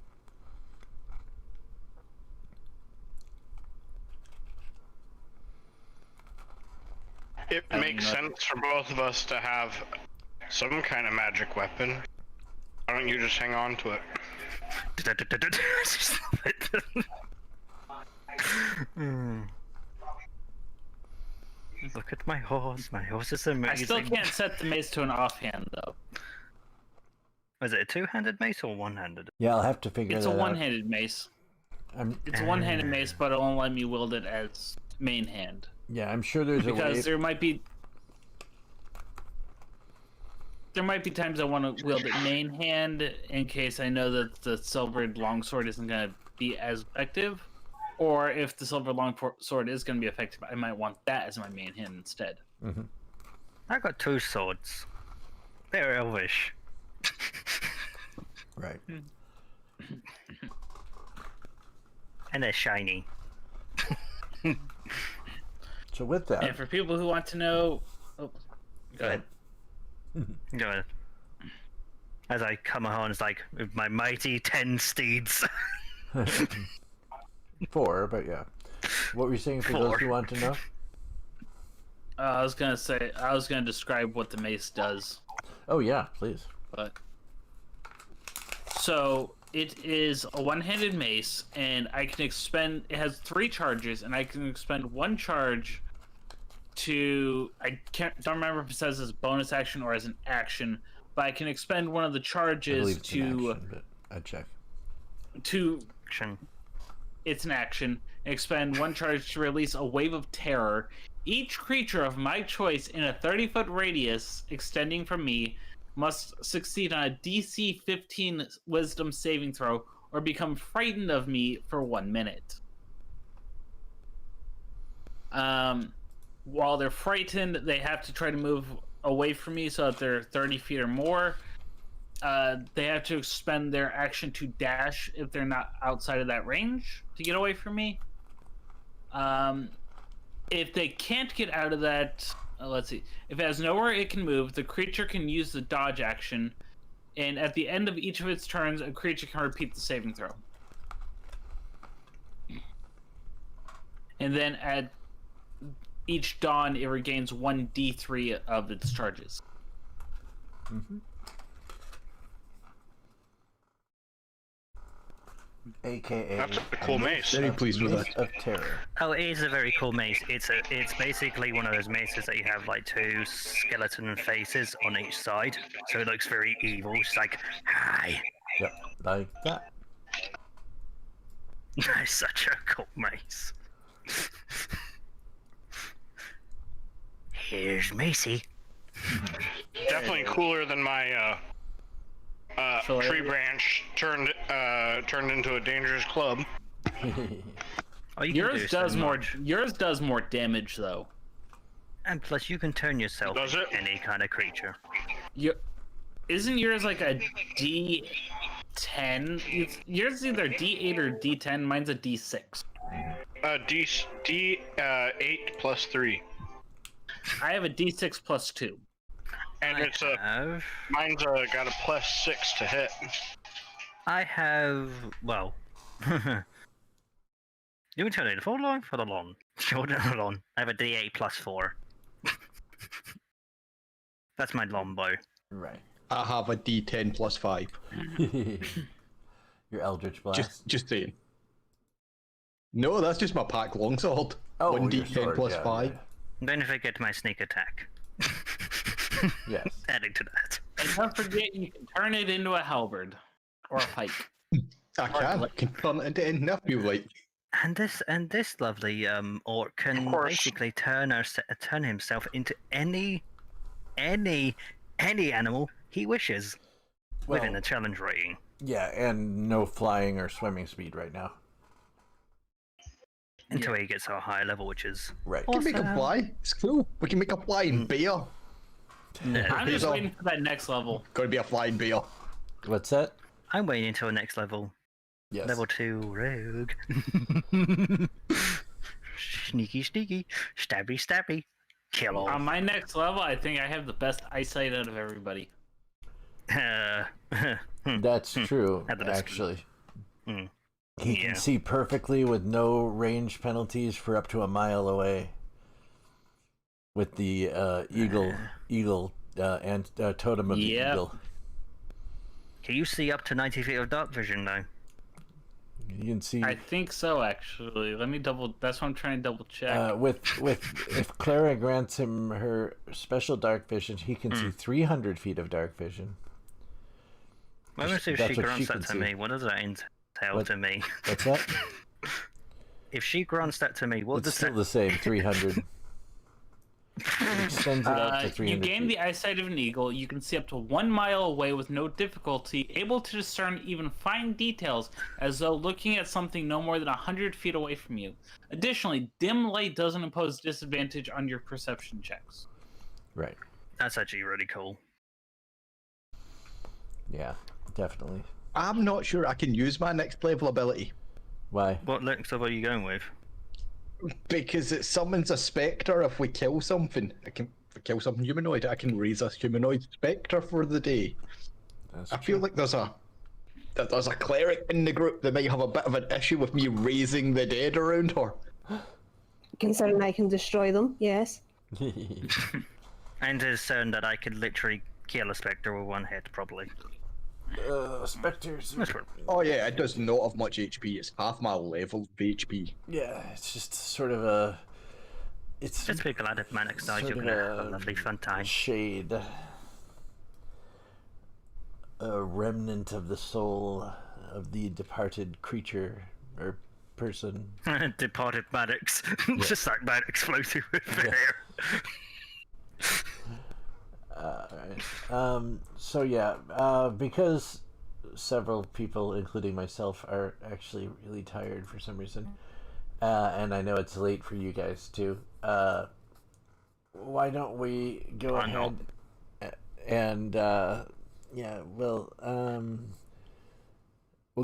It makes sense for both of us to have some kind of magic weapon. Why don't you just hang on to it? Look at my horse. My horse is amazing. I still can't set the mace to an offhand, though. Was it a two-handed mace or one-handed? Yeah, I'll have to figure It's that a out. one-handed mace. It's a one-handed mace, but it won't let me wield it as main hand. Yeah, I'm sure there's a way. Because there might be times I want to wield it main hand in case I know that the silvered longsword isn't going to be as effective, or if the silver longsword is going to be effective, I might want that as my main hand instead. Mm-hmm. I got two swords. They're elvish. Right. And they're shiny. So with that, And for people who want to know, go ahead. Go ahead. As I come on, it's like with my mighty 10 steeds. 4, but yeah. What were you saying for those 4. who want to know? I was gonna describe what the mace does. Oh yeah, please. But so it is a one-handed mace, and I can expend. It has 3 charges, and I can expend 1 charge to. Don't remember if it says as a bonus action or as an action, but I can expend one of the I believe charges it's an action, but I'd check. to. Action. It's an action. Expend 1 charge to release a wave of terror. Each creature of my choice in a 30-foot radius extending from me must succeed on a DC 15 Wisdom saving throw or become frightened of me for 1 minute. While they're frightened, they have to try to move away from me so that they're 30 feet or more. They have to expend their action to dash if they're not outside of that range to get away from me. If they can't get out of that, let's see. If it has nowhere it can move, the creature can use the dodge action, and at the end of each of its turns, a creature can repeat the saving throw. And then at each dawn, it regains 1d3 of its charges. Mm-hmm. AKA. That's a cool mace. Very pleased with Mace that. of Terror. Oh, it is a very cool mace. It's basically one of those maces that you have like 2 skeleton faces on each side, so it looks very evil. It's like, hi. Yep, like that. That's such a cool mace. Here's Macy. Definitely cooler than my tree branch turned into a dangerous club. Oh, you can do Yours so does more. much. Yours does more damage though. And plus, you can turn yourself Does into it? any kind of creature. Isn't yours like a D10? Yours is either D8 or D10. Mine's a D6. D8 plus 3, I have a D6 plus 2. and it's a mine's got a plus 6 to hit. I have, well, you can turn it full long for the long. Short and long. I have a D8 plus 4. That's my long bow. Right. I have a D10 plus 5. Your Eldritch Blast. Just saying. No, that's just my pack longsword. Oh, 1d10 your sword, plus yeah, 5. Don't forget my sneak attack. Yes. Adding to that. And don't forget, you can turn it into a halberd or a pike. I can turn it into anything I feel like. And this lovely orc can Of course. basically turn himself into any animal he wishes within Well, the challenge rating. yeah, and no flying or swimming speed right now. Until he gets to a higher level, which is Right. We can make a fly. It's cool. We can make a flying bear. I'm just Hazel. waiting for that next level. Gonna be a flying bear. What's that? I'm waiting until next level. Yes. Level 2 rogue. Sneaky, sneaky. Stabby, stabby. Kill all. On my next level, I think I have the best eyesight out of everybody. That's true, At the desk. actually. Hmm. He Yeah. can see perfectly with no range penalties for up to a mile away. With the eagle and totem of the Yep. eagle. Can you see up to 90 feet of dark vision though? You can see I think so, actually. Let me double. That's what I'm trying to double check. with if Clara grants him her special dark vision, he can see 300 feet of dark vision. Let me see if That's she what grants she that can to see. me. What does that entail What- to me? What's that? If she grants that to me, what It's does still that... the same, 300. It extends it out to You 300 gain feet. the eyesight of an eagle. You can see up to 1 mile away with no difficulty, able to discern even fine details as though looking at something no more than 100 feet away from you. Additionally, dim light doesn't impose disadvantage on your perception checks. Right. That's actually really cool. Yeah, definitely. I'm not sure I can use my next level ability Why? What next level are you going with? because it summons a spectre if we kill something. If we kill something humanoid, I can raise a humanoid spectre for the day. That's I feel true. like there's a cleric in the group that might have a bit of an issue with me raising the dead around her. Considering I can destroy them, yes. And discern that I could literally kill a spectre with one hit, probably. Spectres. That's right. Oh yeah, it does not have much HP. It's half my level of HP. Yeah, it's just sort of a. It's Just be glad if Mannix dies, sort you're of gonna have a lovely fun time. shade. A remnant of the soul of the departed creature or person. Departed Maddox. Just like Maddox floating with the air. Right. So yeah, because several people, including myself, are actually really tired for some reason, and I know it's late for you guys too. Why don't we go I know. ahead and yeah, we'll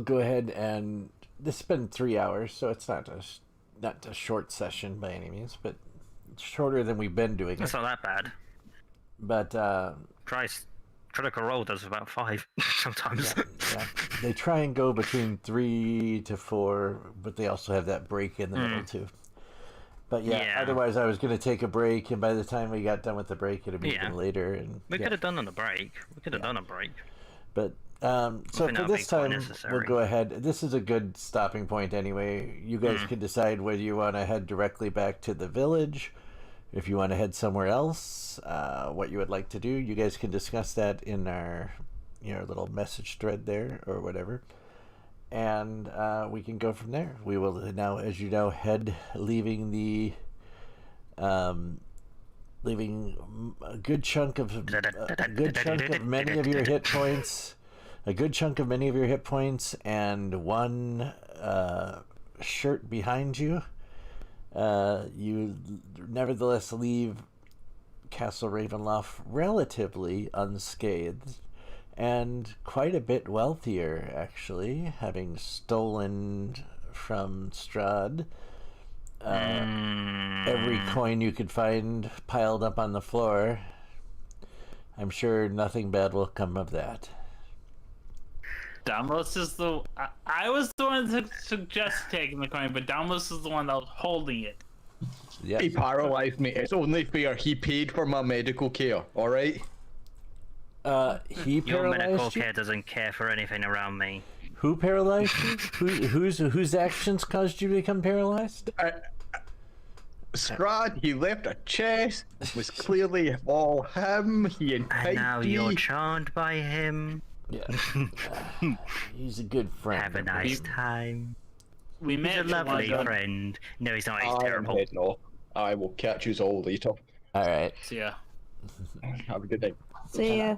go ahead and this has been 3 hours, so it's not a short session by any means, but it's shorter than we've been doing That's it. not that bad. But Critical Role does about 5 sometimes. yeah, they try and go between 3 to 4, but they also have that break in the middle too. But yeah, otherwise I was going to take a break, and by the time we got done with the break, it'd be Yeah. even later. And We yeah. could have done on a break. done a break. But so think for that would this be quite time, we'll necessary. go ahead. This is a good stopping point anyway. You guys can decide whether you want to head directly back to the village, if you want to head somewhere else, what you would like to do. You guys can discuss that in our little message thread there or whatever. And we can go from there. We will now, as you know, leaving a good chunk of many of your hit points, and one shirt behind you. You nevertheless leave Castle Ravenloft relatively unscathed, and quite a bit wealthier, actually, having stolen from Strahd every coin you could find piled up on the floor. I'm sure nothing bad will come of that. Domlos is I was the one to suggest taking the coin, but Domlos is the one that was holding it. Yep. He paralyzed me. It's only fair. He paid for my medical care. All right. He Your medical paralyzed you? care doesn't care for anything around me. Who paralyzed you? Whose actions caused you to become paralyzed? Strahd, he left a chest. It was clearly all him. He And enticed now me. you're charmed by him. Yeah. He's a good friend. Have a nice time. We He's met a lovely one. friend. No, he's not. He's I'm terrible. heading off. I will catch you all later. All right. Yeah. Have a good night. So yeah,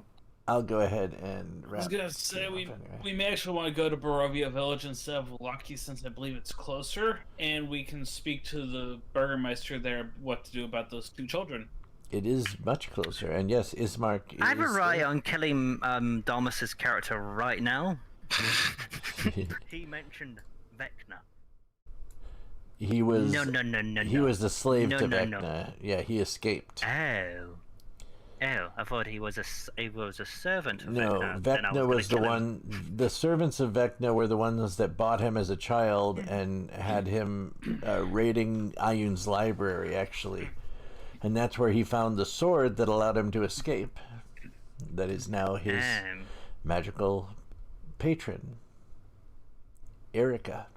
I'll go ahead and wrap. I was gonna say it we up anyway. we may actually want to go to Barovia Village instead of Lucky, since I believe it's closer, and we can speak to the burgermeister there what to do about those 2 children. It is much closer, and yes, Ismark is... I have a right on killing Damas's character right now. He mentioned Vecna. He was... No. He was the slave to No. Vecna. Yeah, he escaped. Oh, I thought he was a servant of No, Vecna. Then I Vecna was the gonna kill him. one... The servants of Vecna were the ones that bought him as a child and had him raiding Ayun's library, actually. And that's where he found the sword that allowed him to escape. That is now his magical patron, Erica.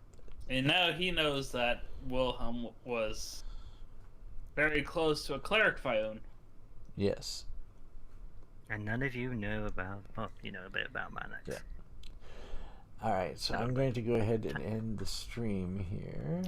And now he knows that Wilhelm was very close to a cleric Fion. Yes. And none of you know about, well, you know a bit about Manax. Yeah. All right, so I'm going to go ahead and end the stream here.